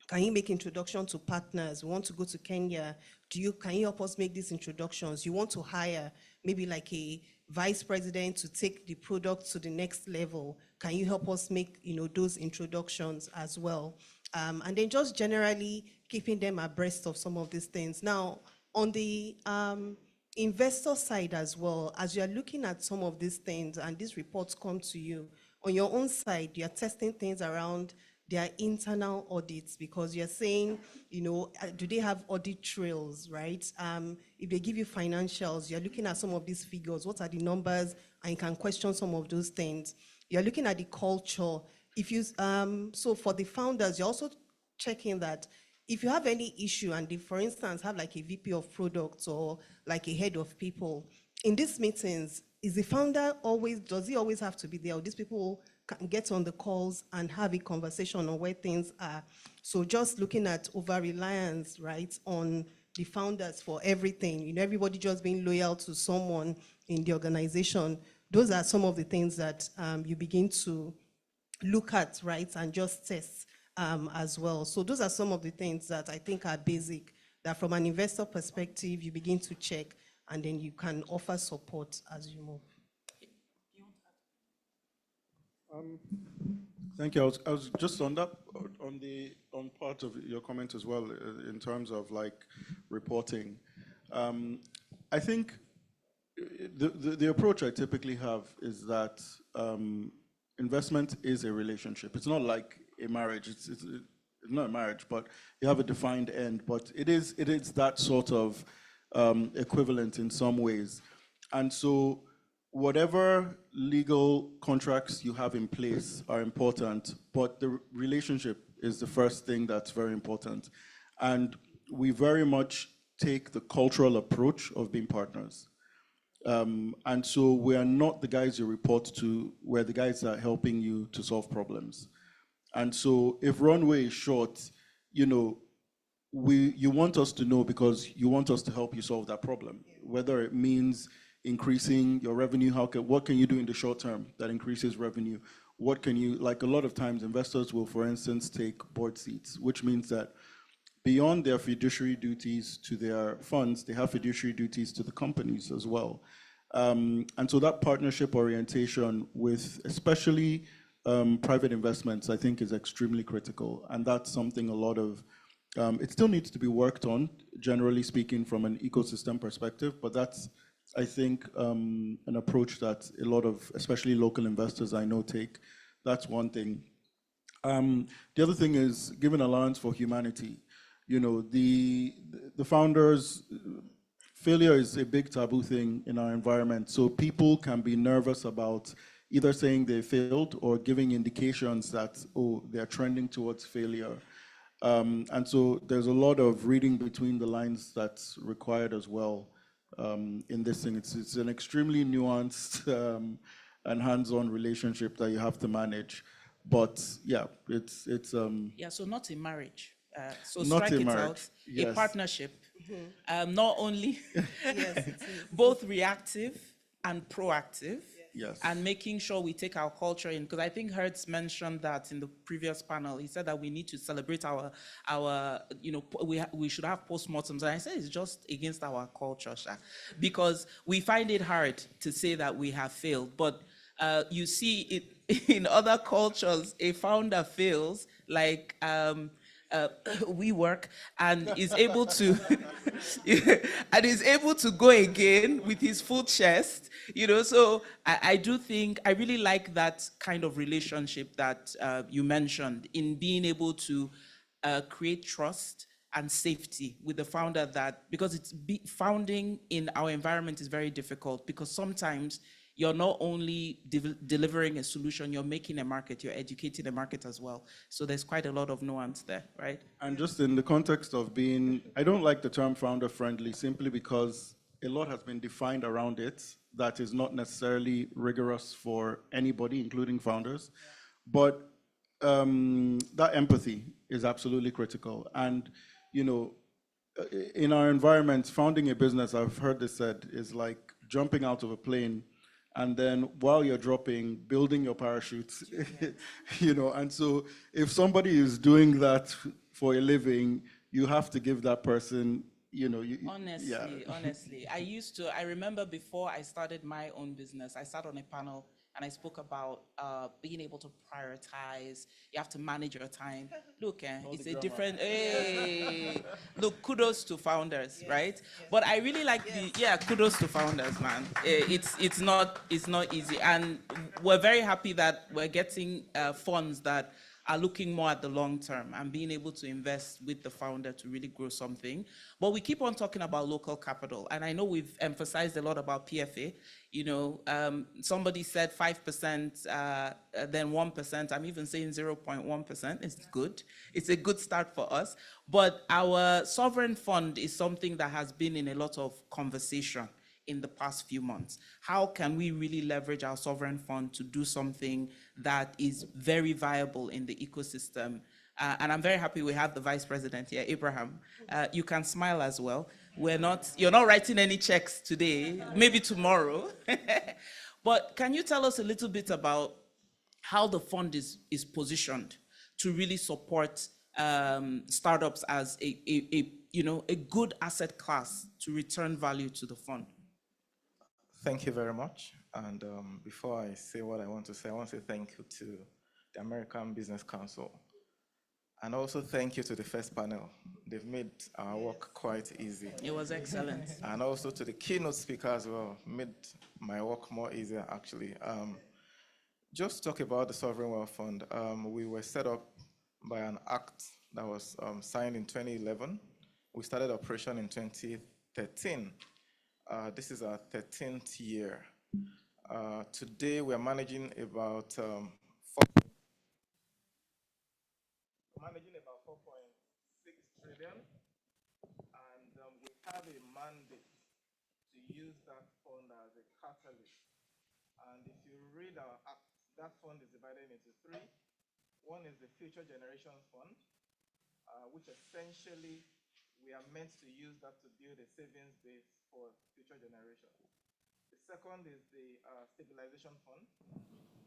can you make introduction to partners? We want to go to Kenya. Can you help us make these introductions? You want to hire maybe like a vice president to take the product to the next level. Can you help us make those introductions as well? And then just generally keeping them abreast of some of these things. Now, on the investor side as well, as you're looking at some of these things and these reports come to you, on your own side, you're testing things around their internal audits, because you're saying, do they have audit trails, right? If they give you financials, you're looking at some of these figures, what are the numbers, and you can question some of those things. You're looking at the culture. If you, so for the founders, you're also checking that if you have any issue and they, for instance, have like a VP of products or like a head of people, in these meetings, is the founder always, does he always have to be there? Or these people can get on the calls and have a conversation on where things are? So just looking at over-reliance, right, on the founders for everything, you know, everybody just being loyal to someone in the organization, those are some of the things that you begin to look at, right, and just test as well. So those are some of the things that I think are basic, that from an investor perspective, you begin to check, and then you can offer support as you move. Thank you. I was just on that, on part of your comment as well, in terms of like reporting. I think the approach I typically have is that investment is a relationship. It's not like a marriage. It's not a marriage, but you have a defined end. But it is that sort of equivalent in some ways. And so whatever legal contracts you have in place are important, but the relationship is the first thing that's very important. And we very much take the cultural approach of being partners. And so we are not the guys you report to, we're the guys that are helping you to solve problems. And so if runway is short, you know, you want us to know because you want us to help you solve that problem, whether it means increasing your revenue, what can you do in the short term that increases revenue? What can you, like a lot of times investors will, for instance, take board seats, which means that beyond their fiduciary duties to their funds, they have fiduciary duties to the companies as well. And so that partnership orientation with especially private investments, I think is extremely critical. And that's something a lot of, it still needs to be worked on, generally speaking, from an ecosystem perspective, but that's, I think, an approach that a lot of, especially local investors I know take. That's one thing. The other thing is giving allowance for humanity. You know, the founders, failure is a big taboo thing in our environment. So people can be nervous about either saying they failed or giving indications that, oh, they're trending towards failure. And so there's a lot of reading between the lines that's required as well in this thing. It's an extremely nuanced and hands-on relationship that you have to manage. But yeah, it's yeah, so not a marriage. So not strike a it marriage, out, yes. a partnership. Not only both reactive and proactive. Yes. And making sure we take our culture in, because I think Hertz mentioned that in the previous panel. He said that we need to celebrate our you know, we should have postmortems. And I said it's just against our culture, Sha, because we find it hard to say that we have failed. But you see it in other cultures, a founder fails, like WeWork, and is able to go again with his full chest, you know. So I do think I really like that kind of relationship that you mentioned, in being able to create trust and safety with the founder, that because founding in our environment is very difficult, because sometimes you're not only delivering a solution, you're making a market, you're educating a market as well. So there's quite a lot of nuance there, right? And just in the context of being, I don't like the term founder friendly simply because a lot has been defined around it that is not necessarily rigorous for anybody, including founders. But that empathy is absolutely critical. And, you know, in our environment, founding a business, I've heard this said, is like jumping out of a plane and then while you're dropping, building your parachute, you know. And so if somebody is doing that for a living, you have to give that person, you know. Honestly, I remember before I started my own business, I sat on a panel and I spoke about being able to prioritize. You have to manage your time. Look, it's a different, look, kudos to founders, right? But I really like kudos to founders, man. It's not easy. And we're very happy that we're getting funds that are looking more at the long term and being able to invest with the founder to really grow something. But we keep on talking about local capital. And I know we've emphasized a lot about PFA. You know, somebody said 5%, then 1%. I'm even saying 0.1%. It's good. It's a good start for us. But our sovereign fund is something that has been in a lot of conversation in the past few months. How can we really leverage our sovereign fund to do something that is very viable in the ecosystem? And I'm very happy we have the Vice President here, Abraham. You can smile as well. You're not writing any checks today, maybe tomorrow. But can you tell us a little bit about how the fund is positioned to really support startups as a good asset class to return value to the fund? Thank you very much. And before I say what I want to say, I want to say thank you to the American Business Council. And also thank you to the first panel. They've made our work quite easy. It was excellent. And also to the keynote speaker as well, made my work more easier actually. Just talk about the Sovereign Wealth Fund. We were set up by an act that was signed in 2011. We started operation in 2013. This is our 13th year. Today we are managing about 4.6 trillion, and we have a mandate to use that fund as a catalyst. And if you read our act, that fund is divided into three. One is the Future Generations Fund, which essentially we are meant to use that to build a savings base for future generations. The second is the Stabilization Fund.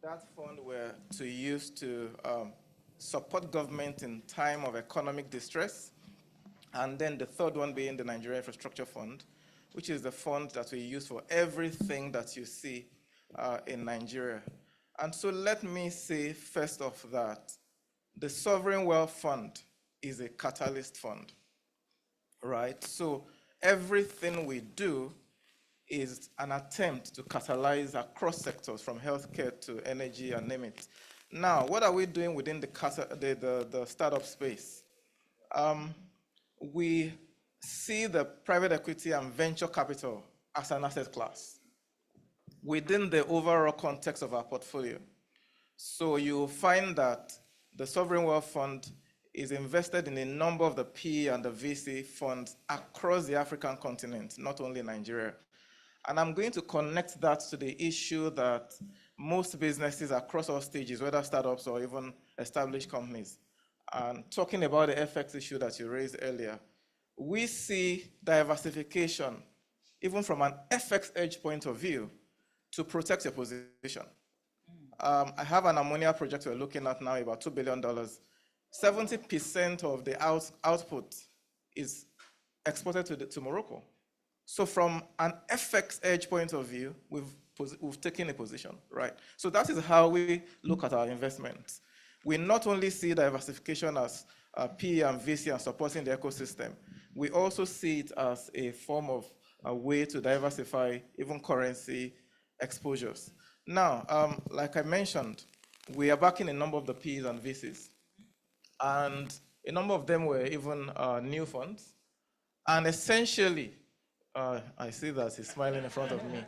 That fund we're to use to support government in time of economic distress. And then the third one being the Nigeria Infrastructure Fund, which is the fund that we use for everything that you see in Nigeria. And so let me say first off that the Sovereign Wealth Fund is a catalyst fund, right? So everything we do is an attempt to catalyze across sectors from healthcare to energy and name it. Now, what are we doing within the startup space? We see the private equity and venture capital as an asset class within the overall context of our portfolio. So you'll find that the Sovereign Wealth Fund is invested in a number of the PE and the VC funds across the African continent, not only Nigeria. And I'm going to connect that to the issue that most businesses across all stages, whether startups or even established companies, and talking about the FX issue that you raised earlier, we see diversification, even from an FX edge point of view, to protect your position. I have an ammonia project we're looking at now, about $2 billion. 70% of the output is exported to Morocco. So from an FX edge point of view, we've taken a position, right? So that is how we look at our investments. We not only see diversification as PE and VC and supporting the ecosystem, we also see it as a form of a way to diversify even currency exposures. Now, like I mentioned, we are backing a number of the PEs and VCs, and a number of them were even new funds. And essentially, I see that he's smiling in front of me.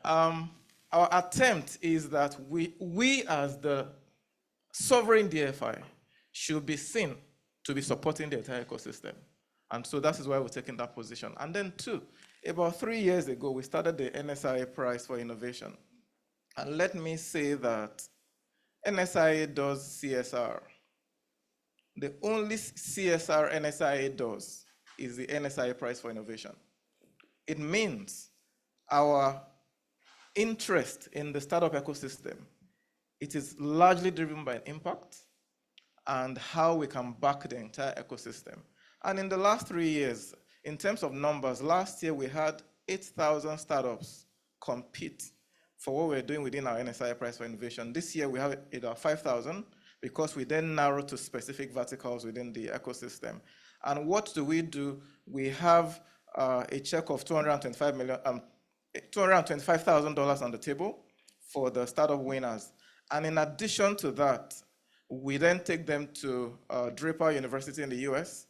Our attempt is that we as the sovereign DFI should be seen to be supporting the entire ecosystem. And so that is why we're taking that position. And then two, about 3 years ago, we started the NSIA Prize for Innovation. And let me say that NSIA does CSR. The only CSR NSIA does is the NSIA Prize for Innovation. It means our interest in the startup ecosystem, it is largely driven by impact and how we can back the entire ecosystem. And in the last 3 years, in terms of numbers, last year we had 8,000 startups compete for what we're doing within our NSIA Prize for Innovation. This year we have about 5,000 because we then narrow to specific verticals within the ecosystem. And what do? We have a check of $225,000 on the table for the startup winners. And in addition to that, we then take them to Draper University in the US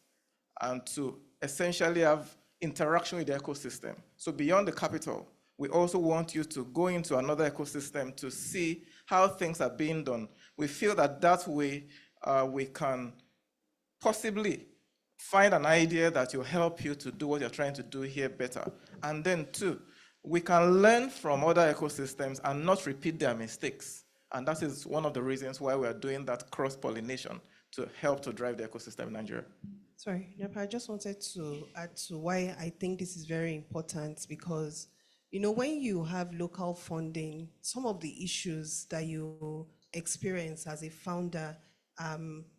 and to essentially have interaction with the ecosystem. So beyond the capital, we also want you to go into another ecosystem to see how things are being done. We feel that that way we can possibly find an idea that will help you to do what you're trying to do here better. And then two, we can learn from other ecosystems and not repeat their mistakes. And that is one of the reasons why we are doing that cross-pollination to help to drive the ecosystem in Nigeria. Sorry, Nepa, I just wanted to add to why I think this is very important, because, you know, when you have local funding, some of the issues that you experience as a founder,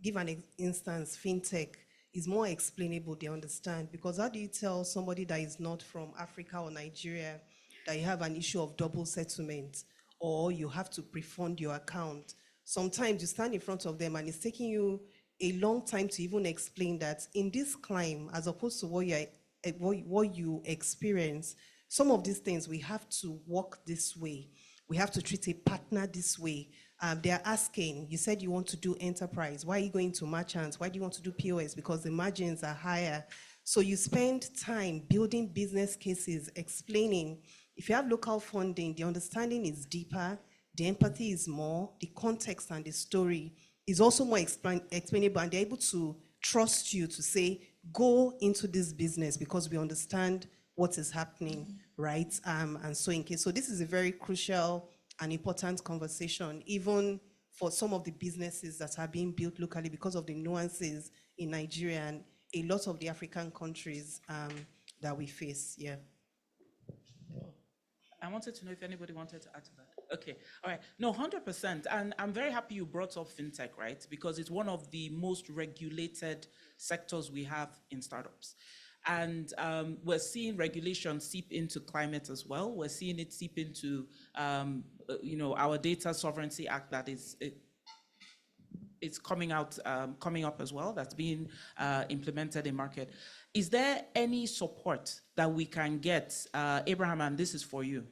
give an instance, fintech, is more explainable, they understand. Because how do you tell somebody that is not from Africa or Nigeria that you have an issue of double settlement, or you have to pre-fund your account? Sometimes you stand in front of them and it's taking you a long time to even explain that in this climb, as opposed to what you experience, some of these things we have to walk this way. We have to treat a partner this way. They're asking, you said you want to do enterprise. Why are you going to merchants? Why do you want to do POS? Because the margins are higher. So you spend time building business cases, explaining. If you have local funding, the understanding is deeper, the empathy is more, the context and the story is also more explainable, and they're able to trust you to say, go into this business because we understand what is happening, right? And so in case, so this is a very crucial and important conversation, even for some of the businesses that are being built locally because of the nuances in Nigeria and a lot of the African countries that we face, yeah. I wanted to know if anybody wanted to add to that. Okay, all right. No, 100%. And I'm very happy you brought up fintech, right? Because it's one of the most regulated sectors we have in startups. And we're seeing regulation seep into climate as well. We're seeing it seep into, our Data Sovereignty Act that it's coming up as well, that's being implemented in market. Is there any support that we can get, Abraham, and this is for you,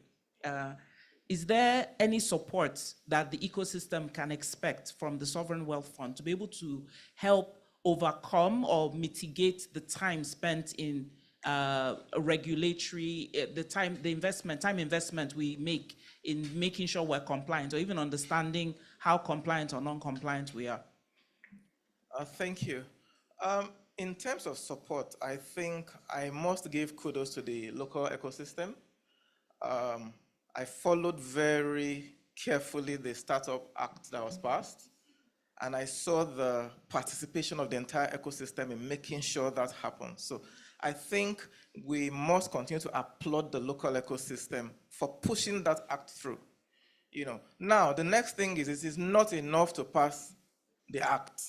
is there any support that the ecosystem can expect from the Sovereign Wealth Fund to be able to help overcome or mitigate the time spent in regulatory, time investment we make in making sure we're compliant, or even understanding how compliant or non-compliant we are? Thank you. In terms of support, I think I must give kudos to the local ecosystem. I followed very carefully the Startup Act that was passed, and I saw the participation of the entire ecosystem in making sure that happens. So I think we must continue to applaud the local ecosystem for pushing that act through. Now the next thing is, it is not enough to pass the act.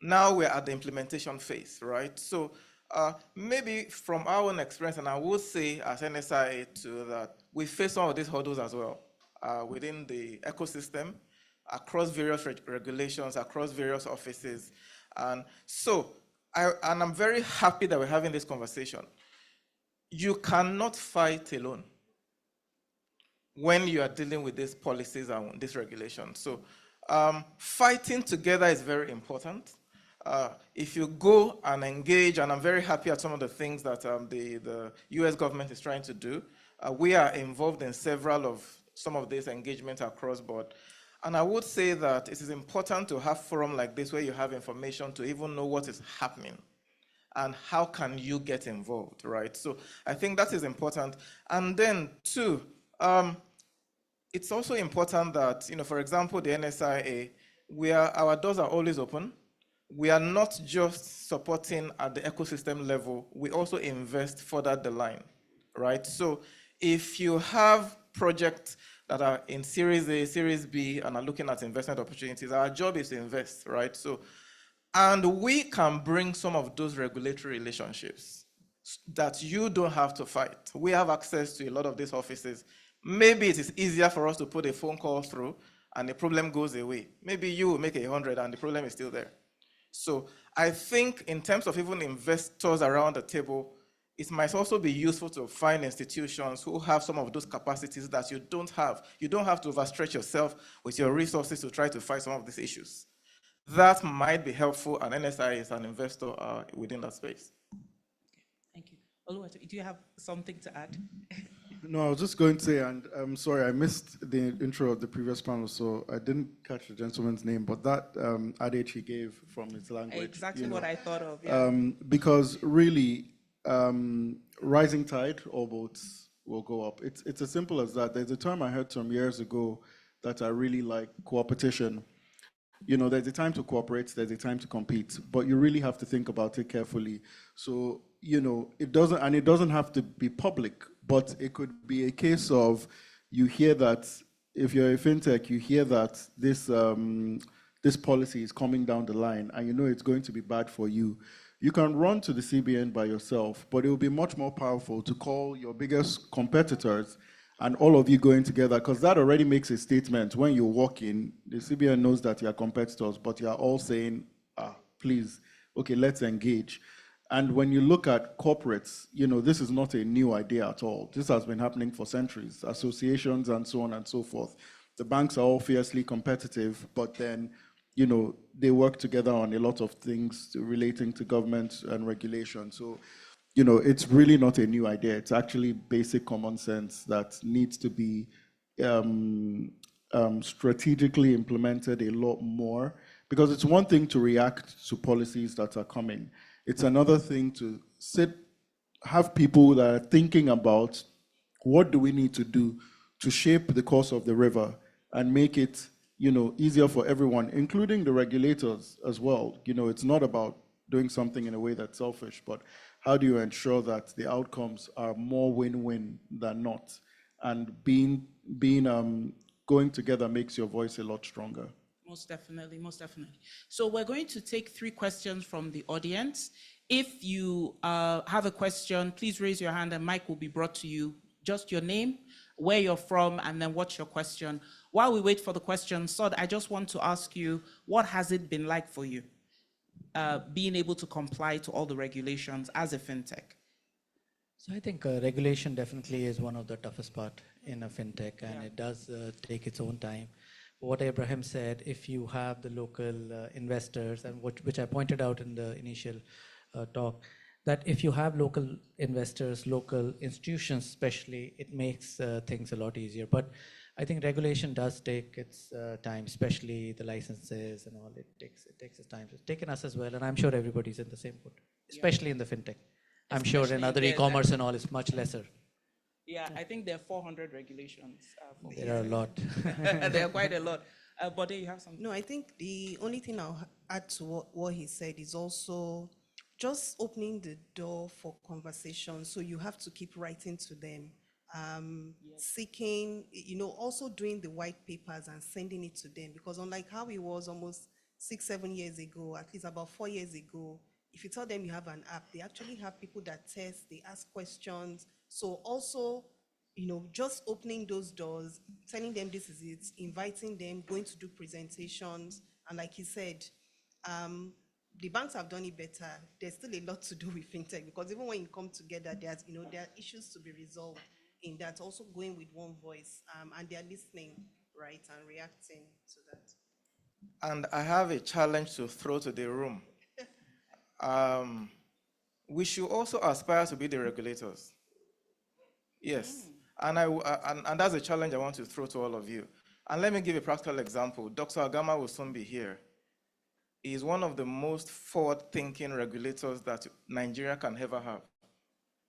Now we're at the implementation phase, right? So maybe from our own experience, and I would say as NSIA too, that we face some of these hurdles as well within the ecosystem, across various regulations, across various offices. And so, I'm very happy that we're having this conversation. You cannot fight alone when you are dealing with these policies and these regulations. So fighting together is very important. If you go and engage, and I'm very happy at some of the things that the US government is trying to do, we are involved in some of these engagements across board. And I would say that it is important to have forum like this where you have information to even know what is happening and how can you get involved, right? So I think that is important. And then two, it's also important that, for example, the NSIA, our doors are always open. We are not just supporting at the ecosystem level, we also invest further the line, right? So if you have projects that are in Series A, Series B, and are looking at investment opportunities, our job is to invest, right? So, and we can bring some of those regulatory relationships that you don't have to fight. We have access to a lot of these offices. Maybe it is easier for us to put a phone call through and the problem goes away. Maybe you will make 100 and the problem is still there. So I think in terms of even investors around the table, it might also be useful to find institutions who have some of those capacities that you don't have. You don't have to overstretch yourself with your resources to try to fight some of these issues. That might be helpful, and NSI is an investor within that space. Thank you. Oluwatoyin, do you have something to add? No, I was just going to say, and I'm sorry, I missed the intro of the previous panel, so I didn't catch the gentleman's name, but that adage he gave from his language. Exactly what I thought of, yeah. Because really, rising tide, all boats will go up. It's as simple as that. There's a term I heard some years ago that I really like, cooperation. You know, there's a time to cooperate, there's a time to compete, but you really have to think about it carefully. So, you know, it doesn't have to be public, but it could be a case of, you hear that, if you're a fintech, you hear that this policy is coming down the line and you know it's going to be bad for you. You can run to the CBN by yourself, but it will be much more powerful to call your biggest competitors and all of you going together, because that already makes a statement. When you walk in, the CBN knows that you are competitors, but you are all saying, please, okay, let's engage. And when you look at corporates, you know, this is not a new idea at all. This has been happening for centuries, associations and so on and so forth. The banks are all fiercely competitive, but then, you know, they work together on a lot of things relating to government and regulation. So, you know, it's really not a new idea. It's actually basic common sense that needs to be strategically implemented a lot more, because it's one thing to react to policies that are coming. It's another thing to have people that are thinking about what do we need to do to shape the course of the river and make it, you know, easier for everyone, including the regulators as well. You know, it's not about doing something in a way that's selfish, but how do you ensure that the outcomes are more win-win than not? And going together makes your voice a lot stronger. Most definitely, most definitely. So we're going to take 3 questions from the audience. If you have a question, please raise your hand and mic will be brought to you. Just your name, where you're from, and then what's your question. While we wait for the question, Sod, I just want to ask you, what has it been like for you, being able to comply to all the regulations as a fintech? So I think regulation definitely is one of the toughest part in a fintech, and it does take its own time. What Abraham said, if you have the local investors, and which I pointed out in the initial talk, that if you have local investors, local institutions especially, it makes things a lot easier. But I think regulation does take its time, especially the licenses and all. It takes its time. It's taken us as well, and I'm sure everybody's in the same boat, especially in the fintech. I'm sure in other e-commerce and all, it's much lesser. Yeah, I think there are 400 regulations. There are a lot. There are quite a lot. But you have something? No, I think the only thing I'll add to what he said is also just opening the door for conversation. So you have to keep writing to them, seeking, you know, also doing the white papers and sending it to them. Because unlike how it was almost 6-7 years ago, at least about 4 years ago, if you tell them you have an app, they actually have people that test, they ask questions. So also, you know, just opening those doors, telling them this is it, inviting them, going to do presentations. And like he said, the banks have done it better. There's still a lot to do with fintech, because even when you come together, there are issues to be resolved in that, also going with one voice, and they're listening, right, and reacting to that. And I have a challenge to throw to the room. We should also aspire to be the regulators. Yes, and that's a challenge I want to throw to all of you. And let me give a practical example. Dr. Agama will soon be here. He is one of the most forward-thinking regulators that Nigeria can ever have.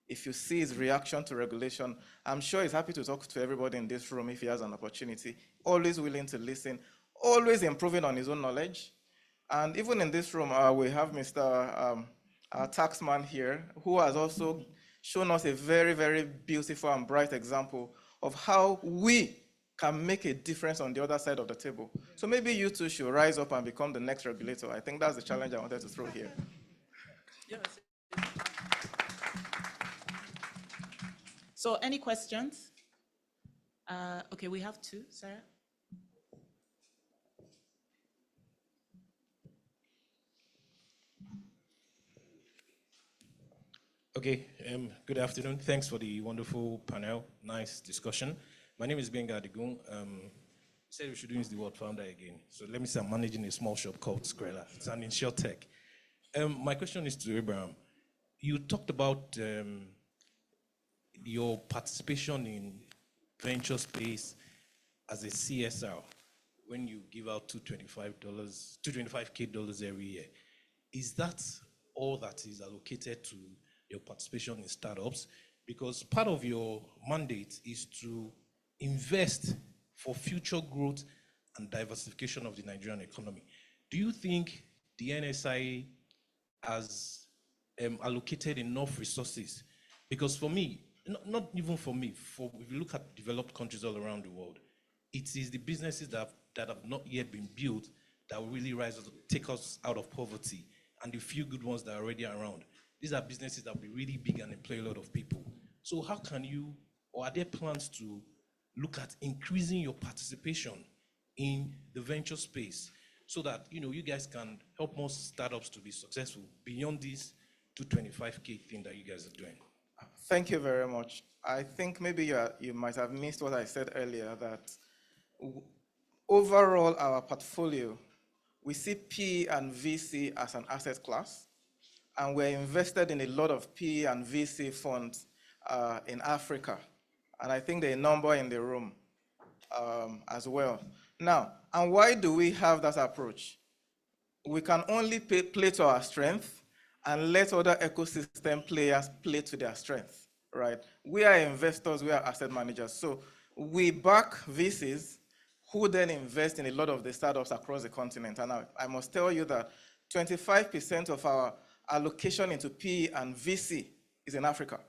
If you see his reaction to regulation, I'm sure he's happy to talk to everybody in this room if he has an opportunity, always willing to listen, always improving on his own knowledge. And even in this room, we have Mr. Our taxman here, who has also shown us a very, very beautiful and bright example of how we can make a difference on the other side of the table. So maybe you two should rise up and become the next regulator. I think that's the challenge I wanted to throw here. So any questions? Okay, we have 2, Sarah. Okay, good afternoon. Thanks for the wonderful panel. Nice discussion. My name is Benga Adigun. Said we should use the word founder again. So let me say I'm managing a small shop called Skrella. It's an insurtech. My question is to Abraham. You talked about your participation in venture space as a CSR when you give out $225K every year. Is that all that is allocated to your participation in startups? because part of your mandate is to invest for future growth and diversification of the Nigerian economy. Do you think the NSIA has allocated enough resources? Because for me, not even for me, if you look at developed countries all around the world, it is the businesses that have not yet been built that will really rise, take us out of poverty, and the few good ones that are already around. These are businesses that will be really big and employ a lot of people. So how can you, or are there plans to look at increasing your participation in the venture space so that you guys can help more startups to be successful beyond this 225K thing that you guys are doing? Thank you very much. I think maybe you might have missed what I said earlier, that overall our portfolio, we see PE and VC as an asset class, and we're invested in a lot of PE and VC funds in Africa. And I think there are a number in the room as well. Now, and why do we have that approach? We can only play to our strength and let other ecosystem players play to their strength, right? We are investors, we are asset managers. So we back VCs who then invest in a lot of the startups across the continent. And I must tell you that 25% of our allocation into PE and VC is in Africa,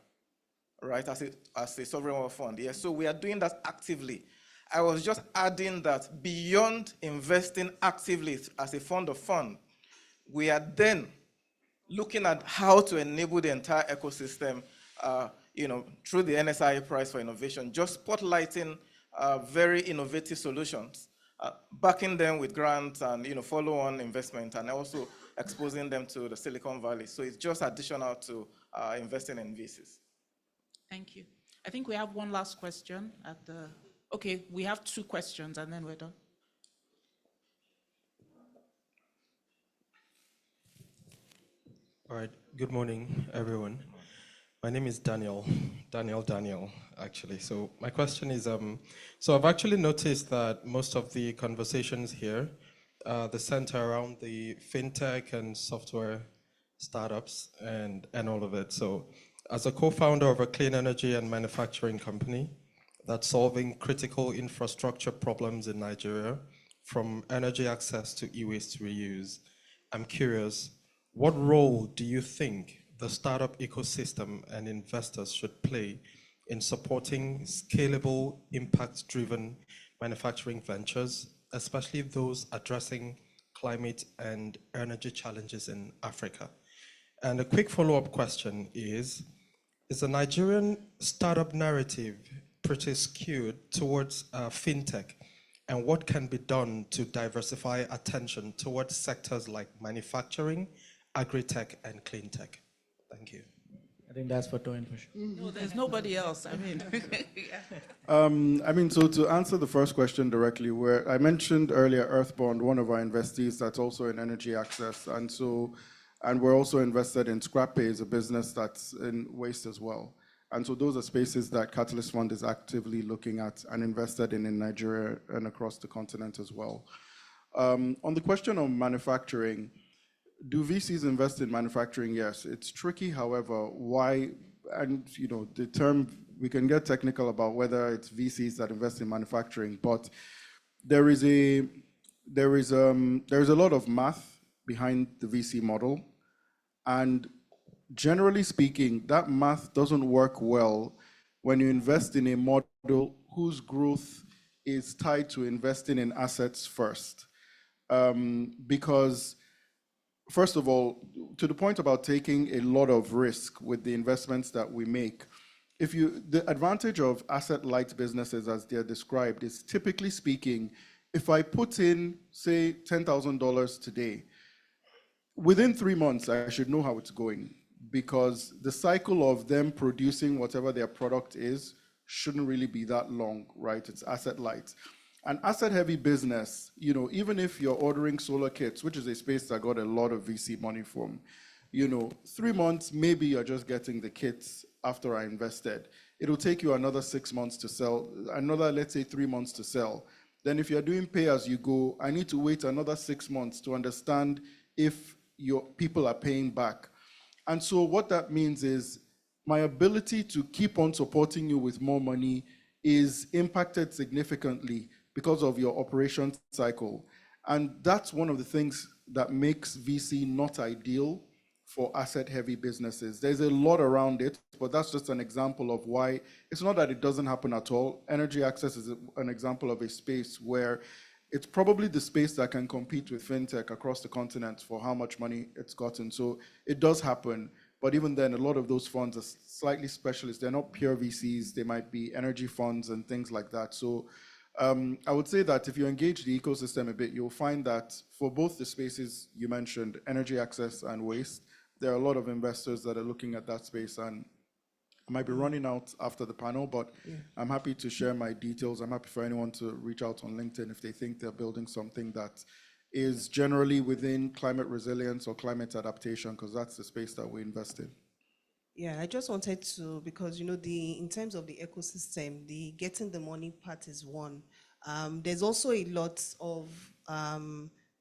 right, as a sovereign wealth fund. Yes, so we are doing that actively. I was just adding that beyond investing actively as a fund of fund, we are then looking at how to enable the entire ecosystem, through the NSIA Prize for Innovation, just spotlighting very innovative solutions, backing them with grants and follow-on investment, and also exposing them to the Silicon Valley. So it's just additional to investing in VCs. Thank you. I think we have one last question at the. Okay, we have two questions and then we're done. All right, good morning, everyone. My name is Daniel, actually. So my question is, so I've actually noticed that most of the conversations here, they center around the fintech and software startups and all of it. So as a co-founder of a clean energy and manufacturing company that's solving critical infrastructure problems in Nigeria, from energy access to e-waste reuse, I'm curious, what role do you think the startup ecosystem and investors should play in supporting scalable, impact-driven manufacturing ventures, especially those addressing climate and energy challenges in Africa? And a quick follow-up question is the Nigerian startup narrative pretty skewed towards fintech? And what can be done to diversify attention towards sectors like manufacturing, agri-tech, and clean tech? Thank you. I think that's for Toyin for sure. No, there's nobody else. I mean, So to answer the first question directly, where I mentioned earlier Earthbond, one of our investees that's also in energy access, and we're also invested in ScrapPay, a business that's in waste as well. And so those are spaces that Catalyst Fund is actively looking at and invested in Nigeria and across the continent as well. On the question of manufacturing, do VCs invest in manufacturing? Yes. It's tricky, however, why, and the term, we can get technical about whether it's VCs that invest in manufacturing, but there is a lot of math behind the VC model, and generally speaking, that math doesn't work well when you invest in a model whose growth is tied to investing in assets first. Because first of all, to the point about taking a lot of risk with the investments that we make, the advantage of asset-light businesses as they're described is, typically speaking, if I put in, say, $10,000 today, within 3 months, I should know how it's going, because the cycle of them producing whatever their product is shouldn't really be that long, right? It's asset-light. An asset-heavy business, even if you're ordering solar kits, which is a space that got a lot of VC money from, 3 months, maybe you're just getting the kits after I invested. It'll take you another 6 months to sell, another, let's say, 3 months to sell. Then if you're doing pay-as-you-go, I need to wait another 6 months to understand if your people are paying back. And so what that means is, my ability to keep on supporting you with more money is impacted significantly because of your operation cycle. And that's one of the things that makes VC not ideal for asset-heavy businesses. There's a lot around it, but that's just an example of why. It's not that it doesn't happen at all. Energy access is an example of a space where it's probably the space that can compete with fintech across the continent for how much money it's gotten. So it does happen, but even then, a lot of those funds are slightly specialist. They're not pure VCs. They might be energy funds and things like that. So I would say that if you engage the ecosystem a bit, you'll find that for both the spaces you mentioned, energy access and waste, there are a lot of investors that are looking at that space, and I might be running out after the panel, but I'm happy to share my details. I'm happy for anyone to reach out on LinkedIn if they think they're building something that is generally within climate resilience or climate adaptation, because that's the space that we invest in. Yeah, I just wanted to, because in terms of the ecosystem, the getting the money part is one. There's also a lot of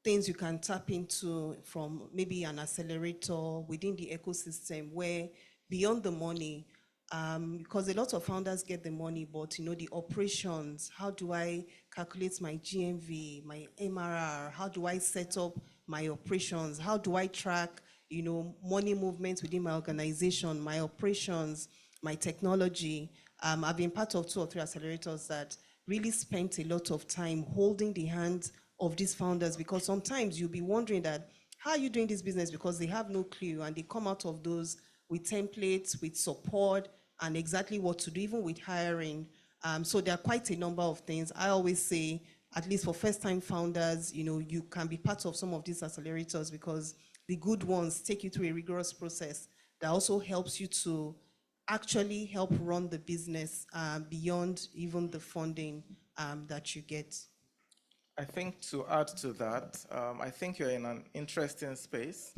things you can tap into from maybe an accelerator within the ecosystem, where beyond the money, because a lot of founders get the money, but the operations, how do I calculate my GMV, my MRR, how do I set up my operations, how do I track money movements within my organization, my operations, my technology. I've been part of 2 or 3 accelerators that really spent a lot of time holding the hand of these founders, because sometimes you'll be wondering that, how are you doing this business? Because they have no clue, and they come out of those with templates, with support, and exactly what to do, even with hiring. So there are quite a number of things. I always say, at least for first-time founders, you can be part of some of these accelerators, because the good ones take you through a rigorous process that also helps you to actually help run the business beyond even the funding that you get. I think to add to that, I think you're in an interesting space.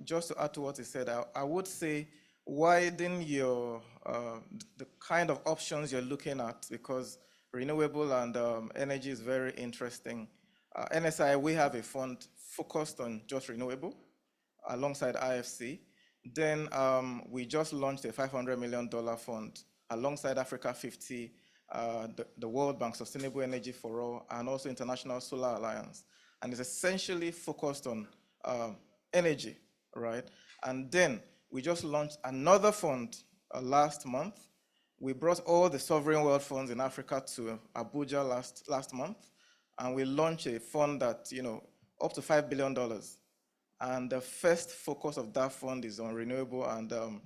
Just to add to what he said, I would say widen your the kind of options you're looking at, because renewable and energy is very interesting. NSI, we have a fund focused on just renewable alongside IFC. Then we just launched a $500 million fund alongside Africa 50, the World Bank Sustainable Energy for All, and also International Solar Alliance. And it's essentially focused on energy, right? And then we just launched another fund last month. We brought all the sovereign wealth funds in Africa to Abuja last month, and we launched a fund that, up to $5 billion. And the first focus of that fund is on renewable and the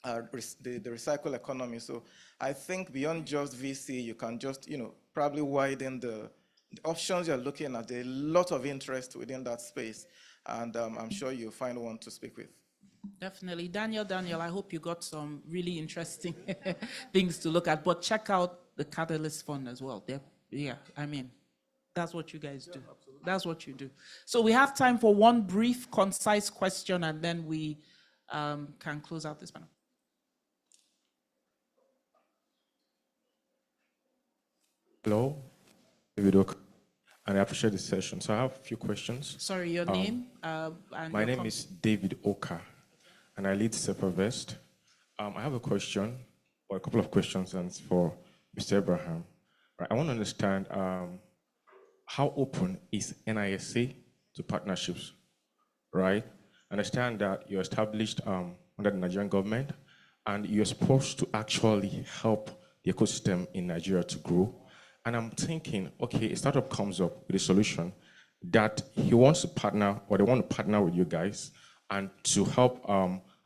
recycle economy. So I think beyond just VC, you can just, probably widen the options you're looking at. There's a lot of interest within that space, and I'm sure you'll find one to speak with. Definitely. Daniel, I hope you got some really interesting things to look at, but check out the Catalyst Fund as well. That's what you guys do. That's what you do. So we have time for one brief, concise question, and then we can close out this panel. Hello, David Oka, and I appreciate this session. So I have a few questions. Sorry, your name? And my name is David Oka, and I lead Separvest. I have a question, or a couple of questions, and it's for Mr. Abraham. Right, I want to understand how open is NISA to partnerships, right? I understand that you're established under the Nigerian government, and you're supposed to actually help the ecosystem in Nigeria to grow. And I'm thinking, okay, a startup comes up with a solution that he wants to partner, or they want to partner with you guys, and to help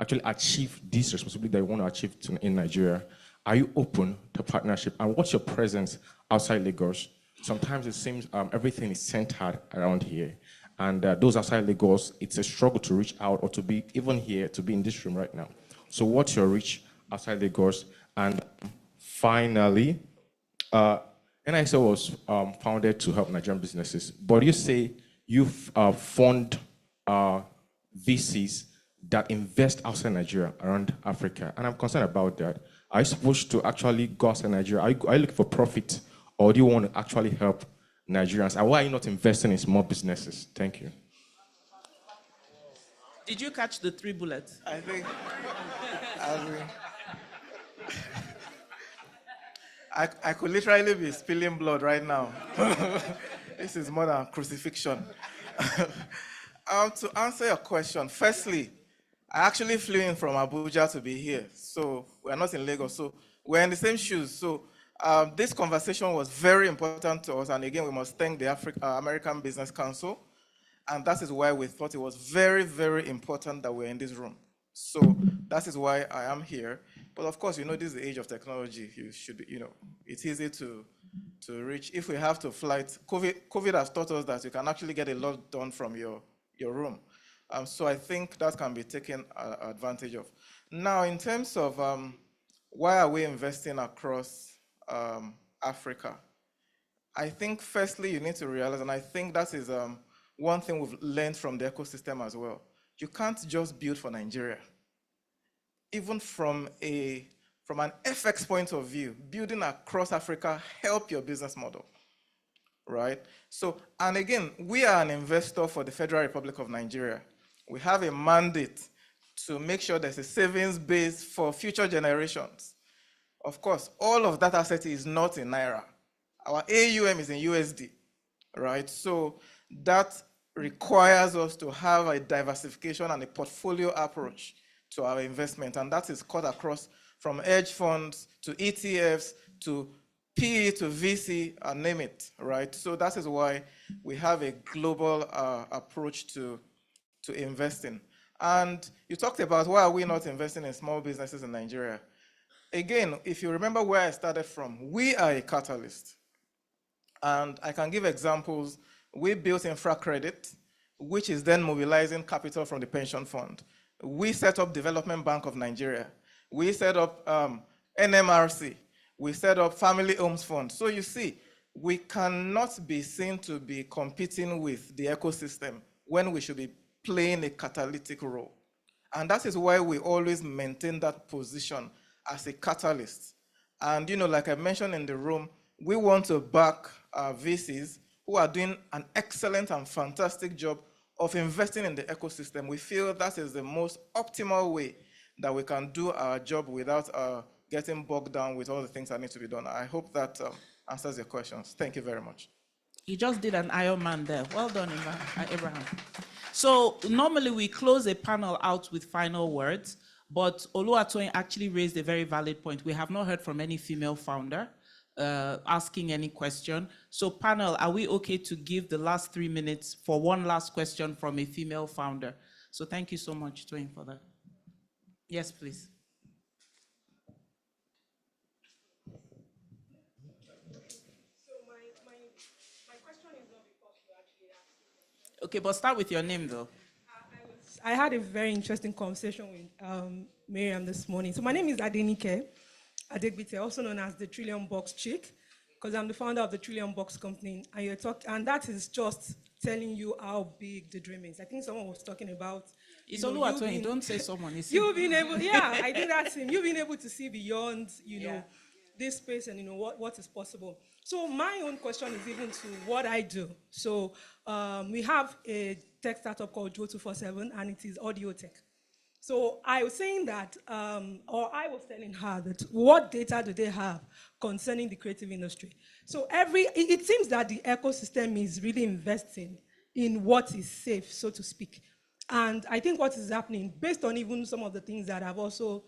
actually achieve this responsibility that you want to achieve in Nigeria. Are you open to partnership? And what's your presence outside Lagos? Sometimes it seems everything is centered around here. And those outside Lagos, it's a struggle to reach out, or to be even here, to be in this room right now. So what's your reach outside Lagos? And finally, NISA was founded to help Nigerian businesses, but you say you fund VCs that invest outside Nigeria, around Africa, and I'm concerned about that. Are you supposed to actually go outside Nigeria? Are you looking for profit, or do you want to actually help Nigerians? And why are you not investing in small businesses? Thank you. Did you catch the 3 bullets? I think, as we, I could literally be spilling blood right now. This is more than crucifixion. To answer your question, firstly, I actually flew in from Abuja to be here. So we're not in Lagos. So we're in the same shoes. So this conversation was very important to us. And again, we must thank the American Business Council. And that is why we thought it was very, very important that we're in this room. So that is why I am here. But of course, this is the age of technology. You should, it's easy to reach. If we have to flight, COVID has taught us that you can actually get a lot done from your room. So I think that can be taken advantage of. Now, in terms of why are we investing across Africa, I think firstly you need to realize, and I think that is one thing we've learned from the ecosystem as well. You can't just build for Nigeria. Even from an FX point of view, building across Africa help your business model, right? So, and again, we are an investor for the Federal Republic of Nigeria. We have a mandate to make sure there's a savings base for future generations. Of course, all of that asset is not in Naira. Our AUM is in USD, right? So that requires us to have a diversification and a portfolio approach to our investment, and that is cut across from hedge funds to ETFs to PE to VC, and name it, right? So that is why we have a global approach to investing. And you talked about why are we not investing in small businesses in Nigeria? Again, if you remember where I started from, we are a catalyst. And I can give examples. We built InfraCredit, which is then mobilizing capital from the pension fund. We set up Development Bank of Nigeria. We set up NMRC. We set up Family Homes Fund. So you see, we cannot be seen to be competing with the ecosystem when we should be playing a catalytic role. And that is why we always maintain that position as a catalyst. And like I mentioned in the room, we want to back VCs who are doing an excellent and fantastic job of investing in the ecosystem. We feel that is the most optimal way that we can do our job without getting bogged down with all the things that need to be done. I hope that answers your questions. Thank you very much. You just did an Iron Man there. Well done, Abraham. So normally we close a panel out with final words, but Oluwatoyin actually raised a very valid point. We have not heard from any female founder asking any question. So panel, are we okay to give the last 3 minutes for one last question from a female founder? So thank you so much, Toyin, for that. Yes, please. Okay, but start with your name, though. I had a very interesting conversation with Miriam this morning. So my name is Adenike Adegbite, also known as the Trillion Box Chick, because I'm the founder of the Trillion Box Company. And that is just telling you how big the dream is. I think someone was talking about... It's Oluwatoyin, don't say someone. It's you've been able, yeah, I did that thing. You've been able to see beyond, this space and what is possible. So my own question is even to what I do. So we have a tech startup called Joe 247, and it is audio tech. So I was saying that, or I was telling her that what data do they have concerning the creative industry? So it seems that the ecosystem is really investing in what is safe, so to speak. And I think what is happening, based on even some of the things that I've also,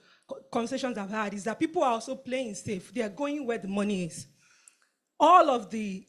conversations I've had, is that people are also playing safe. They are going where the money is. All of the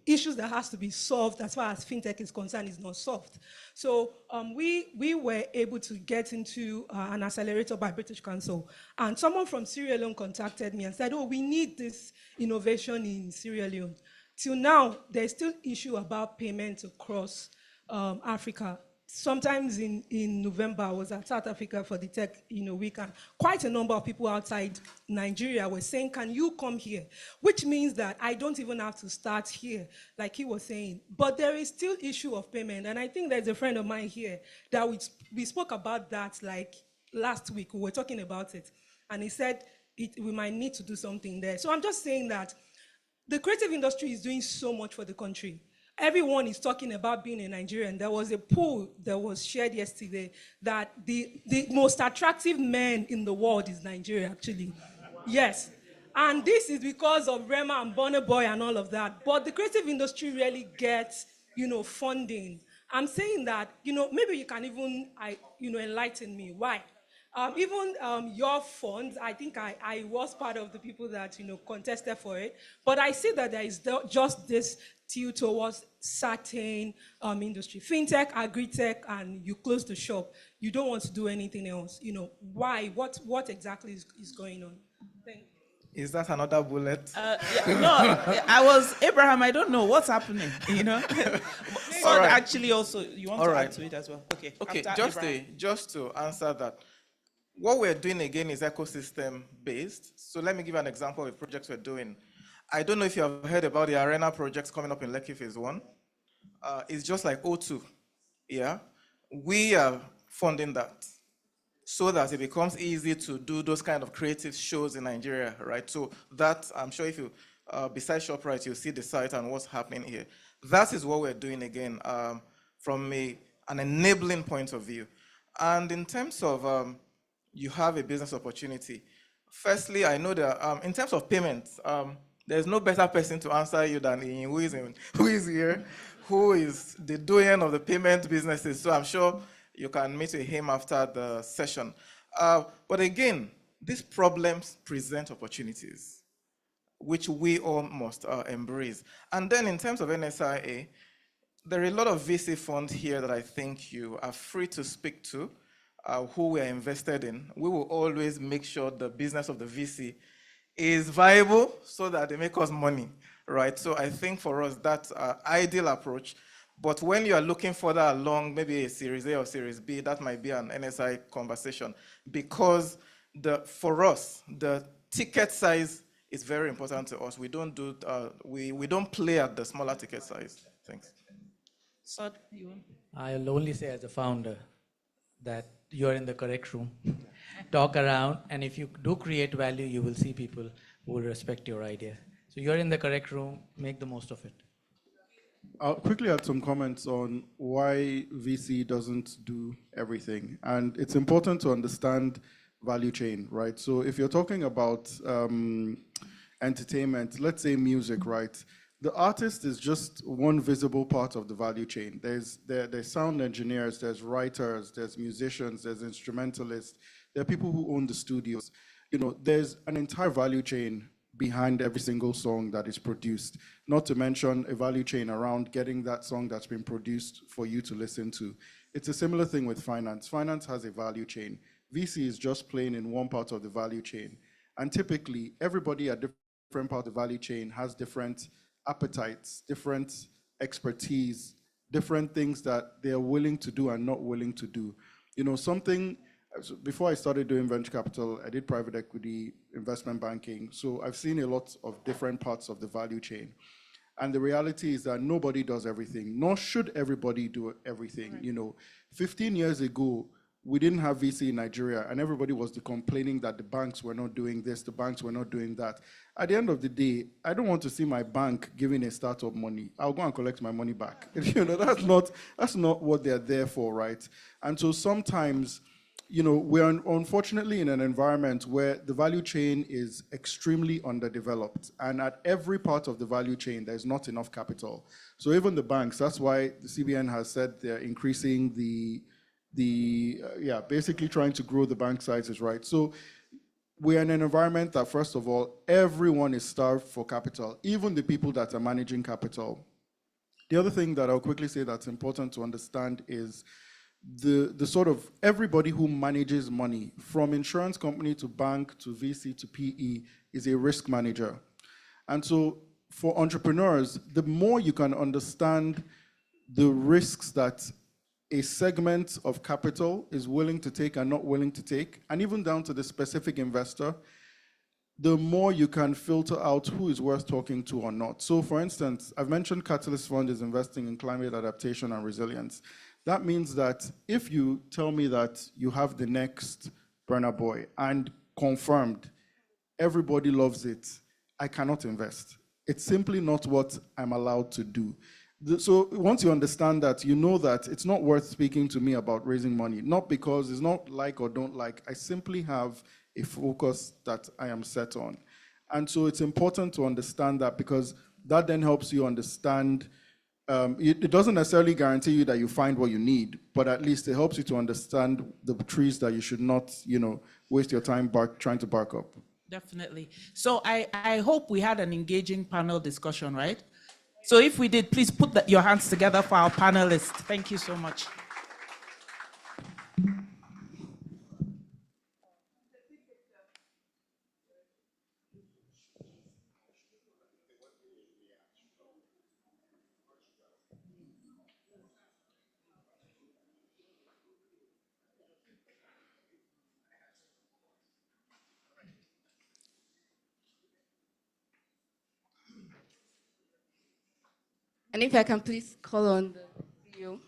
issues that has to be solved as far as fintech is concerned is not solved. So we were able to get into an accelerator by British Council, and someone from Sierra Leone contacted me and said, oh, we need this innovation in Sierra Leone. Till now, there's still issue about payments across Africa. Sometimes in November, I was at South Africa for the tech week, and quite a number of people outside Nigeria were saying, can you come here? Which means that I don't even have to start here, like he was saying. But there is still issue of payment, and I think there's a friend of mine here that we spoke about that like last week. We were talking about it, and he said we might need to do something there. So I'm just saying that the creative industry is doing so much for the country. everyone is talking about being a Nigerian. There was a poll that was shared yesterday that the most attractive man in the world is Nigeria, actually. Yes. And this is because of Rema and Burna Boy and all of that. But the creative industry really gets, funding. I'm saying that, maybe you can even, enlighten me. Why? Even your funds, I think I was part of the people that, contested for it. But I see that there is just this tilt towards certain industry. Fintech, agri-tech, and you close the shop. You don't want to do anything else. Why? What exactly is going on? Thank you. Is that another bullet? Abraham, I don't know what's happening, So right. actually also, you want All to right. add to it as well? Okay, just to answer that. What we're doing again is ecosystem based. So let me give you an example of projects we're doing. I don't know if you have heard about the Arena projects coming up in Lekki Phase 1. It's just like O2, yeah? We are funding that so that it becomes easy to do those kind of creative shows in Nigeria, right? So that, I'm sure if you, besides ShopRite, you'll see the site and what's happening here. That is what we're doing again from an enabling point of view. And in terms of you have a business opportunity, firstly, I know that in terms of payments, there's no better person to answer you than Ian, who is here, who is the doyen of the payment businesses. So I'm sure you can meet with him after the session. But again, these problems present opportunities, which we all must embrace. And then in terms of NSIA, there are a lot of VC funds here that I think you are free to speak to, who we are invested in. We will always make sure the business of the VC is viable so that they make us money, right? So I think for us, that's an ideal approach. But when you are looking further along, maybe a Series A or Series B, that might be an NSI conversation. Because for us, the ticket size is very important to us. We don't do, we don't play at the smaller ticket size. Thanks. So, I'll only say as a founder that you're in the correct room. Talk around, and if you do create value, you will see people who will respect your idea. So you're in the correct room, make the most of it. I'll quickly add some comments on why VC doesn't do everything. And it's important to understand value chain, right? So if you're talking about entertainment, let's say music, right? The artist is just one visible part of the value chain. There's sound engineers, there's writers, there's musicians, there's instrumentalists, there are people who own the studios. There's an entire value chain behind every single song that is produced, not to mention a value chain around getting that song that's been produced for you to listen to. It's a similar thing with finance. Finance has a value chain. VC is just playing in one part of the value chain. And typically, everybody at different parts of the value chain has different appetites, different expertise, different things that they are willing to do and not willing to do. Before I started doing venture capital, I did private equity, investment banking. So I've seen a lot of different parts of the value chain. And the reality is that nobody does everything, nor should everybody do everything. Right. 15 years ago, we didn't have VC in Nigeria, and everybody was complaining that the banks were not doing this, the banks were not doing that. At the end of the day, I don't want to see my bank giving a startup money. I'll go and collect my money back. That's not what they're there for, right? And so sometimes, we're unfortunately in an environment where the value chain is extremely underdeveloped. And at every part of the value chain, there's not enough capital. So even the banks, that's why the CBN has said they're increasing basically trying to grow the bank sizes, right? So we're in an environment that, first of all, everyone is starved for capital, even the people that are managing capital. The other thing that I'll quickly say that's important to understand is the sort of everybody who manages money, from insurance company to bank to VC to PE, is a risk manager. And so for entrepreneurs, the more you can understand the risks that a segment of capital is willing to take and not willing to take, and even down to the specific investor, the more you can filter out who is worth talking to or not. So for instance, I've mentioned Catalyst Fund is investing in climate adaptation and resilience. That means that if you tell me that you have the next Burna Boy and confirmed, everybody loves it, I cannot invest. It's simply not what I'm allowed to do. So once you understand that, you know that it's not worth speaking to me about raising money, not because it's not like or don't like. I simply have a focus that I am set on. And so it's important to understand that, because that then helps you understand. It doesn't necessarily guarantee you that you find what you need, but at least it helps you to understand the trees that you should not, waste your time trying to bark up. Definitely. So I hope we had an engaging panel discussion, right? So if we did, please put your hands together for our panelists. Thank you so much. And if I can please call on the CEO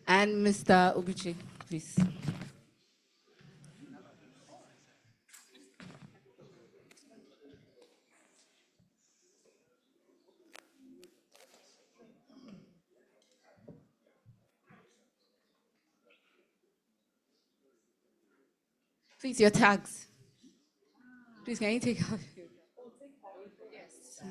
and Mr. Oguche, please. Please, your tags. Please, can you take out? Yes.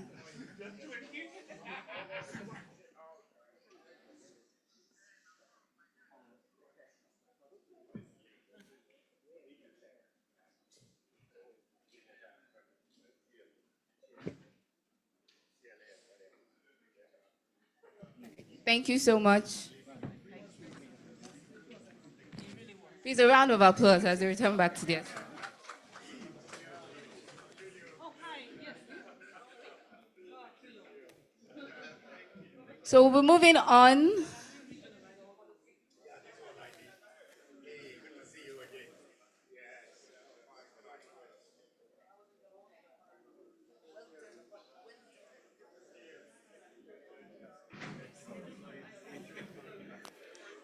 Thank you so much. Please, a round of applause as they return back to their. So we're moving on.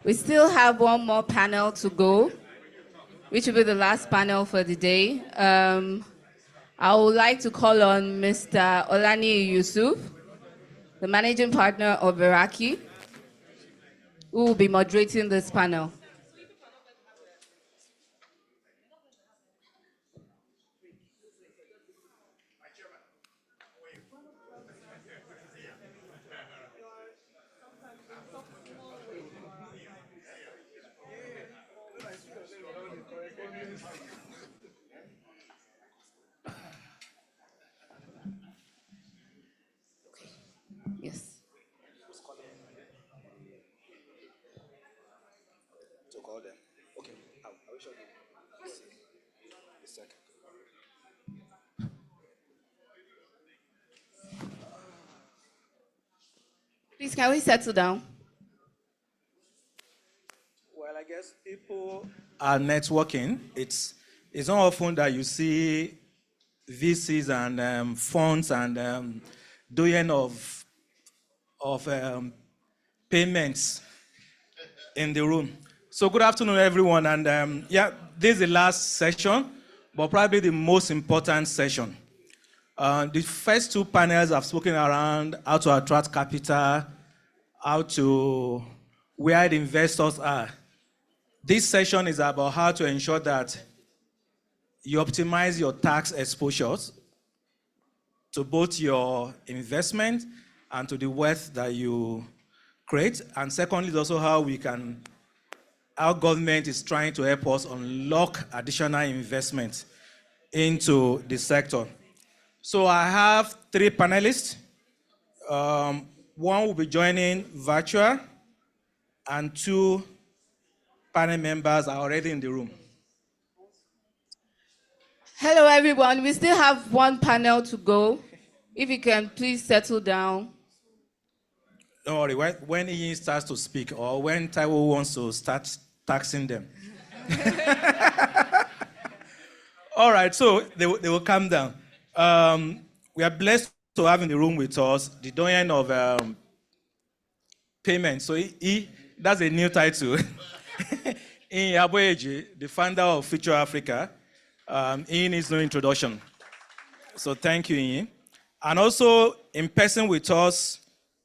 We still have one more panel to go, which will be the last panel for the day. I would like to call on Mr. Olani Yusuf, the managing partner of Veraki, who will be moderating this panel. Yes. To call them. Okay. I will show you. A second. Please, can we settle down? Well, I guess people are networking. It's not often that you see VCs and funds and doing of payments in the room. So good afternoon, everyone. And yeah, this is the last session, but probably the most important session. The first two panels have spoken around how to attract capital, where the investors are. This session is about how to ensure that you optimize your tax exposures to both your investment and to the wealth that you create. And secondly, is also how our government is trying to help us unlock additional investment into the sector. So I have three panelists. One will be joining virtual, and two panel members are already in the room. Hello, everyone. We still have one panel to go. If you can please settle down. Don't worry, when Ian starts to speak or when Taiwo wants to start taxing them. All right, so they will calm down. We are blessed to have in the room with us the doyen of payment. So that's a new title. Ian Aboyeji, the founder of Future Africa. Ian needs no introduction. So thank you, Ian. And also in person with us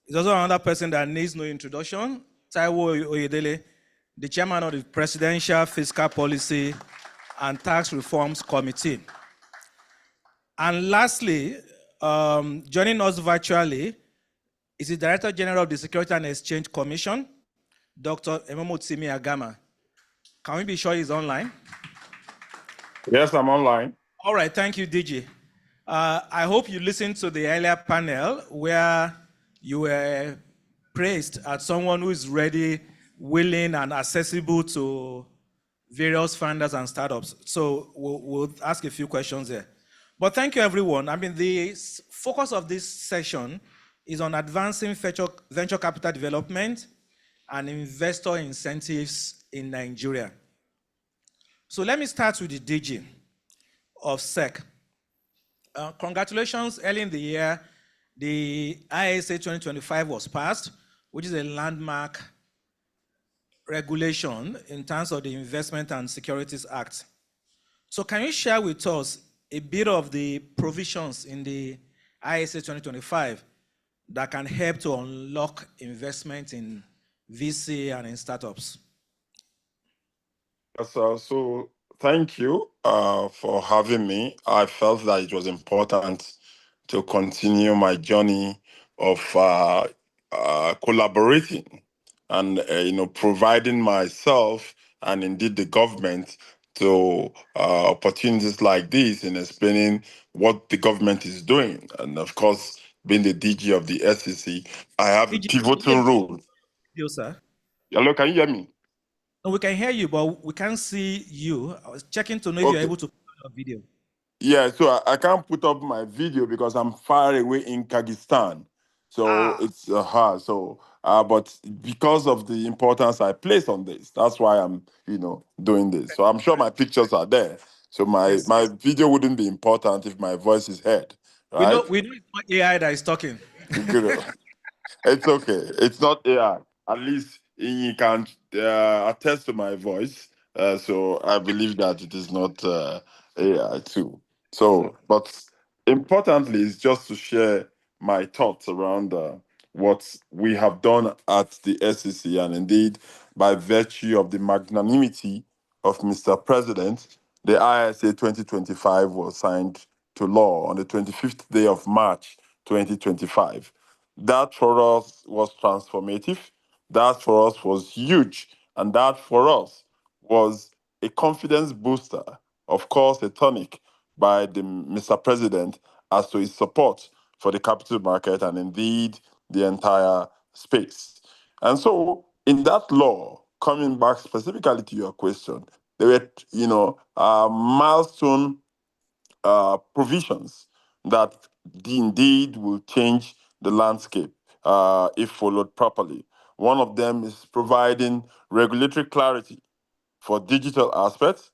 There's also another person that needs no introduction, Taiwo Oyedele, the chairman of the Presidential Fiscal Policy and Tax Reforms Committee. And lastly, joining us virtually is the Director General of the Security and Exchange Commission, Dr. Emomotsimi Agama. Can we be sure he's online? Yes, I'm online. All right, thank you, DG. I hope you listened to the earlier panel where you were praised as someone who is ready, willing, and accessible to various founders and startups. So we'll ask a few questions there. But thank you, everyone. I mean, the focus of this session is on advancing venture capital development and investor incentives in Nigeria. So let me start with the DG of SEC. Congratulations, early in the year, the ISA 2025 was passed, which is a landmark regulation in terms of the Investment and Securities Act. So can you share with us a bit of the provisions in the ISA 2025 that can help to unlock investment in VC and in startups? Yes, so thank you for having me. I felt that it was important to continue my journey of collaborating and providing myself and indeed the government to opportunities like this in explaining what the government is doing. And of course, being the DG of the SEC, I have a pivotal role. You, sir. Hello, can you hear me? No, we can hear you, but we can't see you. I was checking to know if you're able to put on your video. Yeah, so I can't put up my video because I'm far away in Kyrgyzstan. So it's hard. So, but because of the importance I place on this, that's why I'm, doing this. So I'm sure my pictures are there. So my video wouldn't be important if my voice is heard, right? We know it's not AI that is talking. Good. It's okay. It's not AI. At least you can attest to my voice. So I believe that it is not AI too. So, but importantly, is just to share my thoughts around what we have done at the SEC, and indeed, by virtue of the magnanimity of Mr. President, the ISA 2025 was signed to law on the 25th day of March 2025. That for us was transformative. That for us was huge. And that for us was a confidence booster, of course, a tonic by the Mr. President as to his support for the capital market and indeed the entire space. And so in that law, coming back specifically to your question, there were, milestone provisions that indeed will change the landscape if followed properly. One of them is providing regulatory clarity for digital assets,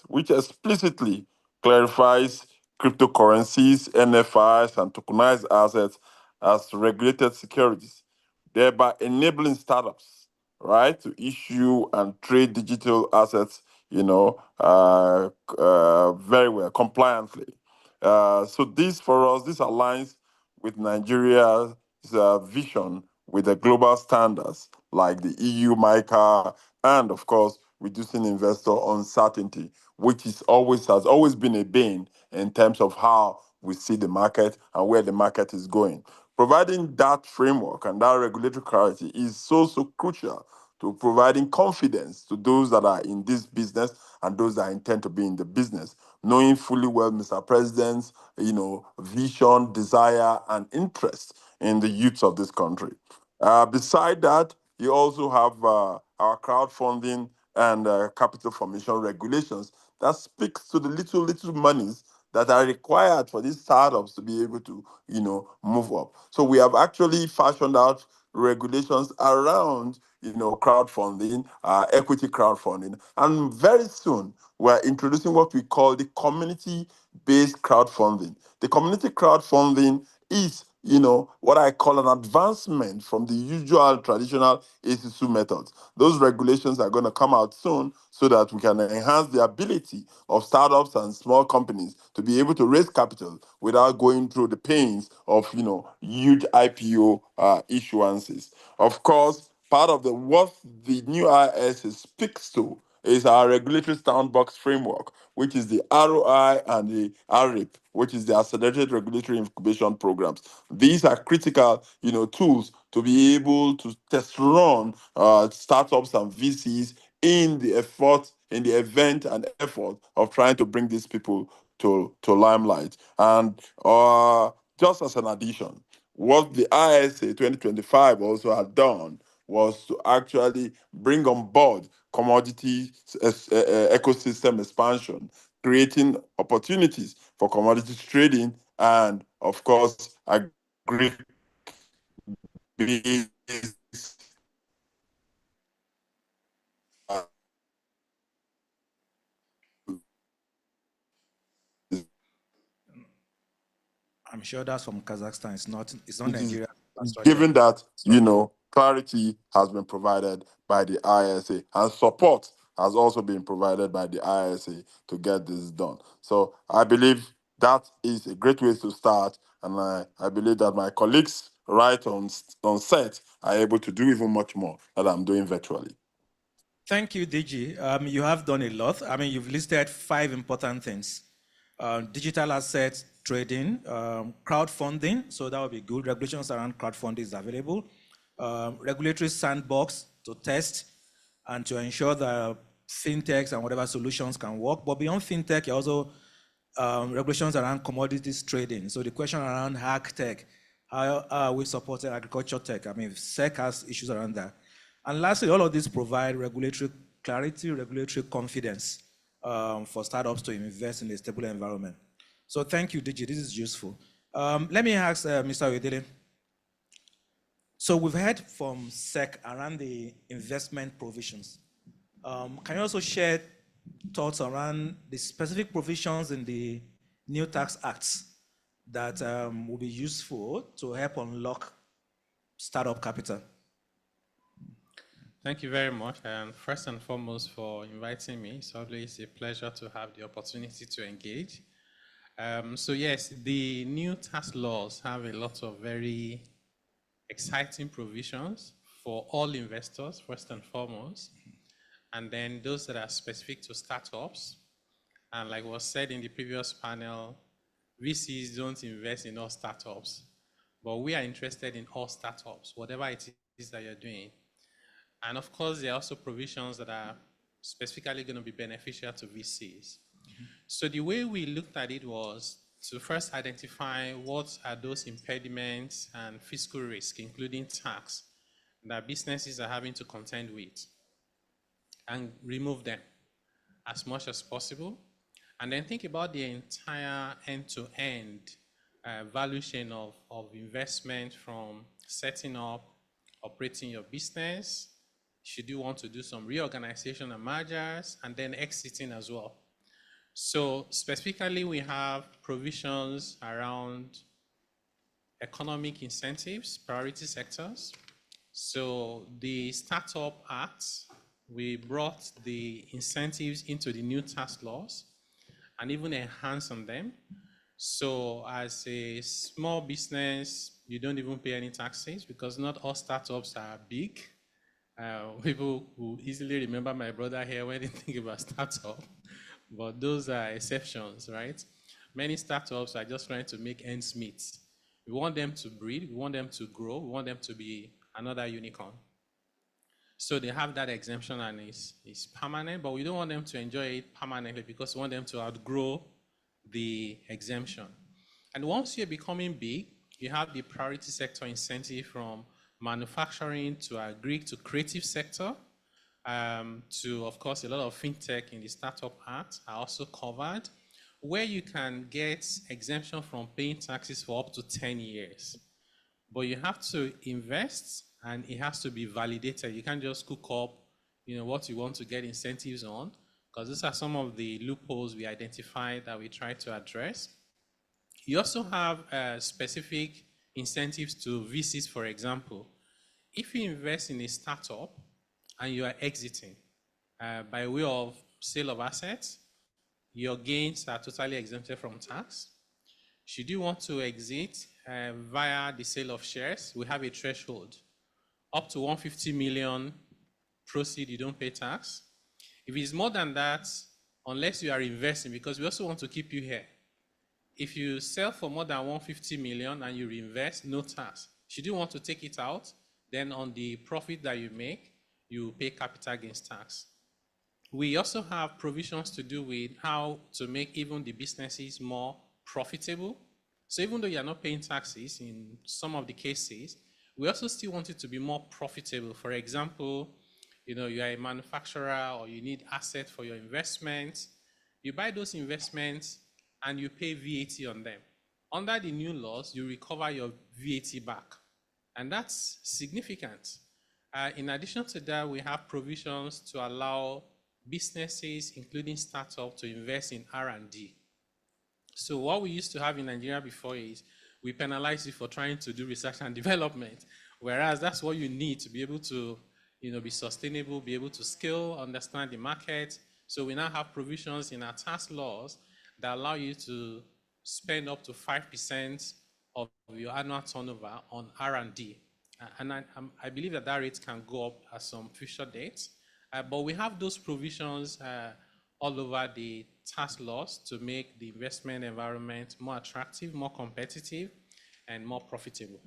which explicitly clarifies cryptocurrencies, NFIs, and tokenized assets as regulated securities, thereby enabling startups, right, to issue and trade digital assets, very well, compliantly. So this, for us, this aligns with Nigeria's vision with the global standards like the EU MiCA, and of course, reducing investor uncertainty, which has always been a bane in terms of how we see the market and where the market is going. Providing that framework and that regulatory clarity is so crucial to providing confidence to those that are in this business and those that intend to be in the business, knowing fully well Mr. President's, vision, desire, and interest in the youths of this country. Beside that, you also have our crowdfunding and capital formation regulations that speaks to the little monies that are required for these startups to be able to, move up. So we have actually fashioned out regulations around, crowdfunding, equity crowdfunding, and very soon we're introducing what we call the community-based crowdfunding. The community crowdfunding is, what I call an advancement from the usual traditional ACSU methods. Those regulations are going to come out soon so that we can enhance the ability of startups and small companies to be able to raise capital without going through the pains of, huge IPO issuances. Of course, part of what the new IS speaks to is our regulatory sandbox framework, which is the ROI and the RIP, which is the Accelerated Regulatory Incubation Programs. These are critical, tools to be able to test run startups and VCs in the event and effort of trying to bring these people to limelight. And just as an addition, what the ISA 2025 also had done was to actually bring on board commodity ecosystem expansion, creating opportunities for commodities trading and, of course, agri-based I'm sure that's from Kazakhstan. It's not It is Nigeria. given that, clarity has been provided by the ISA and support has also been provided by the ISA to get this done. So I believe that is a great way to start. And I believe that my colleagues right on set are able to do even much more that I'm doing virtually. Thank you, DG. You have done a lot. You've listed 5 important things. Digital asset trading, crowdfunding, so that would be good. Regulations around crowdfunding is available. Regulatory sandbox to test and to ensure that fintechs and whatever solutions can work. But beyond fintech, also regulations around commodities trading. So the question around ag tech, how are we supporting agriculture tech? SEC has issues around that. And lastly, all of these provide regulatory clarity, regulatory confidence for startups to invest in a stable environment. So thank you, DG. This is useful. Let me ask Mr. Oyedele. So we've heard from SEC around the investment provisions. Can you also share thoughts around the specific provisions in the new tax acts that will be useful to help unlock startup capital? Thank you very much. And first and foremost for inviting me. It's always a pleasure to have the opportunity to engage. So yes, the new tax laws have a lot of very exciting provisions for all investors, first and foremost, and then those that are specific to startups. And like was said in the previous panel, VCs don't invest in all startups, but we are interested in all startups, whatever it is that you're doing. And of course, there are also provisions that are specifically going to be beneficial to VCs. So the way we looked at it was to first identify what are those impediments and fiscal risk, including tax, that businesses are having to contend with, and remove them as much as possible. And then think about the entire end-to-end value chain of investment, from setting up, operating your business, should you want to do some reorganization and mergers, and then exiting as well. So specifically, we have provisions around economic incentives, priority sectors. So the Startup Act, we brought the incentives into the new tax laws and even enhanced on them. So as a small business, you don't even pay any taxes because not all startups are big. People will easily remember my brother here when they think about startup. But those are exceptions, right? Many startups are just trying to make ends meet. We want them to breed, we want them to grow, we want them to be another unicorn. So they have that exemption and it's permanent, but we don't want them to enjoy it permanently because we want them to outgrow the exemption. And once you're becoming big, you have the priority sector incentive from manufacturing to agri to creative sector. To, of course, a lot of fintech in the Startup Act are also covered, where you can get exemption from paying taxes for up to 10 years. But you have to invest, and it has to be validated. You can't just cook up, what you want to get incentives on, because these are some of the loopholes we identified that we try to address. You also have specific incentives to VCs, for example. If you invest in a startup and you are exiting by way of sale of assets, your gains are totally exempted from tax. Should you want to exit via the sale of shares, we have a threshold. Up to 150 million proceed, you don't pay tax. If it's more than that, unless you are investing, because we also want to keep you here. If you sell for more than 150 million and you reinvest, no tax. Should you want to take it out, then on the profit that you make, you pay capital gains tax. We also have provisions to do with how to make even the businesses more profitable. So even though you are not paying taxes in some of the cases, we also still want it to be more profitable. For example, you are a manufacturer or you need assets for your investments. You buy those investments and you pay VAT on them. Under the new laws, you recover your VAT back. And that's significant. In addition to that, we have provisions to allow businesses, including startups, to invest in R&D. So what we used to have in Nigeria before is we penalize you for trying to do research and development, whereas that's what you need to be able to be sustainable, be able to scale, understand the market. So we now have provisions in our tax laws that allow you to spend up to 5% of your annual turnover on R&D. And I believe that rate can go up at some future dates. But we have those provisions all over the tax laws to make the investment environment more attractive, more competitive, and more profitable.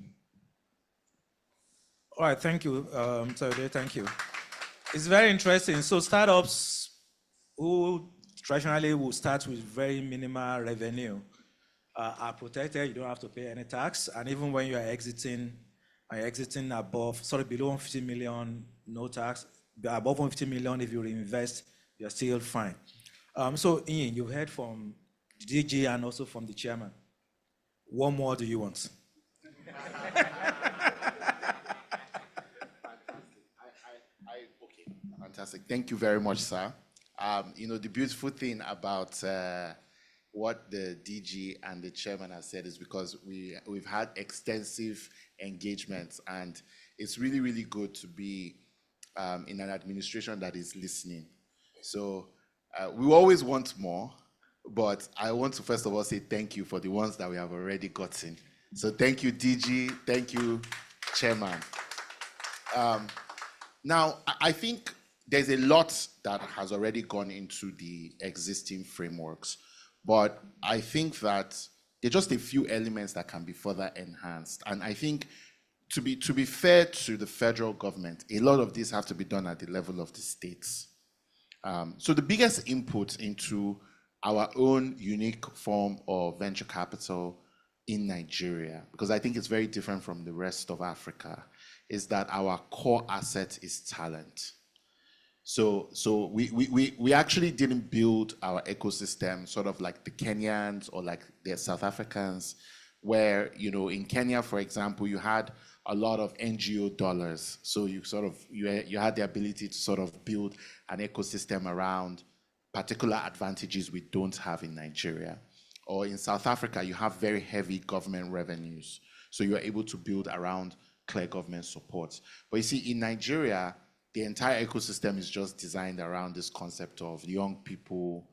All right, thank you, Tade, thank you. It's very interesting. So startups who traditionally will start with very minimal revenue are protected. You don't have to pay any tax. And even when you are exiting below 150 million, no tax. Above 150 million, if you reinvest, you're still fine. So Ian, you've heard from the DG and also from the chairman. What more do you want? Fantastic. Thank you very much, sir. The beautiful thing about what the DG and the chairman have said is because we've had extensive engagements, and it's really, really good to be in an administration that is listening. So we always want more, but I want to first of all say thank you for the ones that we have already gotten. So thank you, DG. Thank you, chairman. Now, I think there's a lot that has already gone into the existing frameworks, but I think that there are just a few elements that can be further enhanced. And I think to be fair to the federal government, a lot of this has to be done at the level of the states. So the biggest input into our own unique form of venture capital in Nigeria, because I think it's very different from the rest of Africa, is that our core asset is talent. So we actually didn't build our ecosystem sort of like the Kenyans or like the South Africans, where, in Kenya, for example, you had a lot of NGO dollars. So you had the ability to sort of build an ecosystem around particular advantages we don't have in Nigeria. Or in South Africa, you have very heavy government revenues. So you're able to build around clear government support. But you see, in Nigeria, the entire ecosystem is just designed around this concept of young people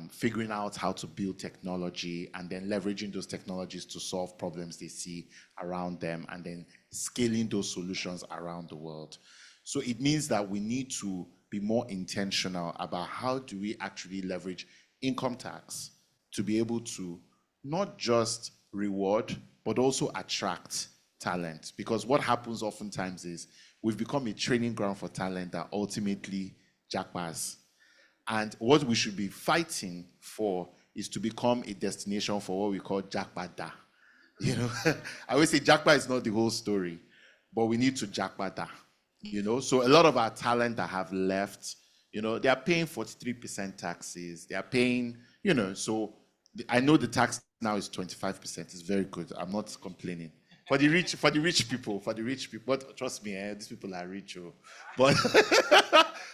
figuring out how to build technology and then leveraging those technologies to solve problems they see around them and then scaling those solutions around the world. So it means that we need to be more intentional about how do we actually leverage income tax to be able to not just reward, but also attract talent. Because what happens oftentimes is we've become a training ground for talent that ultimately jackpass. And what we should be fighting for is to become a destination for what we call jackpata. I always say jackpot is not the whole story, but we need to jackpata. So a lot of our talent that have left, they are paying 43% taxes. They are paying, so I know the tax now is 25%. It's very good. I'm not complaining. For the rich people, but trust me, these people are rich.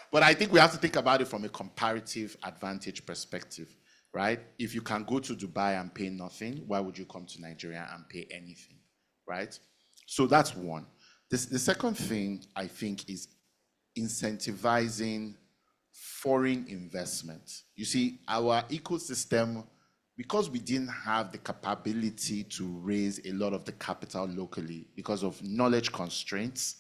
But I think we have to think about it from a comparative advantage perspective, right? If you can go to Dubai and pay nothing, why would you come to Nigeria and pay anything, right? So that's one. The second thing I think is incentivizing foreign investment. You see, our ecosystem, because we didn't have the capability to raise a lot of the capital locally because of knowledge constraints,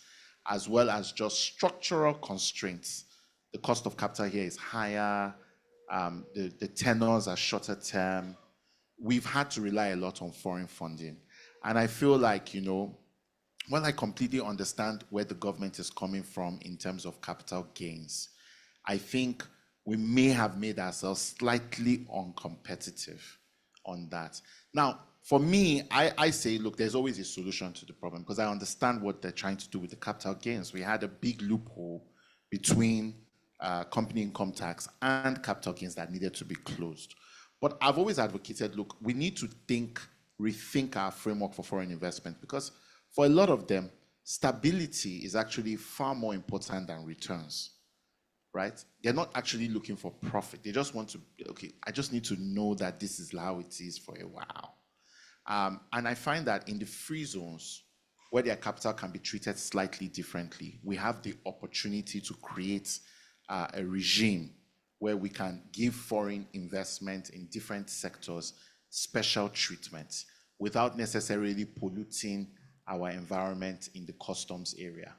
as well as just structural constraints. The cost of capital here is higher, the tenors are shorter term. We've had to rely a lot on foreign funding. And I feel like, you know, while I completely understand where the government is coming from in terms of capital gains, I think we may have made ourselves slightly uncompetitive on that. Now, for me, I say, look, there's always a solution to the problem because I understand what they're trying to do with the capital gains. We had a big loophole between company income tax and capital gains that needed to be closed. But I've always advocated, look, we need to rethink our framework for foreign investment because for a lot of them, stability is actually far more important than returns, right? They're not actually looking for profit. They just want to, okay, I just need to know that this is how it is for a while. And I find that in the free zones, where their capital can be treated slightly differently, we have the opportunity to create a regime where we can give foreign investment in different sectors special treatment without necessarily polluting our environment in the customs area,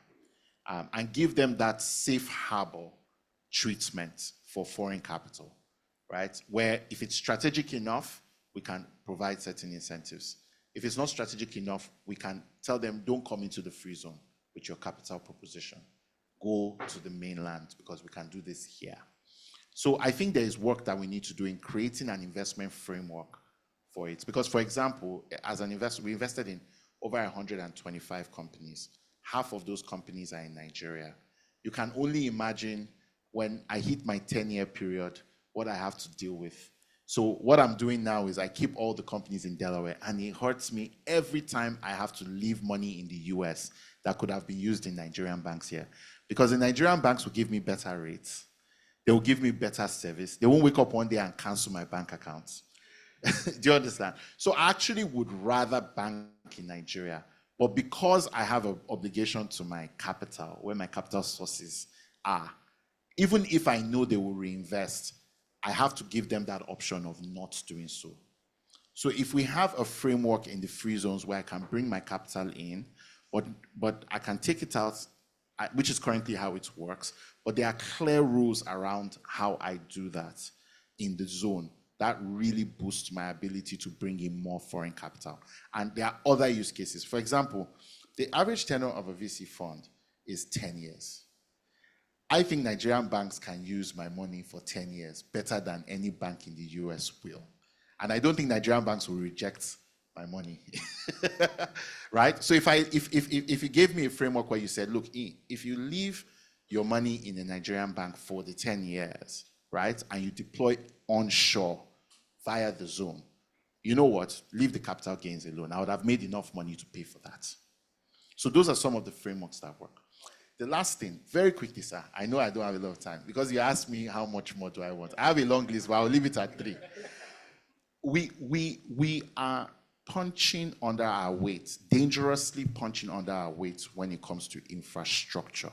and give them that safe harbor treatment for foreign capital, right? Where if it's strategic enough, we can provide certain incentives. If it's not strategic enough, we can tell them, don't come into the free zone with your capital proposition. Go to the mainland because we can do this here. So I think there is work that we need to do in creating an investment framework for it. Because, for example, as an investor, we invested in over 125 companies. Half of those companies are in Nigeria. You can only imagine when I hit my 10-year period, what I have to deal with. So what I'm doing now is I keep all the companies in Delaware, and it hurts me every time I have to leave money in the US that could have been used in Nigerian banks here. Because the Nigerian banks will give me better rates. They will give me better service. They won't wake up one day and cancel my bank accounts. Do you understand? So I actually would rather bank in Nigeria. But because I have an obligation to my capital, where my capital sources are, even if I know they will reinvest, I have to give them that option of not doing so. So if we have a framework in the free zones where I can bring my capital in, but I can take it out, which is currently how it works, but there are clear rules around how I do that in the zone. That really boosts my ability to bring in more foreign capital. And there are other use cases. For example, the average tenure of a VC fund is 10 years. I think Nigerian banks can use my money for 10 years better than any bank in the US will. And I don't think Nigerian banks will reject my money, right? So if you gave me a framework where you said, look, if you leave your money in a Nigerian bank for the 10 years, right, and you deploy onshore via the zone, you know what? Leave the capital gains alone. I would have made enough money to pay for that. So those are some of the frameworks that work. The last thing, very quickly, sir. I know I don't have a lot of time because you asked me how much more do I want. I have a long list, but I'll leave it at 3. We are punching under our weight, dangerously punching under our weight when it comes to infrastructure.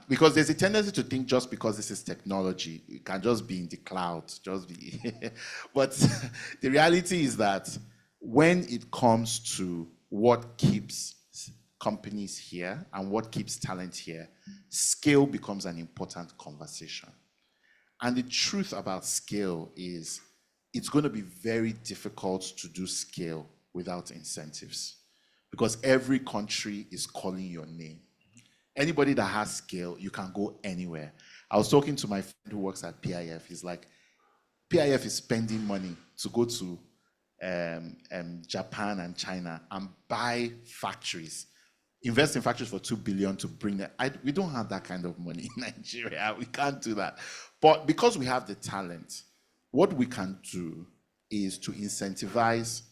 Because there's a tendency to think just because this is technology, it can just be in the cloud, just be. But the reality is that when it comes to what keeps companies here and what keeps talent here, scale becomes an important conversation. And the truth about scale is it's going to be very difficult to do scale without incentives because every country is calling your name. Anybody that has scale, you can go anywhere. I was talking to my friend who works at PIF. He's like, PIF is spending money to go to Japan and China and buy factories, invest in factories for $2 billion to bring them. We don't have that kind of money in Nigeria. We can't do that. But because we have the talent, what we can do is to incentivize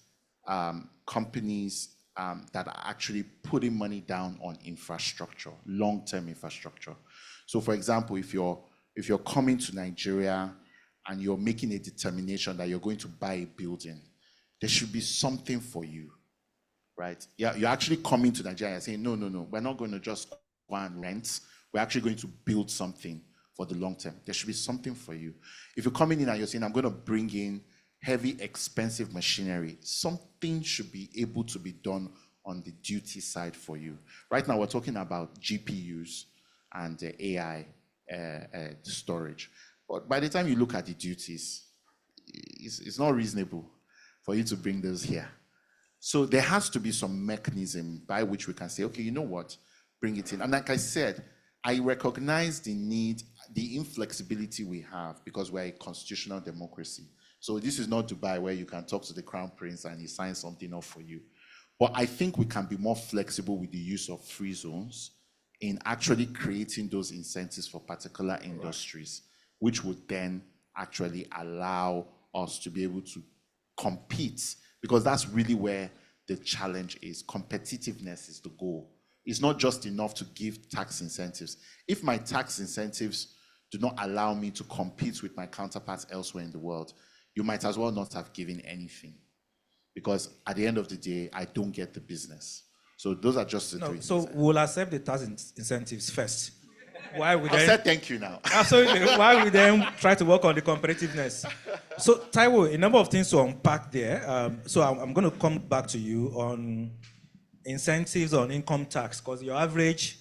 companies that are actually putting money down on infrastructure, long-term infrastructure. So for example, if you're coming to Nigeria and you're making a determination that you're going to buy a building, there should be something for you, right? Yeah, you're actually coming to Nigeria and saying, no, no, no, we're not going to just go and rent. We're actually going to build something for the long term. There should be something for you. If you're coming in and you're saying, I'm going to bring in heavy, expensive machinery, something should be able to be done on the duty side for you. Right now, we're talking about GPUs and AI storage. But by the time you look at the duties, it's not reasonable for you to bring those here. So there has to be some mechanism by which we can say, okay, you know what, bring it in. And like I said, I recognize the need, the inflexibility we have because we're a constitutional democracy. So this is not Dubai where you can talk to the crown prince and he signs something off for you. But I think we can be more flexible with the use of free zones in actually creating those incentives for particular industries, which would then actually allow us to be able to compete, because that's really where the challenge is. Competitiveness is the goal. It's not just enough to give tax incentives. If my tax incentives do not allow me to compete with my counterparts elsewhere in the world, you might as well not have given anything, because at the end of the day, I don't get the business. So those are just the three things. So we'll accept the tax incentives first. Why we I've then said thank you now. Absolutely. Why we then try to work on the competitiveness? So Taiwo, a number of things to unpack there. So I'm going to come back to you on incentives on income tax, because your average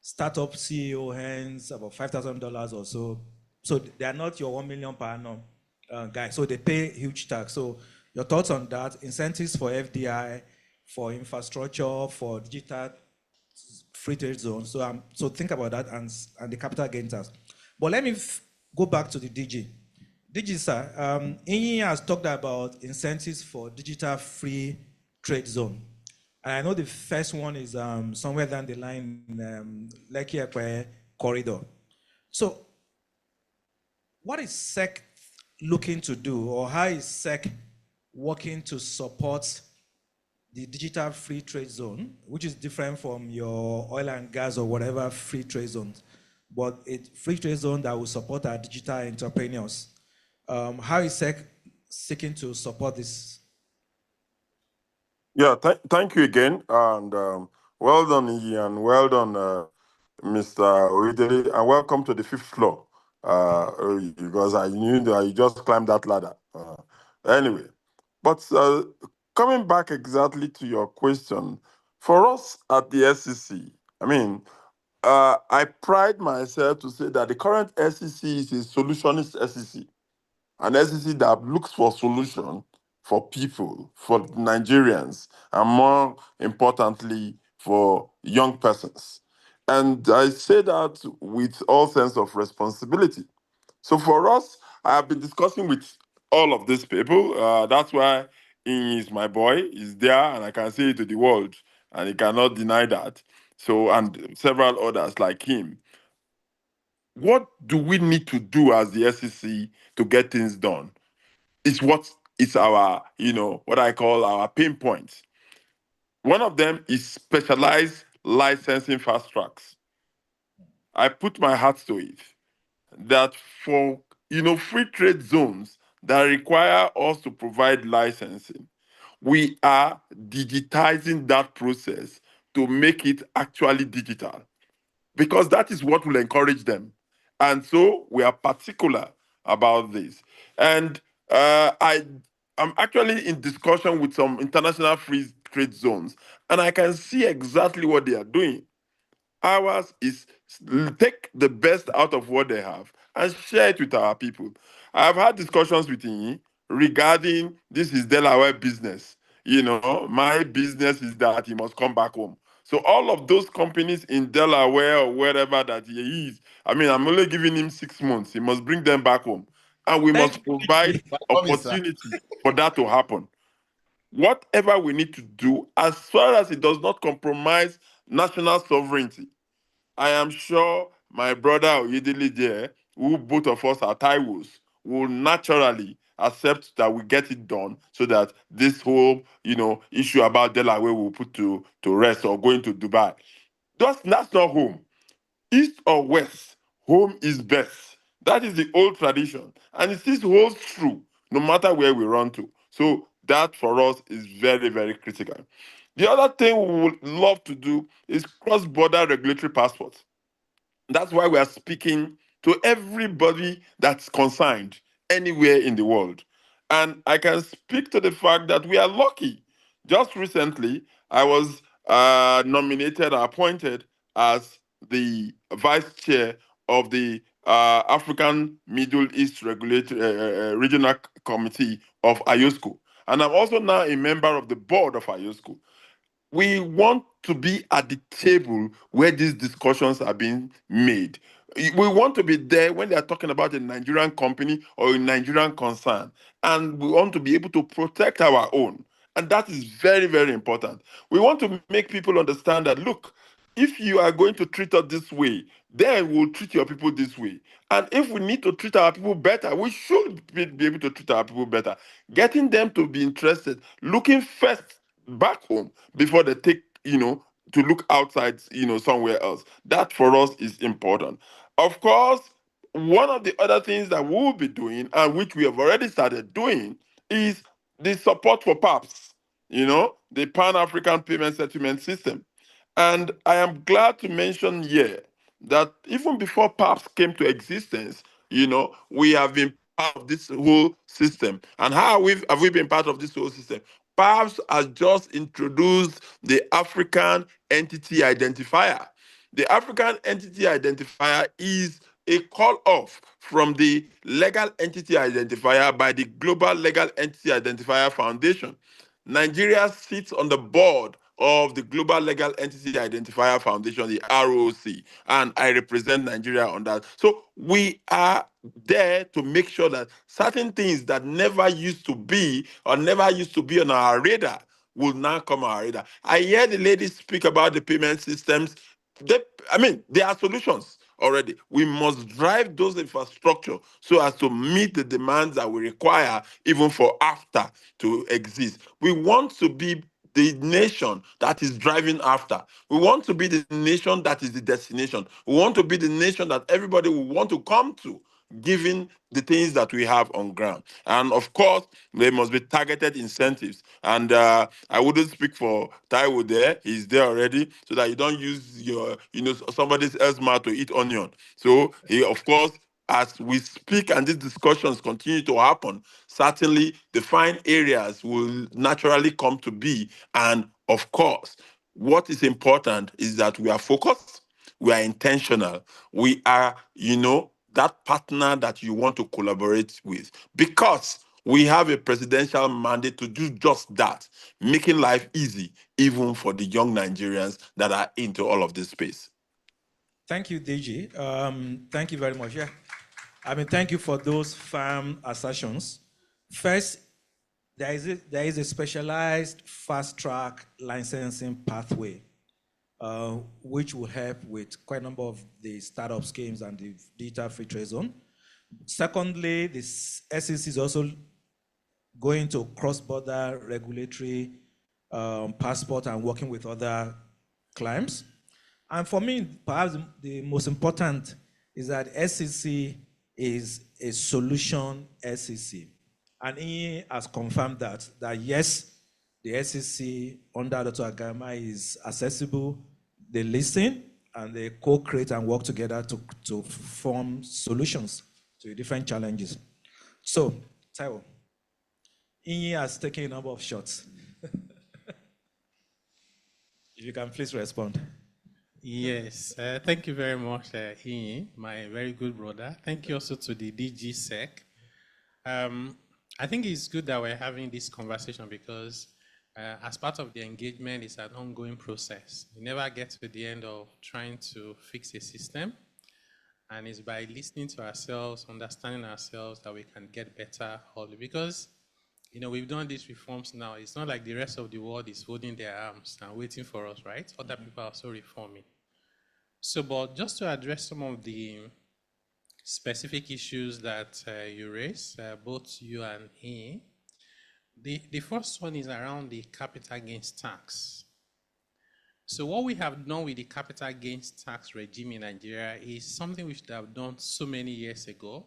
startup CEO earns about $5,000 or so. So they are not your 1 million per annum guys. So they pay huge tax. So your thoughts on that? Incentives for FDI, for infrastructure, for digital free trade zones. So think about that and the capital gains tax. But let me go back to the DG. DG, sir, Inyi has talked about incentives for digital free trade zone. And I know the first one is somewhere down the line, Lekki-Ekpe corridor. So what is SEC looking to do, or how is SEC working to support the digital free trade zone, which is different from your oil and gas or whatever free trade zones, but a free trade zone that will support our digital entrepreneurs? How is SEC seeking to support this? Yeah, thank you again, and well done, Iyi, and well done, Mr. Oyedele, and welcome to the fifth floor, because I knew that you just climbed that ladder. Anyway, but coming back exactly to your question, for us at the SEC, I mean, I pride myself to say that the current SEC is a solutionist SEC, an SEC that looks for solution for people, for Nigerians, and more importantly, for young persons. And I say that with all sense of responsibility. So for us, I have been discussing with all of these people. That's why he is my boy. He's there, and I can say it to the world, and he cannot deny that. So, and several others like him. What do we need to do as the SEC to get things done? It's what is our, what I call our pain points. One of them is specialized licensing fast tracks. I put my heart to it that for, free trade zones that require us to provide licensing, we are digitizing that process to make it actually digital, because that is what will encourage them. And so we are particular about this. And I'm actually in discussion with some international free trade zones, and I can see exactly what they are doing. Ours is take the best out of what they have and share it with our people. I've had discussions with him regarding this is Delaware business. My business is that he must come back home. So all of those companies in Delaware or wherever that he is, I'm only giving him 6 months. He must bring them back home. And we must provide opportunity for that to happen. Whatever we need to do, as far as it does not compromise national sovereignty, I am sure my brother Oyedele there, who both of us are Taiwos, will naturally accept that we get it done, so that this whole, issue about Delaware will put to rest, or going to Dubai. That's not home. East or west, home is best. That is the old tradition, and it still holds true no matter where we run to. So that for us is very, very critical. The other thing we would love to do is cross-border regulatory passports. That's why we are speaking to everybody that's concerned anywhere in the world. And I can speak to the fact that we are lucky. Just recently, I was nominated or appointed as the vice chair of the African Middle East Regulatory Regional Committee of IOSCO. And I'm also now a member of the board of IOSCO. We want to be at the table where these discussions are being made. We want to be there when they are talking about a Nigerian company or a Nigerian concern, and we want to be able to protect our own. And that is very, very important. We want to make people understand that, look, if you are going to treat us this way, then we'll treat your people this way. And if we need to treat our people better, we should be able to treat our people better. Getting them to be interested, looking first back home before they take, to look outside, somewhere else. That for us is important. Of course, one of the other things that we'll be doing, and which we have already started doing, is the support for PAPS, the Pan-African Payment Settlement System. And I am glad to mention here that even before PAPS came to existence, we have been part of this whole system. And how have we been part of this whole system? PAPS has just introduced the African Entity Identifier. The African Entity Identifier is a call-off from the Legal Entity Identifier by the Global Legal Entity Identifier Foundation. Nigeria sits on the board of the Global Legal Entity Identifier Foundation, the ROC, and I represent Nigeria on that. So we are there to make sure that certain things that never used to be or never used to be on our radar will now come on our radar. I hear the ladies speak about the payment systems. There are solutions already. We must drive those infrastructure so as to meet the demands that we require even for after to exist. We want to be the nation that is driving after. We want to be the nation that is the destination. We want to be the nation that everybody will want to come to, given the things that we have on ground. And of course, there must be targeted incentives. And I wouldn't speak for Taiwo there. He's there already, so that you don't use your, somebody else's mouth to eat onion. So he, of course, as we speak and these discussions continue to happen, certainly the fine areas will naturally come to be. And of course, what is important is that we are focused, we are intentional, we are, that partner that you want to collaborate with, because we have a presidential mandate to do just that, making life easy, even for the young Nigerians that are into all of this space. Thank you, DG. Thank you very much. Yeah. Thank you for those firm assertions. First, there is a specialized fast-track licensing pathway, which will help with quite a number of the startup schemes and the digital free trade zone. Secondly, the SEC is also going to cross-border regulatory passport and working with other clients. And for me, perhaps the most important is that SEC is a solution SEC. And he has confirmed that yes, the SEC under Dr. Agama is accessible, they listen, and they co-create and work together to form solutions to different challenges. So, Taiwo, Inyi has taken a number of shots. If you can please respond. Yes, thank you very much, Inyi, my very good brother. Thank you also to the DG SEC. I think it's good that we're having this conversation because as part of the engagement, it's an ongoing process. You never get to the end of trying to fix a system. And it's by listening to ourselves, understanding ourselves, that we can get better. Because, we've done these reforms now. It's not like the rest of the world is holding their arms and waiting for us, right? Other people are also reforming. So, but just to address some of the specific issues that you raised, both you and he, the first one is around the capital gains tax. So what we have done with the capital gains tax regime in Nigeria is something we should have done so many years ago,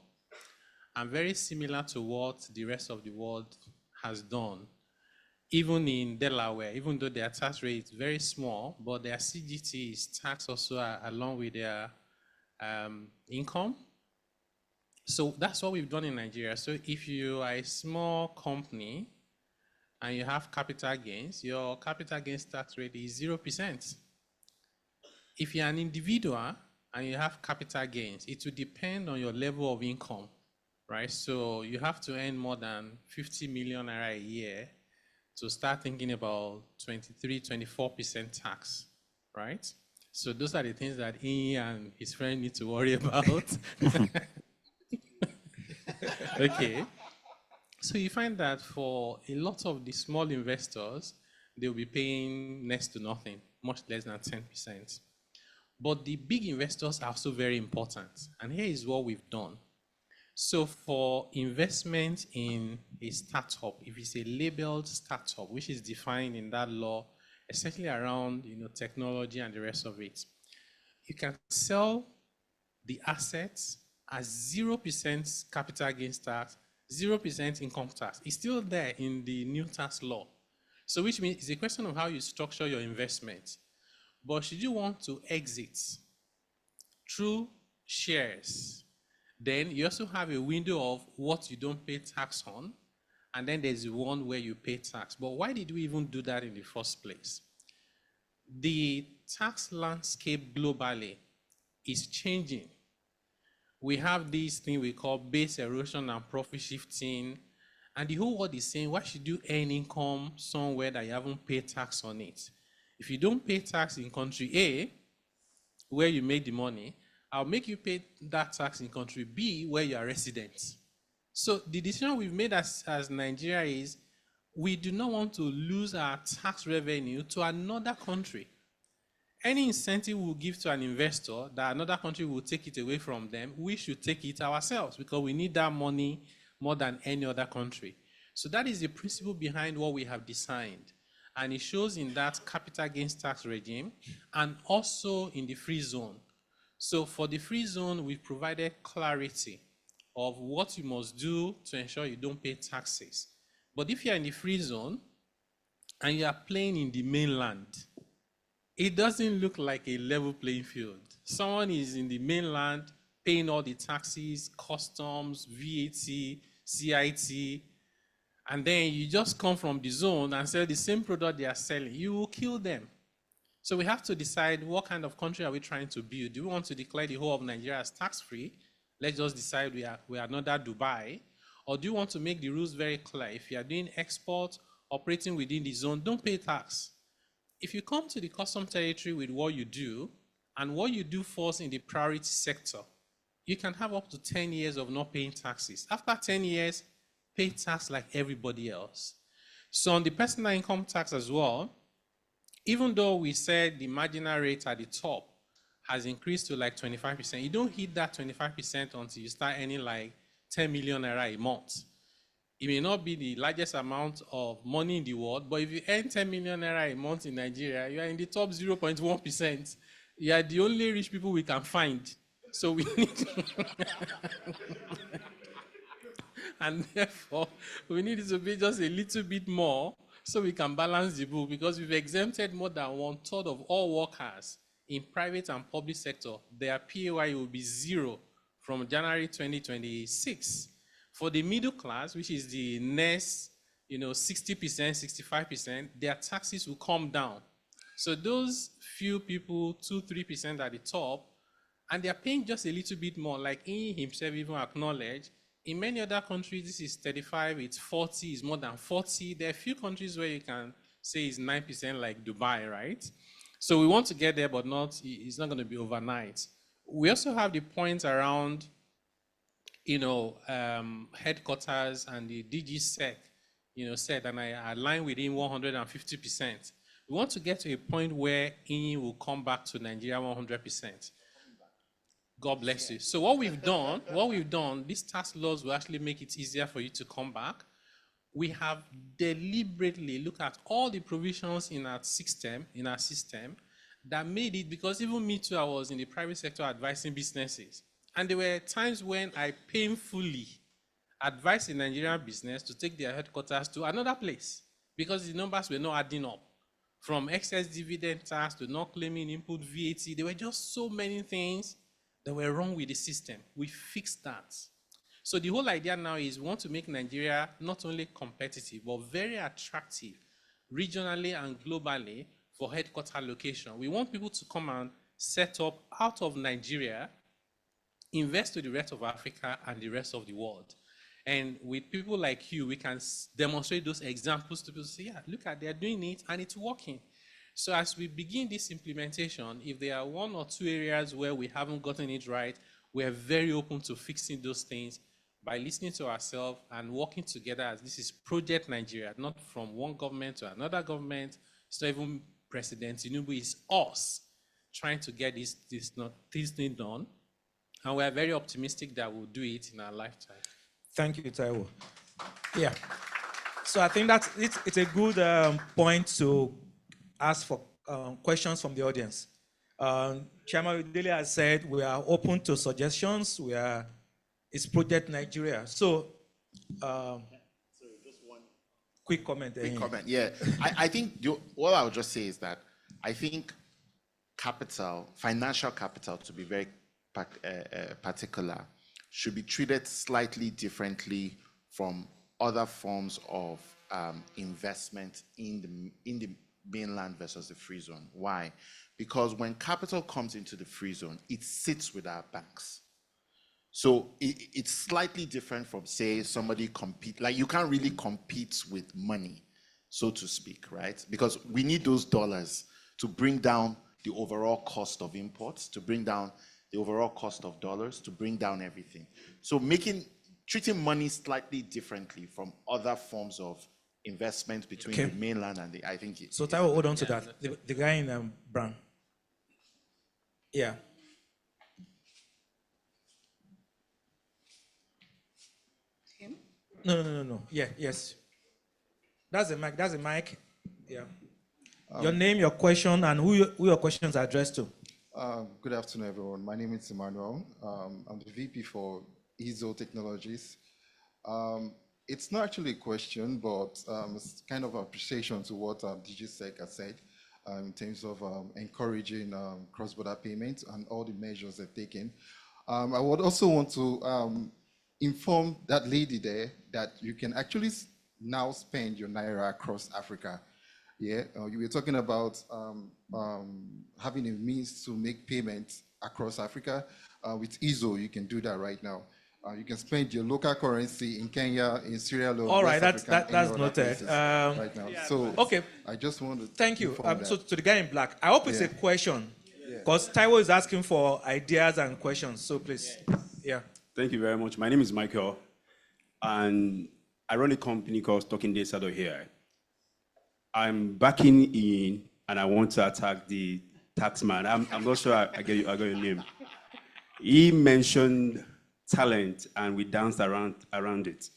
and very similar to what the rest of the world has done. even in Delaware, even though their tax rate is very small, but their CGT is taxed also along with their income. So that's what we've done in Nigeria. So if you are a small company and you have capital gains, your capital gains tax rate is 0%. If you're an individual and you have capital gains, it will depend on your level of income, right? So you have to earn more than 50 million naira a year to start thinking about 23, 24% tax, right? So those are the things that he and his friend need to worry about. Okay. So you find that for a lot of the small investors, they'll be paying next to nothing, much less than 10%. But the big investors are also very important. And here is what we've done. So for investment in a startup, if it's a labeled startup, which is defined in that law, essentially around technology and the rest of it, you can sell the assets as 0% capital gains tax, 0% income tax. It's still there in the new tax law. So which means it's a question of how you structure your investment. But should you want to exit through shares, then you also have a window of what you don't pay tax on, and then there's one where you pay tax. But why did we even do that in the first place? The tax landscape globally is changing. We have this thing we call base erosion and profit shifting, and the whole world is saying, why should you earn income somewhere that you haven't paid tax on it? If you don't pay tax in country A, where you made the money, I'll make you pay that tax in country B, where you are resident. So the decision we've made as Nigeria is, we do not want to lose our tax revenue to another country. Any incentive we'll give to an investor that another country will take it away from them, we should take it ourselves because we need that money more than any other country. So that is the principle behind what we have designed. And it shows in that capital gains tax regime and also in the free zone. So for the free zone, we've provided clarity of what you must do to ensure you don't pay taxes. But if you're in the free zone and you are playing in the mainland, it doesn't look like a level playing field. Someone is in the mainland paying all the taxes, customs, VAT, CIT, and then you just come from the zone and sell the same product they are selling. You will kill them. So we have to decide what kind of country are we trying to build. Do we want to declare the whole of Nigeria as tax-free? Let's just decide we are another Dubai. Or do you want to make the rules very clear? If you are doing export, operating within the zone, don't pay tax. If you come to the custom territory with what you do, and what you do falls in the priority sector, you can have up to 10 years of not paying taxes. After 10 years, pay tax like everybody else. So on the personal income tax as well, even though we said the marginal rate at the top has increased to like 25%, you don't hit that 25% until you start earning like 10 million naira a month. It may not be the largest amount of money in the world, but if you earn 10 million naira a month in Nigeria, you are in the top 0.1%. You are the only rich people we can find. So we need and therefore, we need it to be just a little bit more so we can balance the book, because we've exempted more than 1/3 of all workers in private and public sector. Their PAY will be 0 from January 2026. For the middle class, which is the next 60%, 65%, their taxes will come down. So those few people, 2-3% at the top, and they're paying just a little bit more, like he himself even acknowledged. In many other countries, this is 35, it's 40, it's more than 40. There are a few countries where you can say it's 9%, like Dubai, right? So we want to get there, but it's not going to be overnight. We also have the points around, headquarters and the DGSEC, said, and I align with him 150%. We want to get to a point where INI will come back to Nigeria 100%. God bless you. So what we've done, these tax laws will actually make it easier for you to come back. We have deliberately looked at all the provisions in our system that made it, because even me too, I was in the private sector advising businesses. And there were times when I painfully advised a Nigerian business to take their headquarters to another place because the numbers were not adding up. From excess dividend tax to not claiming input VAT, there were just so many things that were wrong with the system. We fixed that. So the whole idea now is we want to make Nigeria not only competitive, but very attractive regionally and globally for headquarter location. We want people to come and set up out of Nigeria, invest to the rest of Africa and the rest of the world. And with people like you, we can demonstrate those examples to people to say, yeah, look at, they're doing it and it's working. So as we begin this implementation, if there are 1 or 2 areas where we haven't gotten it right, we are very open to fixing those things by listening to ourselves and working together, as this is Project Nigeria, not from one government to another government. It's not even President Tinubu, it's us trying to get this thing done. And we are very optimistic that we'll do it in our lifetime. Thank you, Taiwo. Yeah. So I think that it's a good point to ask for questions from the audience. Chairman Udele has said we are open to suggestions. It's Project Nigeria. So, just one quick comment. Quick comment, yeah. I think what I would just say is that I think capital, financial capital, to be very particular, should be treated slightly differently from other forms of investment in the mainland versus the free zone. Why? Because when capital comes into the free zone, it sits with our banks. So it's slightly different from, say, somebody compete, like you can't really compete with money, so to speak, right? Because we need those dollars to bring down the overall cost of imports, to bring down the overall cost of dollars, to bring down everything. So treating money slightly differently from other forms of investment between the mainland and I think it. So Taiwo, hold on to that. The guy in brown. Yeah. Him? No. Yeah, yes. That's the mic. That's the mic. Yeah. Your name, your question, and who your questions are addressed to. Good afternoon, everyone. My name is Emmanuel. I'm the VP for EZO Technologies. It's not actually a question, but it's kind of appreciation to what DigiSec has said in terms of encouraging cross-border payments and all the measures they're taking. I would also want to inform that lady there that you can actually now spend your Naira across Africa. Yeah, you were talking about having a means to make payments across Africa. With EZO, you can do that right now. You can spend your local currency in Kenya, in Sierra Leone. All right, West that's Africa, noted. right now. So okay, I just want to thank you. inform that. So to the guy in black, I hope it's a question, because Taiwo is asking for ideas and questions. So please, yeah. Thank you very much. My name is Michael, and I run a company called Talking Day Sado here. I'm backing in, and I want to attack the taxman. I'm not sure I got your name. He mentioned talent, and we danced around it.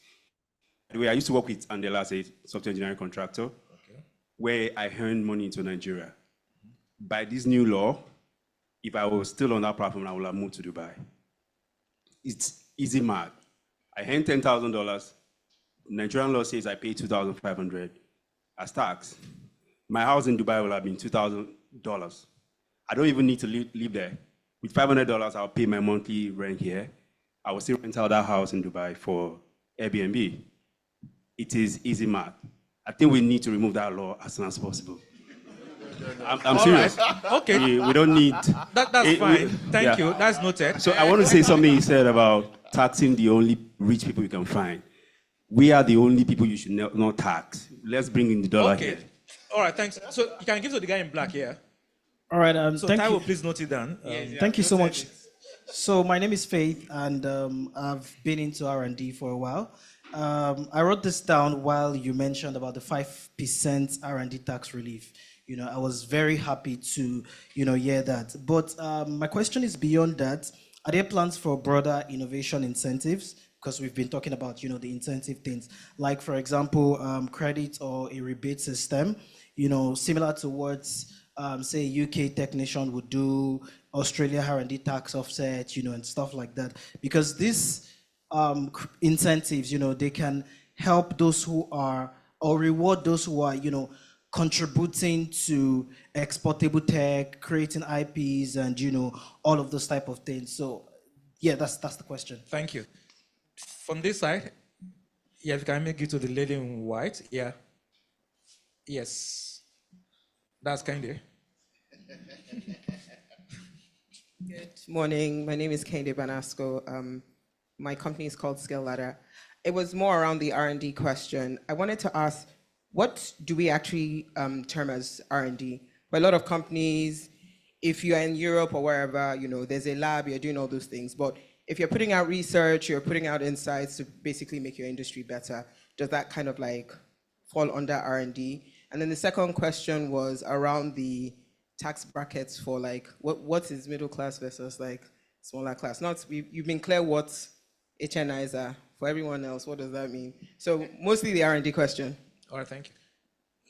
The way I used to work with Andela as a software engineering contractor, where I earned money into Nigeria. By this new law, if I was still on that platform, I would have moved to Dubai. It's easy math. I earned $10,000. Nigerian law says I pay $2,500 as tax. My house in Dubai will have been $2,000. I don't even need to live there. With $500, I'll pay my monthly rent here. I will still rent out that house in Dubai for Airbnb. It is easy math. I think we need to remove that law as soon as possible. I'm serious. Right. Okay. We don't need. That's fine. Thank you. That's noted. So I want to say something you said about taxing the only rich people you can find. We are the only people you should not tax. Let's bring in the dollar here. All right, thanks. So you can give to the guy in black here. All right. So thank Taiwo, you. please note it down. Thank you so much. So my name is Faith, and I've been into R&D for a while. I wrote this down while you mentioned about the 5% R&D tax relief. You know, I was very happy to, hear that. But my question is beyond that. Are there plans for broader innovation incentives? Because we've been talking about, the incentive things, like, for example, credit or a rebate system, similar to what, say, UK technician would do, Australia R&D tax offset, and stuff like that. Because these incentives, they can help those who are or reward those who are, contributing to exportable tech, creating IPs, and all of those type of things. So, yeah, that's the question. Thank you. From this side, yes, can I make it to the lady in white? Yeah. Yes. That's Kende. Good morning. My name is Kende Banasco. My company is called Scale Ladder. It was more around the R&D question. I wanted to ask, what do we actually term as R&D? For a lot of companies, if you're in Europe or wherever, there's a lab, you're doing all those things. But if you're putting out research, you're putting out insights to basically make your industry better, does that kind of like fall under R&D? And then the second question was around the tax brackets for like, what is middle class versus like smaller class? You've been clear what HNIs are. For everyone else, what does that mean? So mostly the R&D question. All right, thank you.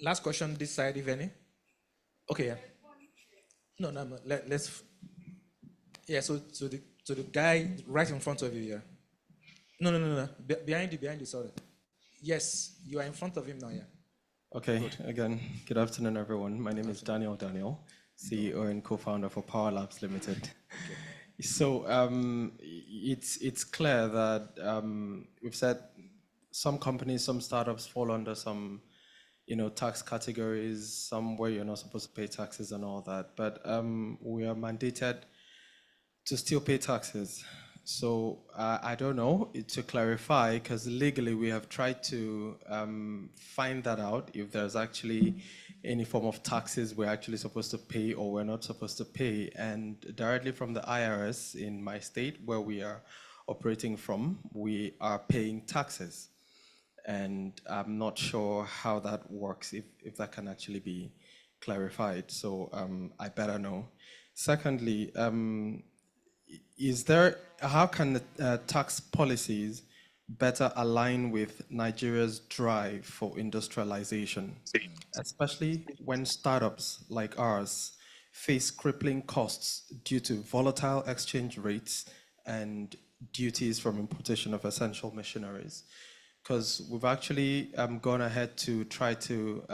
Last question this side, if any. Okay, yeah. No. Let's. Yeah. So the guy right in front of you, yeah. No. Behind you. Sorry. Yes, you are in front of him now, yeah. Okay. Good. Again, good afternoon, everyone. My name is Daniel, CEO and co-founder for Power Labs Limited. Okay. So it's clear that we've said some companies, some startups fall under some, tax categories, some where you're not supposed to pay taxes and all that. But we are mandated to still pay taxes. So I don't know, to clarify, because legally we have tried to find that out, if there's actually any form of taxes we're actually supposed to pay or we're not supposed to pay. And directly from the IRS in my state where we are operating from, we are paying taxes. And I'm not sure how that works, if that can actually be clarified. So I better know. Secondly, how can tax policies better align with Nigeria's drive for industrialization, especially when startups like ours face crippling costs due to volatile exchange rates and duties from importation of essential machineries? Because we've actually gone ahead to try to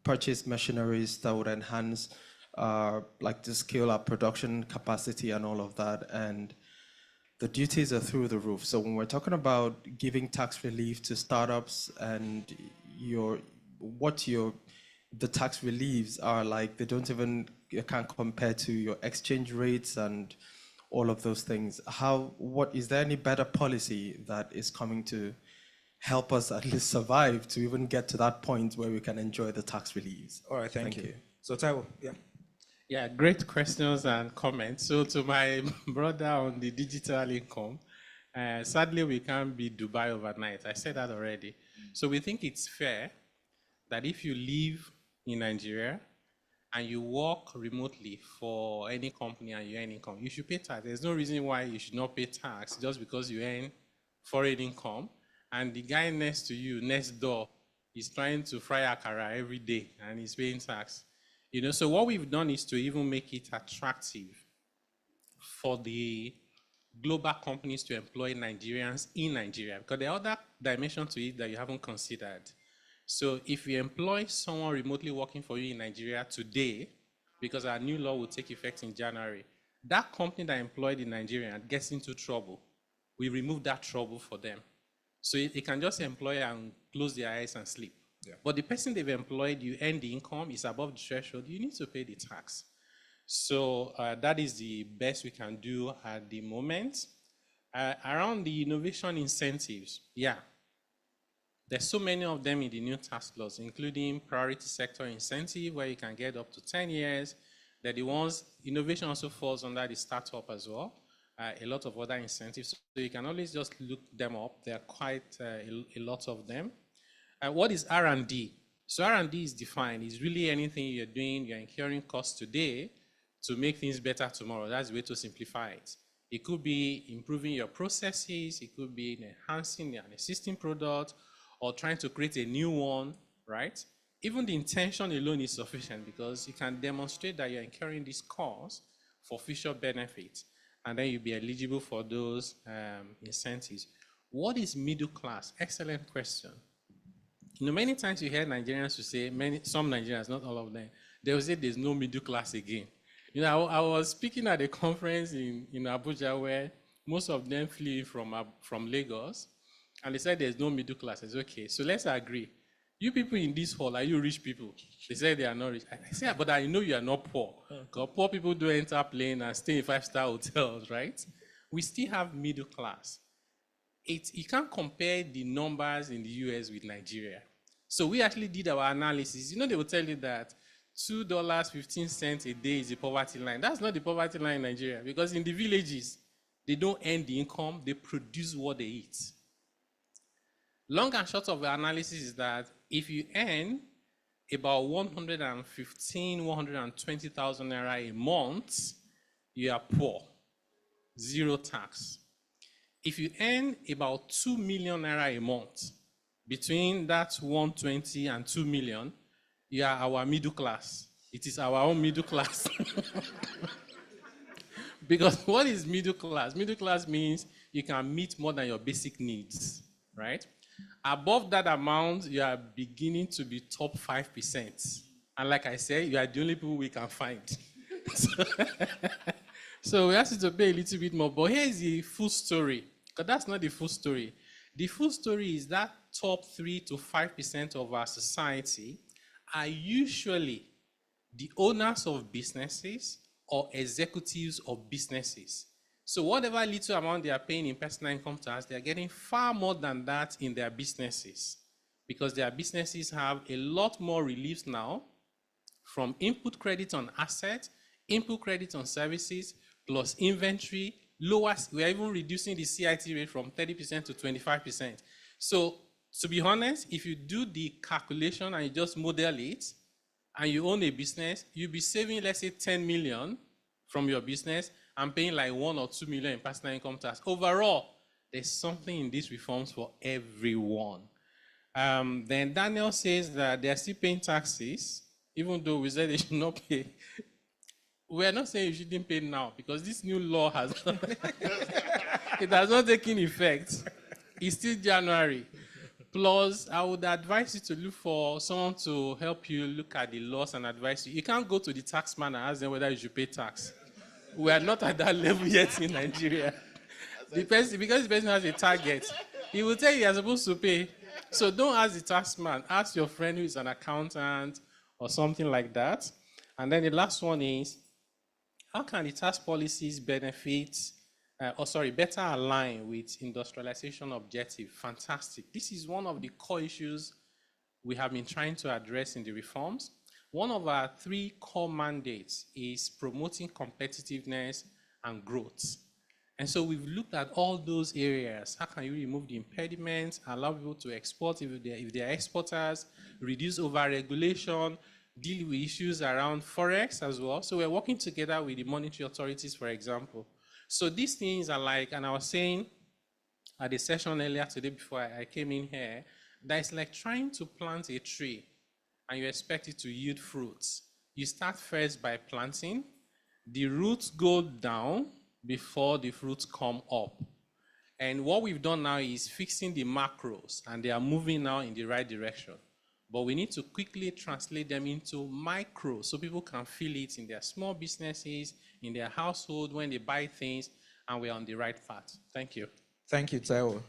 purchase machineries that would enhance like to scale up production capacity and all of that, and the duties are through the roof. So when we're talking about giving tax relief to startups and the tax reliefs are like, you can't compare to your exchange rates and all of those things. Is there any better policy that is coming to help us at least survive to even get to that point where we can enjoy the tax reliefs? All right, thank you. So Taiwo, yeah. Yeah, great questions and comments. So to my brother on the digital income, sadly we can't be Dubai overnight. I said that already. So we think it's fair that if you live in Nigeria and you work remotely for any company and you earn income, you should pay tax. There's no reason why you should not pay tax just because you earn foreign income and the guy next to you, next door, is trying to fry akara every day and he's paying tax. So what we've done is to even make it attractive for the global companies to employ Nigerians in Nigeria, because there are other dimensions to it that you haven't considered. So if you employ someone remotely working for you in Nigeria today, because our new law will take effect in January, that company that employed in Nigeria gets into trouble, we remove that trouble for them. So it can just employ and close their eyes and sleep. Yeah. But the person they've employed, you earn the income, is above the threshold, you need to pay the tax. So that is the best we can do at the moment. Around the innovation incentives, yeah. There's so many of them in the new tax laws, including priority sector incentive, where you can get up to 10 years. They're the ones, innovation also falls under the startup as well. A lot of other incentives. So you can always just look them up. There are quite a lot of them. What is R&D? So R&D is defined. It's really anything you're doing, you're incurring costs today to make things better tomorrow. That's the way to simplify it. It could be improving your processes. It could be enhancing an existing product or trying to create a new one, right? Even the intention alone is sufficient because you can demonstrate that you're incurring this cost for future benefits, and then you'll be eligible for those incentives. What is middle class? Excellent question. many times you hear Nigerians who say, some Nigerians, not all of them, they will say there's no middle class again. I was speaking at a conference in Abuja where most of them flew from Lagos, and they said there's no middle class. It's okay, so let's agree. You people in this hall, are you rich people? They said they are not rich. I said, but I know you are not poor. Because poor people don't enter plane and stay in 5-star hotels, right? We still have middle class. You can't compare the numbers in the US with Nigeria. So we actually did our analysis. They will tell you that $2.15 a day is the poverty line. That's not the poverty line in Nigeria, because in the villages, they don't earn the income, they produce what they eat. Long and short of the analysis is that if you earn about 120,000 naira a month, you are poor, zero tax. If you earn about 2 million naira a month, between that 120 and 2 million, you are our middle class. It is our own middle class. Because what is middle class? Middle class means you can meet more than your basic needs, right? Above that amount, you are beginning to be top 5%. And like I said, you are the only people we can find. So we ask you to pay a little bit more. But here is the full story, because that's not the full story. The full story is that top 3 to 5% of our society are usually the owners of businesses or executives of businesses. So whatever little amount they are paying in personal income tax, they are getting far more than that in their businesses, because their businesses have a lot more reliefs now from input credit on assets, input credit on services, plus inventory. We are even reducing the CIT rate from 30% to 25%. So to be honest, if you do the calculation and you just model it, and you own a business, you'll be saving, let's say, 10 million from your business and paying like 1 or 2 million in personal income tax. Overall, there's something in these reforms for everyone. Then Daniel says that they're still paying taxes, even though we said they should not pay. We're not saying you shouldn't pay now, because this new law has it has not taken effect. It's still January. Plus, I would advise you to look for someone to help you look at the laws and advise you. You can't go to the taxman and ask them whether you should pay tax. We are not at that level yet in Nigeria. Because the person has a target, he will tell you you're supposed to pay. So don't ask the taxman. Ask your friend who is an accountant or something like that. And then the last one is, how can the tax policies better align with industrialization objective? Fantastic. This is one of the core issues we have been trying to address in the reforms. One of our 3 core mandates is promoting competitiveness and growth. And so we've looked at all those areas. How can you remove the impediments, allow people to export if they are exporters, reduce over-regulation, deal with issues around Forex as well. So we're working together with the monetary authorities, for example. So these things are like, and I was saying at the session earlier today before I came in here, that it's like trying to plant a tree and you expect it to yield fruits. You start first by planting, the roots go down before the fruits come up. And what we've done now is fixing the macros, and they are moving now in the right direction. But we need to quickly translate them into micro so people can feel it in their small businesses, in their household, when they buy things, and we're on the right path. Thank you. Thank you, Taiwo.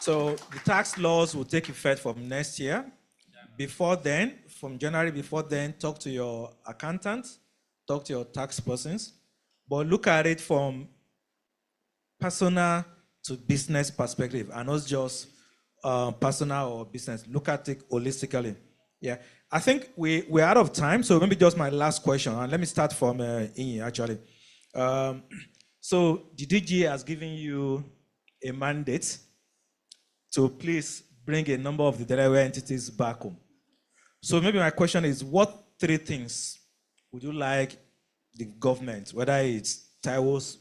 So the tax laws will take effect from next year. Before then, from January before then, talk to your accountant, talk to your tax persons, but look at it from personal to business perspective, and not just personal or business. Look at it holistically. Yeah, I think we're out of time, so maybe just my last question, and let me start from Inyi, actually. So the DG has given you a mandate to please bring a number of the Delaware entities back home. So maybe my question is, what 3 things would you like the government, whether it's Taiwo's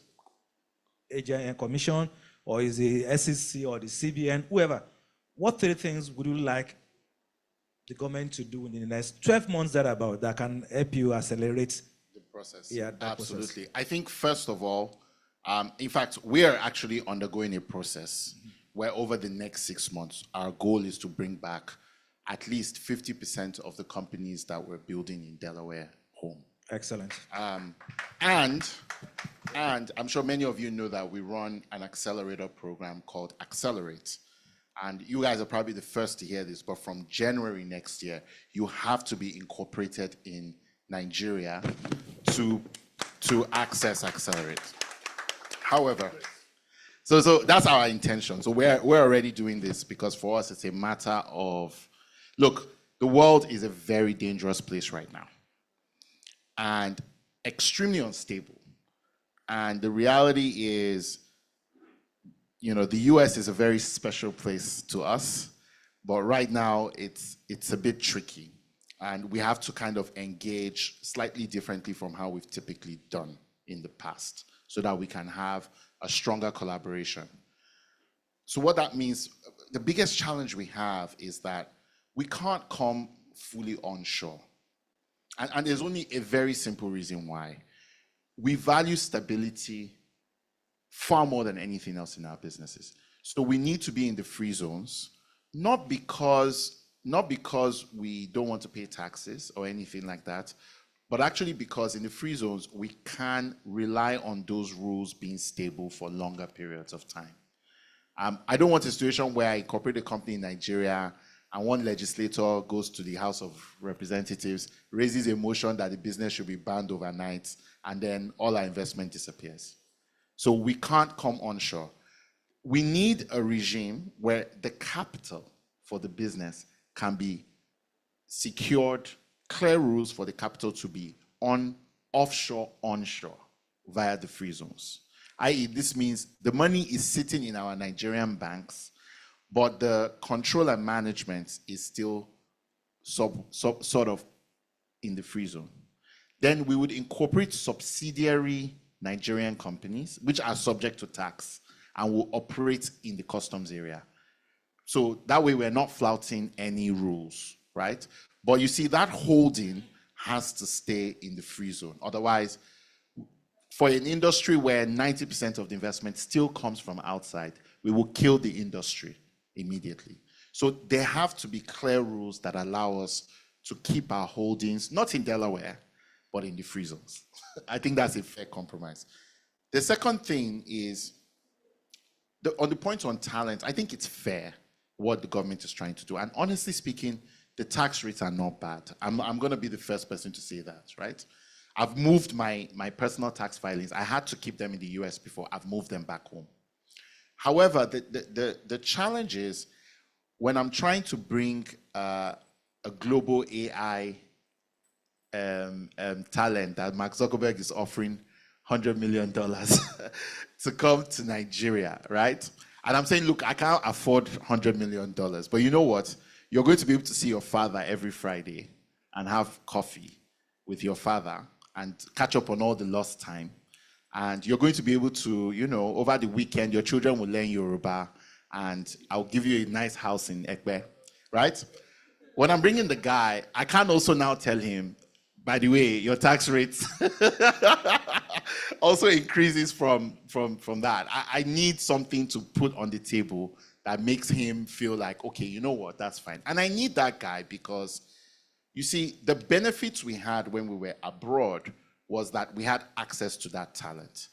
AGIN Commission, or is the SEC or the CBN, whoever, what 3 things would you like the government to do in the next 12 months that can help you accelerate the process? Yeah, absolutely. I think first of all, in fact, we are actually undergoing a process where over the next 6 months, our goal is to bring back at least 50% of the companies that we're building in Delaware home. Excellent. And I'm sure many of you know that we run an accelerator program called Accelerate. And you guys are probably the first to hear this, but from January next year, you have to be incorporated in Nigeria to access Accelerate. However, so that's our intention. So we're already doing this because for us, it's a matter of, look, the world is a very dangerous place right now and extremely unstable. And the reality is, you know, the US is a very special place to us, but right now it's a bit tricky. And we have to kind of engage slightly differently from how we've typically done in the past so that we can have a stronger collaboration. So what that means, the biggest challenge we have is that we can't come fully onshore. And there's only a very simple reason why. We value stability far more than anything else in our businesses. So we need to be in the free zones, not because we don't want to pay taxes or anything like that, but actually because in the free zones, we can rely on those rules being stable for longer periods of time. I don't want a situation where I incorporate a company in Nigeria and one legislator goes to the House of Representatives, raises a motion that the business should be banned overnight, and then all our investment disappears. So we can't come onshore. We need a regime where the capital for the business can be secured, clear rules for the capital to be offshore, onshore via the free zones. I.e., this means the money is sitting in our Nigerian banks, but the control and management is still sort of in the free zone. Then we would incorporate subsidiary Nigerian companies, which are subject to tax and will operate in the customs area. So that way we're not flouting any rules, right? But you see, that holding has to stay in the free zone. Otherwise, for an industry where 90% of the investment still comes from outside, we will kill the industry immediately. So there have to be clear rules that allow us to keep our holdings, not in Delaware, but in the free zones. I think that's a fair compromise. The second thing is, on the point on talent, I think it's fair what the government is trying to do. And honestly speaking, the tax rates are not bad. I'm going to be the first person to say that, right? I've moved my personal tax filings. I had to keep them in the US before. I've moved them back home. However, the challenge is when I'm trying to bring a global AI talent that Mark Zuckerberg is offering $100 million to come to Nigeria, right? And I'm saying, look, I can't afford $100 million, but you know what? You're going to be able to see your father every Friday and have coffee with your father and catch up on all the lost time. And you're going to be able to, you know, over the weekend, your children will learn Yoruba and I'll give you a nice house in Ekpe, right? When I'm bringing the guy, I can't also now tell him, by the way, your tax rates also increases from that. I need something to put on the table that makes him feel like, okay, you know what, that's fine. And I need that guy because, you see, the benefits we had when we were abroad was that we had access to that talent.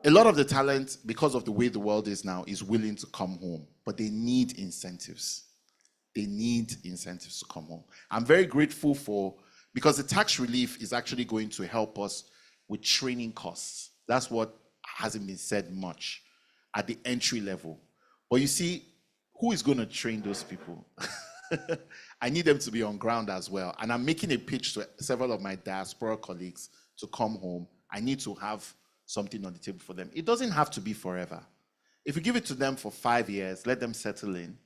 A lot of the talent, because of the way the world is now, is willing to come home, but they need incentives. They need incentives to come home. I'm very grateful because the tax relief is actually going to help us with training costs. That's what hasn't been said much at the entry level. But you see, who is going to train those people? I need them to be on ground as well. And I'm making a pitch to several of my diaspora colleagues to come home. I need to have something on the table for them. It doesn't have to be forever. If you give it to them for 5 years, let them settle in,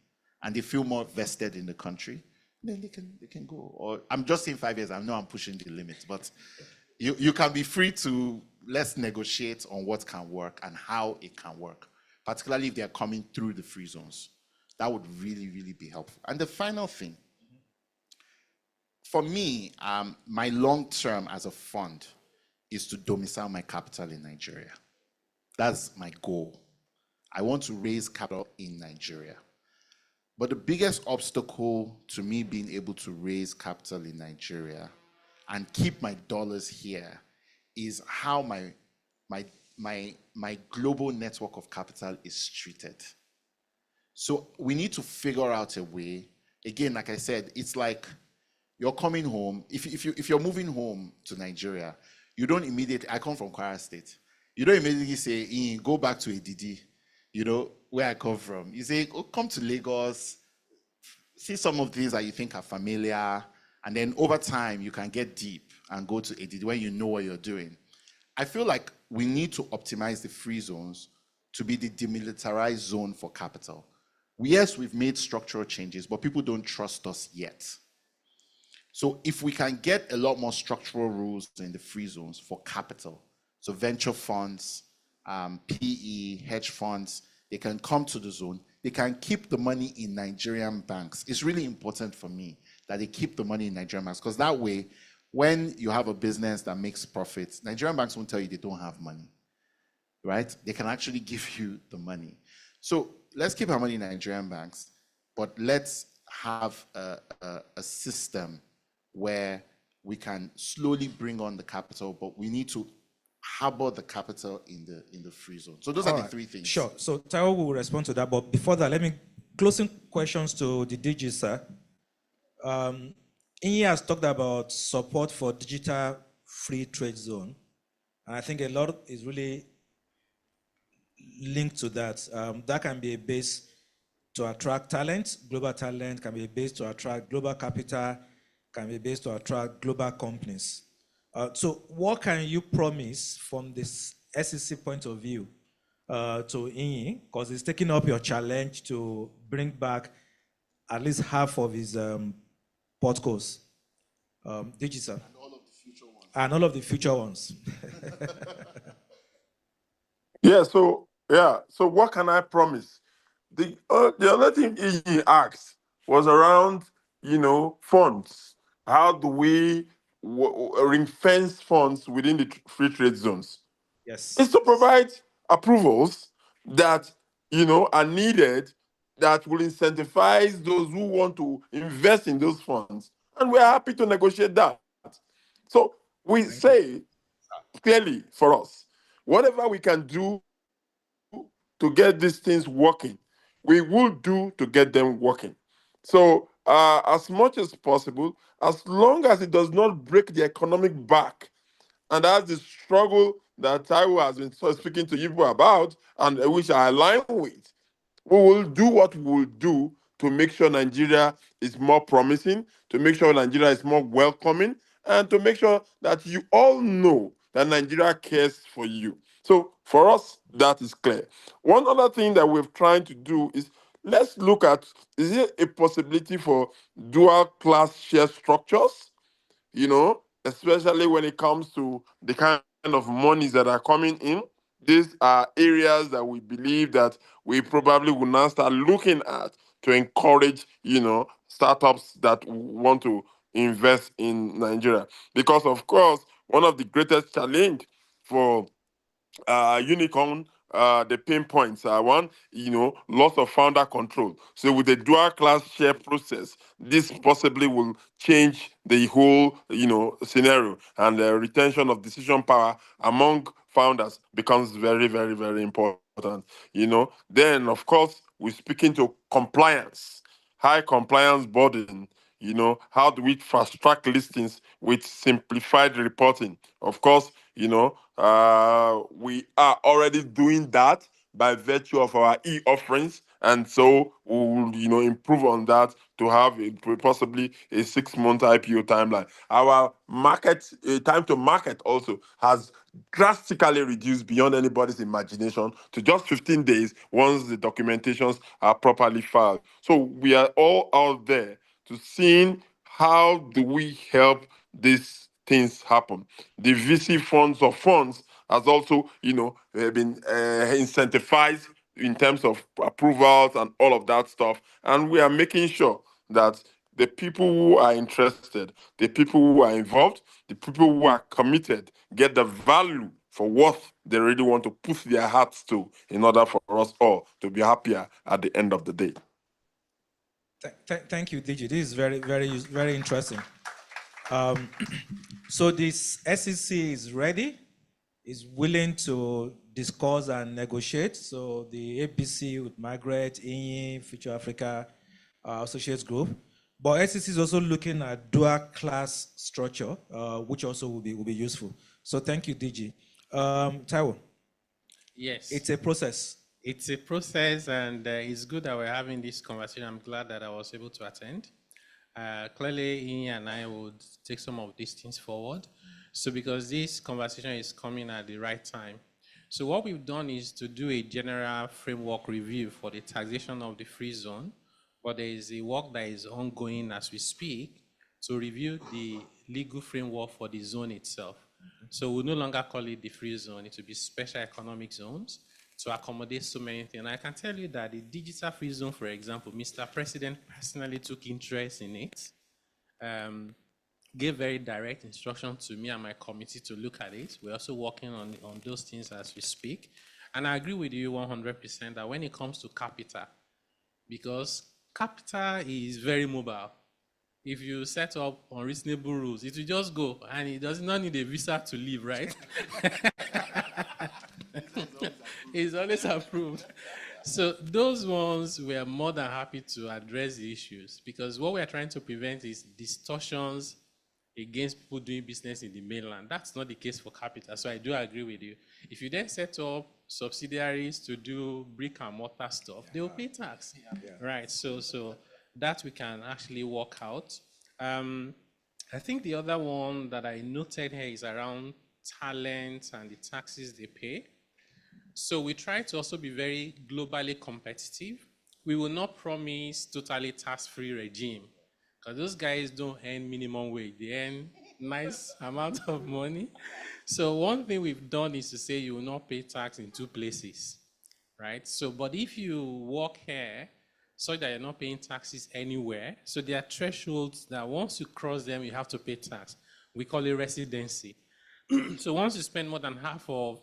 and they feel more vested in the country, then they can go. Or I'm just saying 5 years. I know I'm pushing the limits, but you can be free to let's negotiate on what can work and how it can work, particularly if they're coming through the free zones. That would really, really be helpful. And the final thing, for me, my long term as a fund is to domicile my capital in Nigeria. That's my goal. I want to raise capital in Nigeria. But the biggest obstacle to me being able to raise capital in Nigeria and keep my dollars here is how my global network of capital is treated. So we need to figure out a way. Again, like I said, it's like you're coming home. If you're moving home to Nigeria, you don't immediately, I come from Kwara State. You don't immediately say, go back to Edidi, where I come from. You say, come to Lagos, see some of these that you think are familiar, and then over time you can get deep and go to Edidi when you know what you're doing. I feel like we need to optimize the free zones to be the demilitarized zone for capital. Yes, we've made structural changes, but people don't trust us yet. So if we can get a lot more structural rules in the free zones for capital, so venture funds, PE, hedge funds, they can come to the zone. They can keep the money in Nigerian banks. It's really important for me that they keep the money in Nigerian banks, because that way, when you have a business that makes profits, Nigerian banks won't tell you they don't have money, right? They can actually give you the money. So let's keep our money in Nigerian banks, but let's have a system where we can slowly bring on the capital, but we need to harbor the capital in the free zone. So those are the three things. Sure. So Taiwo will respond to that, but before that, let me closing questions to the DG, sir. Inyi has talked about support for digital free trade zone, and I think a lot is really linked to that. That can be a base to attract talent. Global talent can be a base to attract global capital, can be a base to attract global companies. So what can you promise from this SEC point of view to Inyi? Because he's taking up your challenge to bring back at least half of his podcasts. DG, sir. And all of the future ones. And all of the future ones. So what can I promise? The other thing he asked was around, funds. How do we ring fence funds within the free trade zones? Yes. It's to provide approvals that, are needed that will incentivize those who want to invest in those funds. And we're happy to negotiate that. So we say clearly for us, whatever we can do to get these things working, we will do to get them working. So as much as possible, as long as it does not break the economic back, and that's the struggle that Taiwo has been speaking to you about, and which I align with, we will do what we will do to make sure Nigeria is more promising, to make sure Nigeria is more welcoming, and to make sure that you all know that Nigeria cares for you. So for us, that is clear. One other thing that we're trying to do is let's look at, is there a possibility for dual class share structures? Especially when it comes to the kind of monies that are coming in. These are areas that we believe that we probably will now start looking at to encourage, startups that want to invest in Nigeria. Because of course, one of the greatest challenge for Unicorn, the pain points are one, loss of founder control. So with the dual class share process, this possibly will change the whole, scenario, and the retention of decision power among founders becomes very, very, very important. Then of course we're speaking to compliance, high compliance burden. How do we fast track listings with simplified reporting? Of course, we are already doing that by virtue of our e-offerings, and so we will, improve on that to have possibly a 6-month IPO timeline. Our market time to market also has drastically reduced beyond anybody's imagination to just 15 days once the documentations are properly filed. So we are all out there to seeing how do we help these things happen. The VC funds has also, been incentivized in terms of approvals and all of that stuff. And we are making sure that the people who are interested, the people who are involved, the people who are committed get the value for what they really want to put their hearts to in order for us all to be happier at the end of the day. Thank you, DG. This is very interesting. So this SEC is ready, is willing to discuss and negotiate. So the ABC with Margaret, INI, Future Africa Associates Group. But SEC is also looking at dual class structure, which also will be useful. So thank you, DG. Taiwo. Yes. It's a process. It's a process, and it's good that we're having this conversation. I'm glad that I was able to attend. Clearly, Ini and I would take some of these things forward. So because this conversation is coming at the right time. So what we've done is to do a general framework review for the taxation of the free zone, but there is a work that is ongoing as we speak to review the legal framework for the zone itself. So we'll no longer call it the free zone, it will be special economic zones to accommodate so many things. And I can tell you that the digital free zone, for example, Mr. President personally took interest in it, gave very direct instruction to me and my committee to look at it. We're also working on those things as we speak. And I agree with you 100% that when it comes to capital, because capital is very mobile. If you set up unreasonable rules, it will just go, and it does not need a visa to leave, right? It's always approved. So those ones, we are more than happy to address the issues, because what we are trying to prevent is distortions against people doing business in the mainland. That's not the case for capital, so I do agree with you. If you then set up subsidiaries to do brick and mortar stuff, they will pay tax, right? So that we can actually work out. I think the other one that I noted here is around talent and the taxes they pay. So we try to also be very globally competitive. We will not promise totally tax-free regime, because those guys don't earn minimum wage. They earn nice amount of money. So one thing we've done is to say you will not pay tax in two places, right? So, but if you work here, so that you're not paying taxes anywhere, so there are thresholds that once you cross them, you have to pay tax. We call it residency. So once you spend more than half of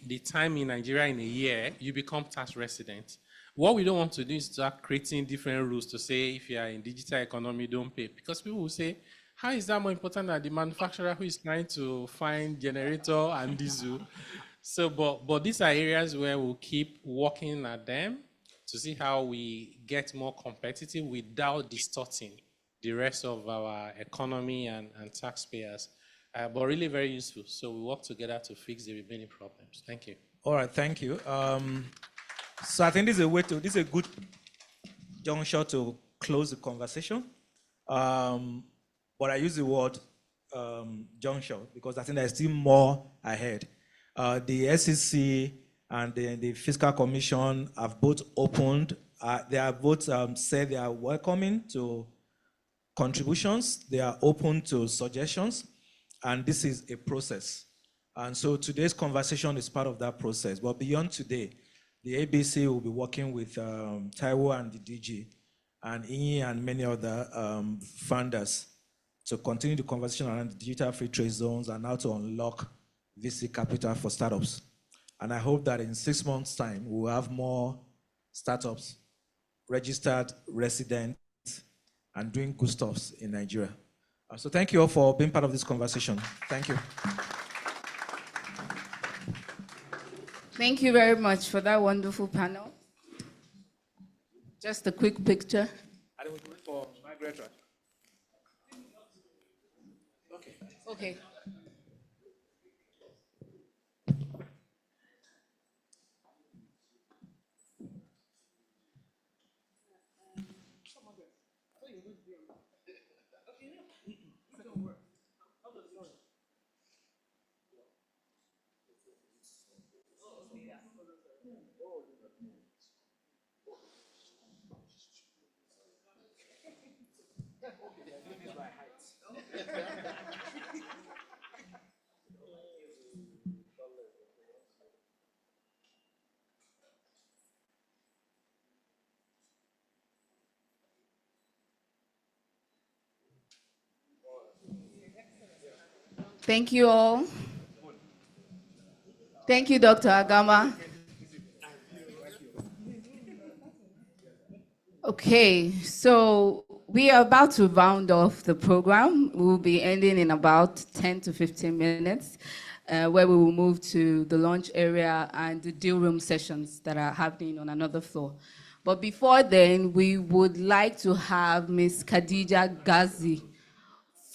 the time in Nigeria in a year, you become tax resident. What we don't want to do is start creating different rules to say if you are in digital economy, don't pay. Because people will say, how is that more important than the manufacturer who is trying to find generator and diesel? So, but these are areas where we'll keep working at them to see how we get more competitive without distorting the rest of our economy and taxpayers. But really very useful. So we work together to fix the remaining problems. Thank you. All right, thank you. So I think this is a good juncture to close the conversation. But I use the word juncture because I think there's still more ahead. The SEC and the Fiscal Commission have both opened, they have both said they are welcoming to contributions, they are open to suggestions, and this is a process. And so today's conversation is part of that process. But beyond today, the ABC will be working with Taiwo and the DG and INI and many other funders to continue the conversation around the digital free trade zones and how to unlock VC capital for startups. And I hope that in 6 months' time, we'll have more startups, registered residents, and doing good stuff in Nigeria. So thank you all for being part of this conversation. Thank you. Thank you very much for that wonderful panel. Just a quick picture. I will wait for Margaret. Okay. Thank you all. Thank you, Dr. Agama. Okay, so we are about to round off the program. We'll be ending in about 10 to 15 minutes, where we will move to the lunch area and the deal room sessions that are happening on another floor. But before then, we would like to have Ms. Khadija Ghazi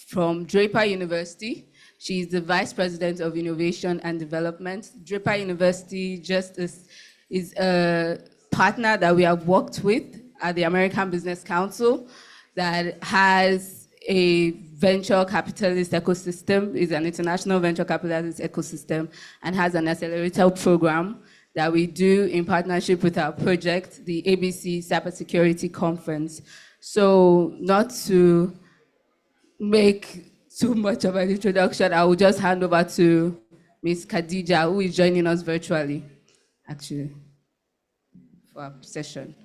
from Draper University. She's the Vice President of Innovation and Development. Draper University is a partner that we have worked with at the American Business Council that has a venture capitalist ecosystem, is an international venture capitalist ecosystem, and has an accelerator program that we do in partnership with our project, the ABC Cybersecurity Conference. So not to make too much of an introduction, I will just hand over to Ms. Khadija, who is joining us virtually, actually, for our session.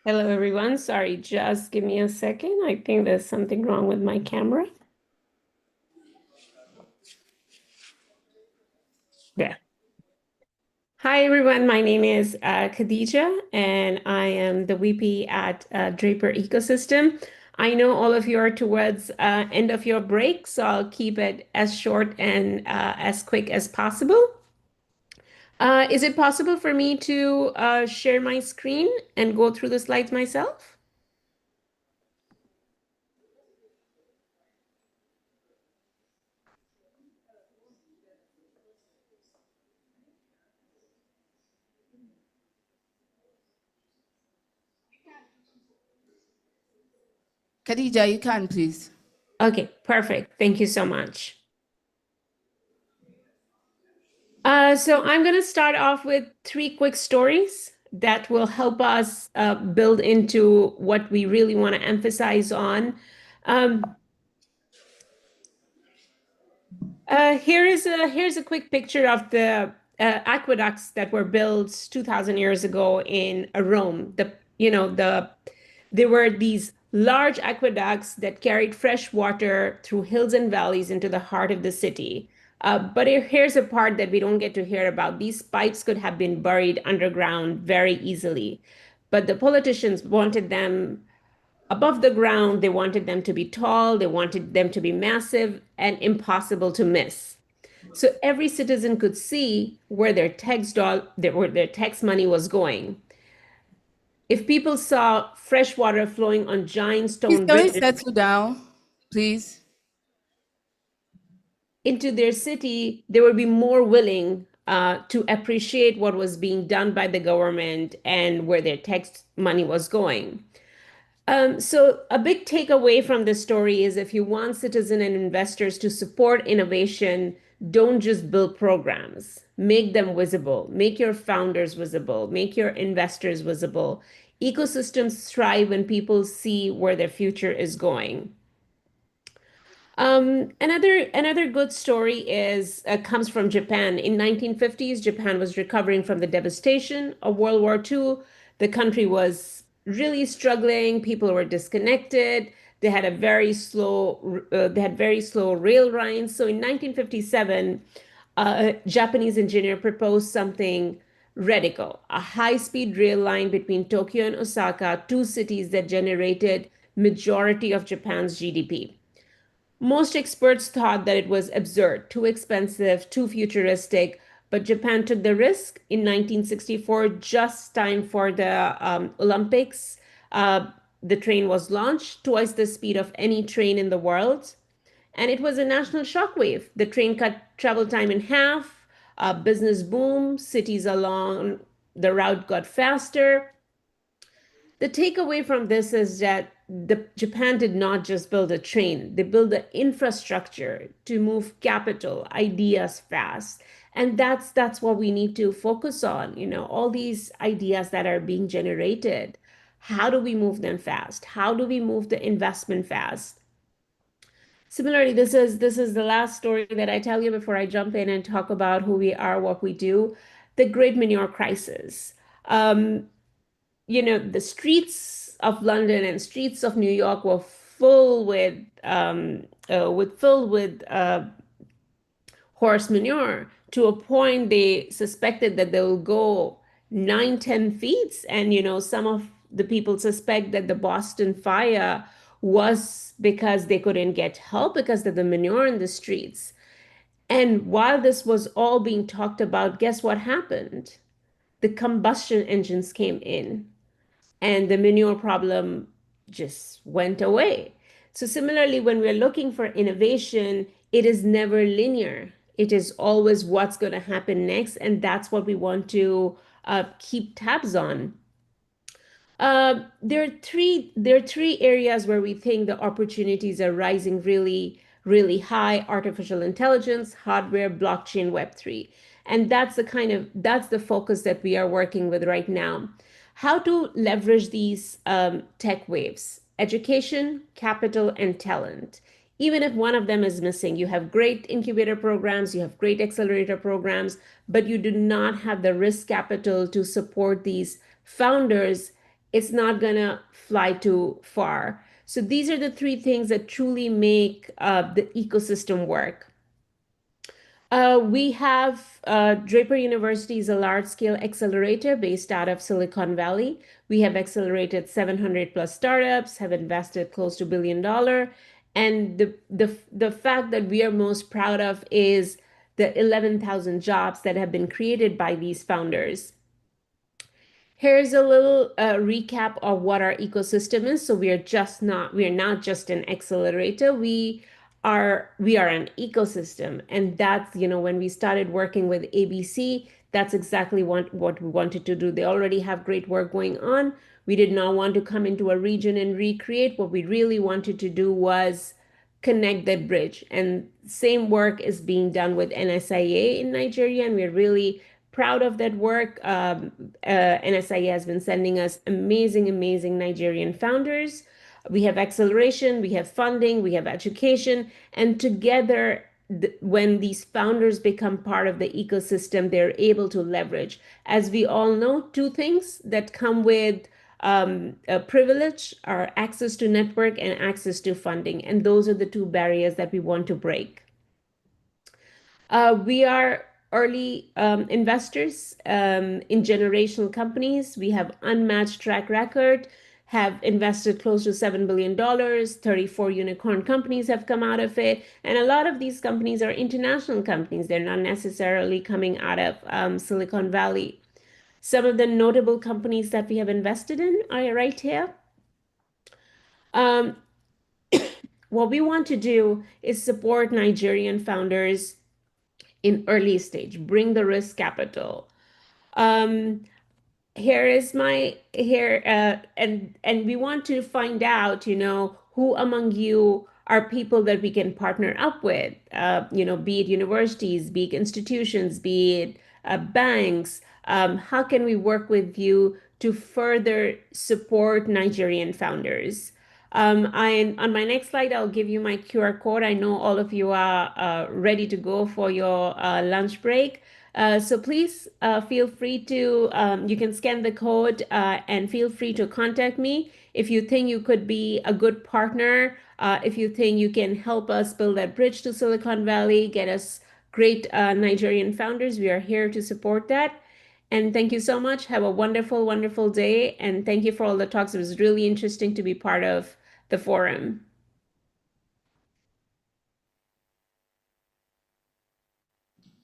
Hello, everyone. Sorry, just give me a second. I think there's something wrong with my camera. Yeah. Hi, everyone. My name is Khadija, and I am the VP at Draper Ecosystem. I know all of you are towards end of your break, so I'll keep it as short and as quick as possible. Is it possible for me to share my screen and go through the slides myself? Khadija, you can, please. Okay, perfect. Thank you so much. So I'm going to start off with 3 quick stories that will help us build into what we really want to emphasize on. Here's a quick picture of the aqueducts that were built 2,000 years ago in Rome. There were these large aqueducts that carried fresh water through hills and valleys into the heart of the city. But here's a part that we don't get to hear about. These pipes could have been buried underground very easily, but the politicians wanted them above the ground. They wanted them to be tall. They wanted them to be massive and impossible to miss. So every citizen could see where their tax money was going. If people saw fresh water flowing on giant stone bridges, bridges, settle down, please, into their city, they would be more willing to appreciate what was being done by the government and where their tax money was going. So a big takeaway from this story is if you want citizens and investors to support innovation, don't just build programs, make them visible, make your founders visible, make your investors visible. Ecosystems thrive when people see where their future is going. Another good story comes from Japan. In 1950s, Japan was recovering from the devastation of World War II. The country was really struggling. People were disconnected. They had very slow rail lines. So in 1957, a Japanese engineer proposed something radical: a high-speed rail line between Tokyo and Osaka, 2 cities that generated majority of Japan's GDP. Most experts thought that it was absurd, too expensive, too futuristic, but Japan took the risk. In 1964, just time for the Olympics, the train was launched, twice the speed of any train in the world. And it was a national shockwave. The train cut travel time in half, business boom, cities along the route got faster. The takeaway from this is that Japan did not just build a train, they built the infrastructure to move capital, ideas fast. And that's what we need to focus on, all these ideas that are being generated. How do we move them fast? How do we move the investment fast? Similarly, this is the last story that I tell you before I jump in and talk about who we are, what we do. The Great Manure Crisis. The streets of London and streets of New York were full with filled with horse manure, to a point they suspected that they will go 9-10 feet. And some of the people suspect that the Boston fire was because they couldn't get help because of the manure in the streets. And while this was all being talked about, guess what happened? The combustion engines came in and the manure problem just went away. So similarly, when we're looking for innovation, it is never linear. It is always what's going to happen next, and that's what we want to keep tabs on. There are three areas where we think the opportunities are rising really, really high: artificial intelligence, hardware, blockchain, Web3. And that's the focus that we are working with right now. How to leverage these tech waves: education, capital, and talent. Even if one of them is missing, you have great incubator programs, you have great accelerator programs, but you do not have the risk capital to support these founders, it's not gonna fly too far. So these are the three things that truly make the ecosystem work. We have Draper University is a large-scale accelerator based out of Silicon Valley. We have accelerated 700 plus startups, have invested close to $1 billion. And the fact that we are most proud of is the 11,000 jobs that have been created by these founders. Here's a little recap of what our ecosystem is. So we are not just an accelerator. We are an ecosystem. And that's, when we started working with ABC, that's exactly what we wanted to do. They already have great work going on. We did not want to come into a region and recreate. What we really wanted to do was connect that bridge. And same work is being done with NSIA in Nigeria, and we're really proud of that work. NSIA has been sending us amazing, amazing Nigerian founders. We have acceleration, we have funding, we have education, and together, when these founders become part of the ecosystem, they're able to leverage. As we all know, two things that come with a privilege are access to network and access to funding. And those are the two barriers that we want to break. We are early investors in generational companies. We have unmatched track record, have invested close to $7 billion, 34 unicorn companies have come out of it. And a lot of these companies are international companies. They're not necessarily coming out of Silicon Valley. Some of the notable companies that we have invested in are right here. What we want to do is support Nigerian founders in early stage, bring the risk capital. And we want to find out, who among you are people that we can partner up with, be it universities, be it institutions, be it banks. How can we work with you to further support Nigerian founders? On my next slide, I'll give you my QR code. I know all of you are ready to go for your lunch break. So please feel free to, you can scan the code and feel free to contact me if you think you could be a good partner, if you think you can help us build that bridge to Silicon Valley, get us great Nigerian founders. We are here to support that. And thank you so much. Have a wonderful, wonderful day. And thank you for all the talks. It was really interesting to be part of the forum.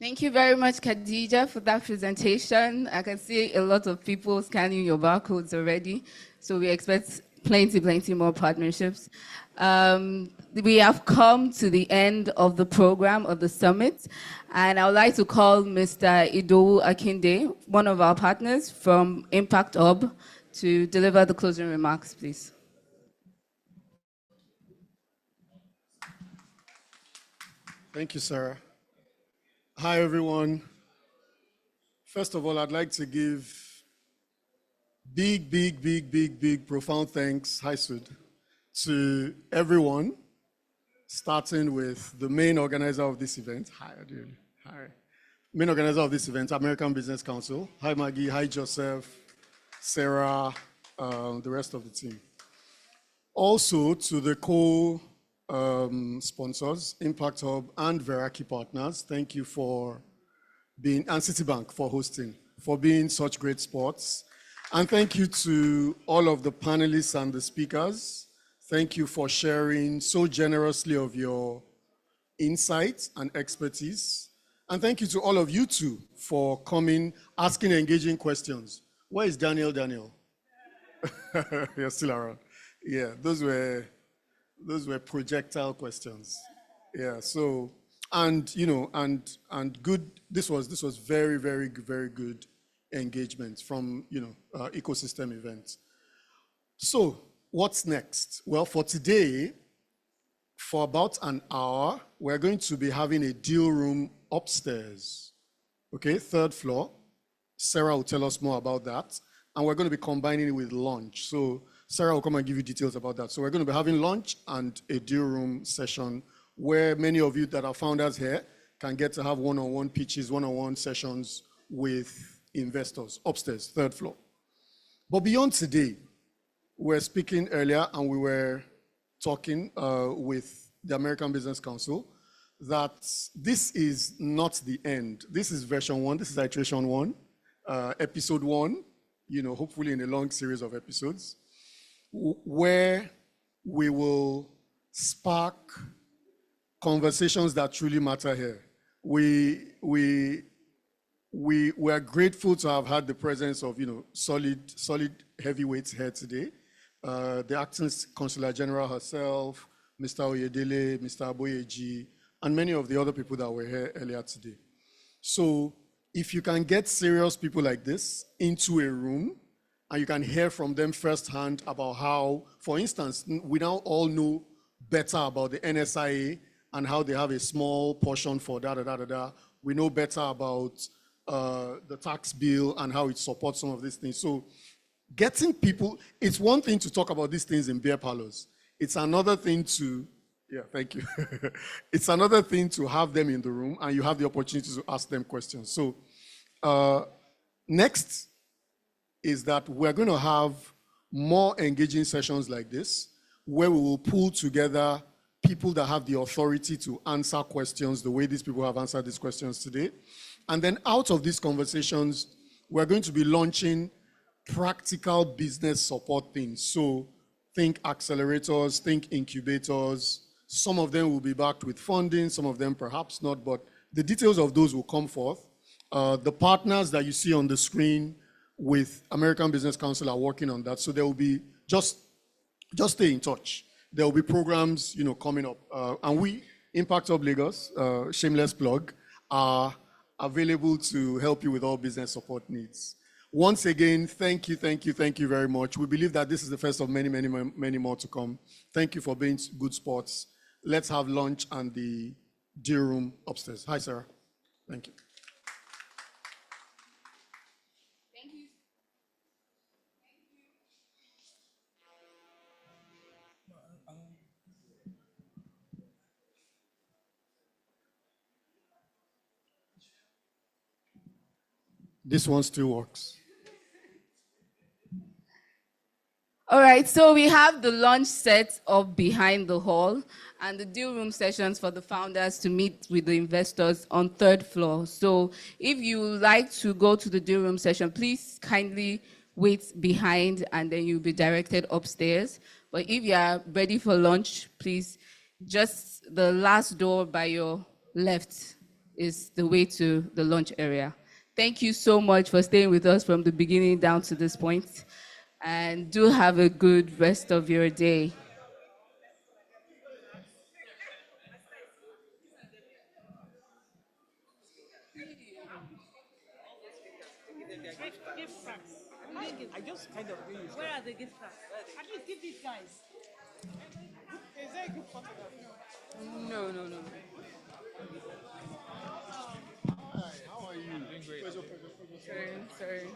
Thank you very much, Khadija, for that presentation. I can see a lot of people scanning your barcodes already. So we expect plenty more partnerships. We have come to the end of the program of the summit, and I would like to call Mr. Idowu Akinde, one of our partners from Impact Hub, to deliver the closing remarks, please. Thank you, Sarah. Hi, everyone. First of all, I'd like to give big, profound thanks, hi Sud, to everyone, starting with the main organizer of this event. Hi, Adil. Hi. Main organizer of this event, American Business Council. Hi, Maggie. Hi, Joseph, Sarah, the rest of the team. Also to the sponsors, Impact Hub and Veraki Partners. Thank you for being, and Citibank for hosting, for being such great sports. And thank you to all of the panelists and the speakers. Thank you for sharing so generously of your insights and expertise. And thank you to all of you too for coming, asking engaging questions. Where is Daniel? You're still around. Yeah, those were projectile questions. Yeah, so, and you know, and good, this was very, very, very good engagement from, you know, ecosystem events. So what's next? Well, for today, for about an hour, we're going to be having a deal room upstairs, okay, 3rd floor. Sarah will tell us more about that. And we're going to be combining it with lunch. So Sarah will come and give you details about that. So we're going to be having lunch and a deal room session where many of you that are founders here can get to have one-on-one pitches, one-on-one sessions with investors upstairs, 3rd floor. But beyond today, we were speaking earlier and we were talking with the American Business Council that this is not the end. This is version 1, this is iteration 1, episode 1, you know, hopefully in a long series of episodes, where we will spark conversations that truly matter here. We are grateful to have had the presence of, you know, solid heavyweights here today. The acting Consular General herself, Mr. Oyedele, Mr. Aboyeji, and many of the other people that were here earlier today. So if you can get serious people like this into a room and you can hear from them firsthand about how, for instance, we now all know better about the NSIA and how they have a small portion for da-da-da-da-da. We know better about the tax bill and how it supports some of these things. So getting people, it's one thing to talk about these things in beer parlors. It's another thing to, yeah, thank you. It's another thing to have them in the room and you have the opportunity to ask them questions. So next is that we're going to have more engaging sessions like this, where we will pull together people that have the authority to answer questions the way these people have answered these questions today. And then out of these conversations, we're going to be launching practical business support things. So think accelerators, think incubators. Some of them will be backed with funding, some of them perhaps not, but the details of those will come forth. The partners that you see on the screen with American Business Council are working on that. So there will be, just stay in touch. There will be programs, you know, coming up. And we, Impact Hub Lagos, shameless plug, are available to help you with all business support needs. Once again, thank you very much. We believe that this is the first of many, many, many more to come. Thank you for being good sports. Let's have lunch and the deal room upstairs. Hi, Sarah. Thank you. Thank you. This one still works. All right, so we have the lunch set up behind the hall and the deal room sessions for the founders to meet with the investors on 3rd floor. So if you like to go to the deal room session, please kindly wait behind and then you'll be directed upstairs. But if you are ready for lunch, please, just the last door by your left is the way to the lunch area. Thank you so much for staying with us from the beginning down to this point. And do have a good rest of your day. I just kind of do it. Where are the gift cards? At least give these guys. Is there a group photograph? No. Hi, how are you? Doing great. Sorry.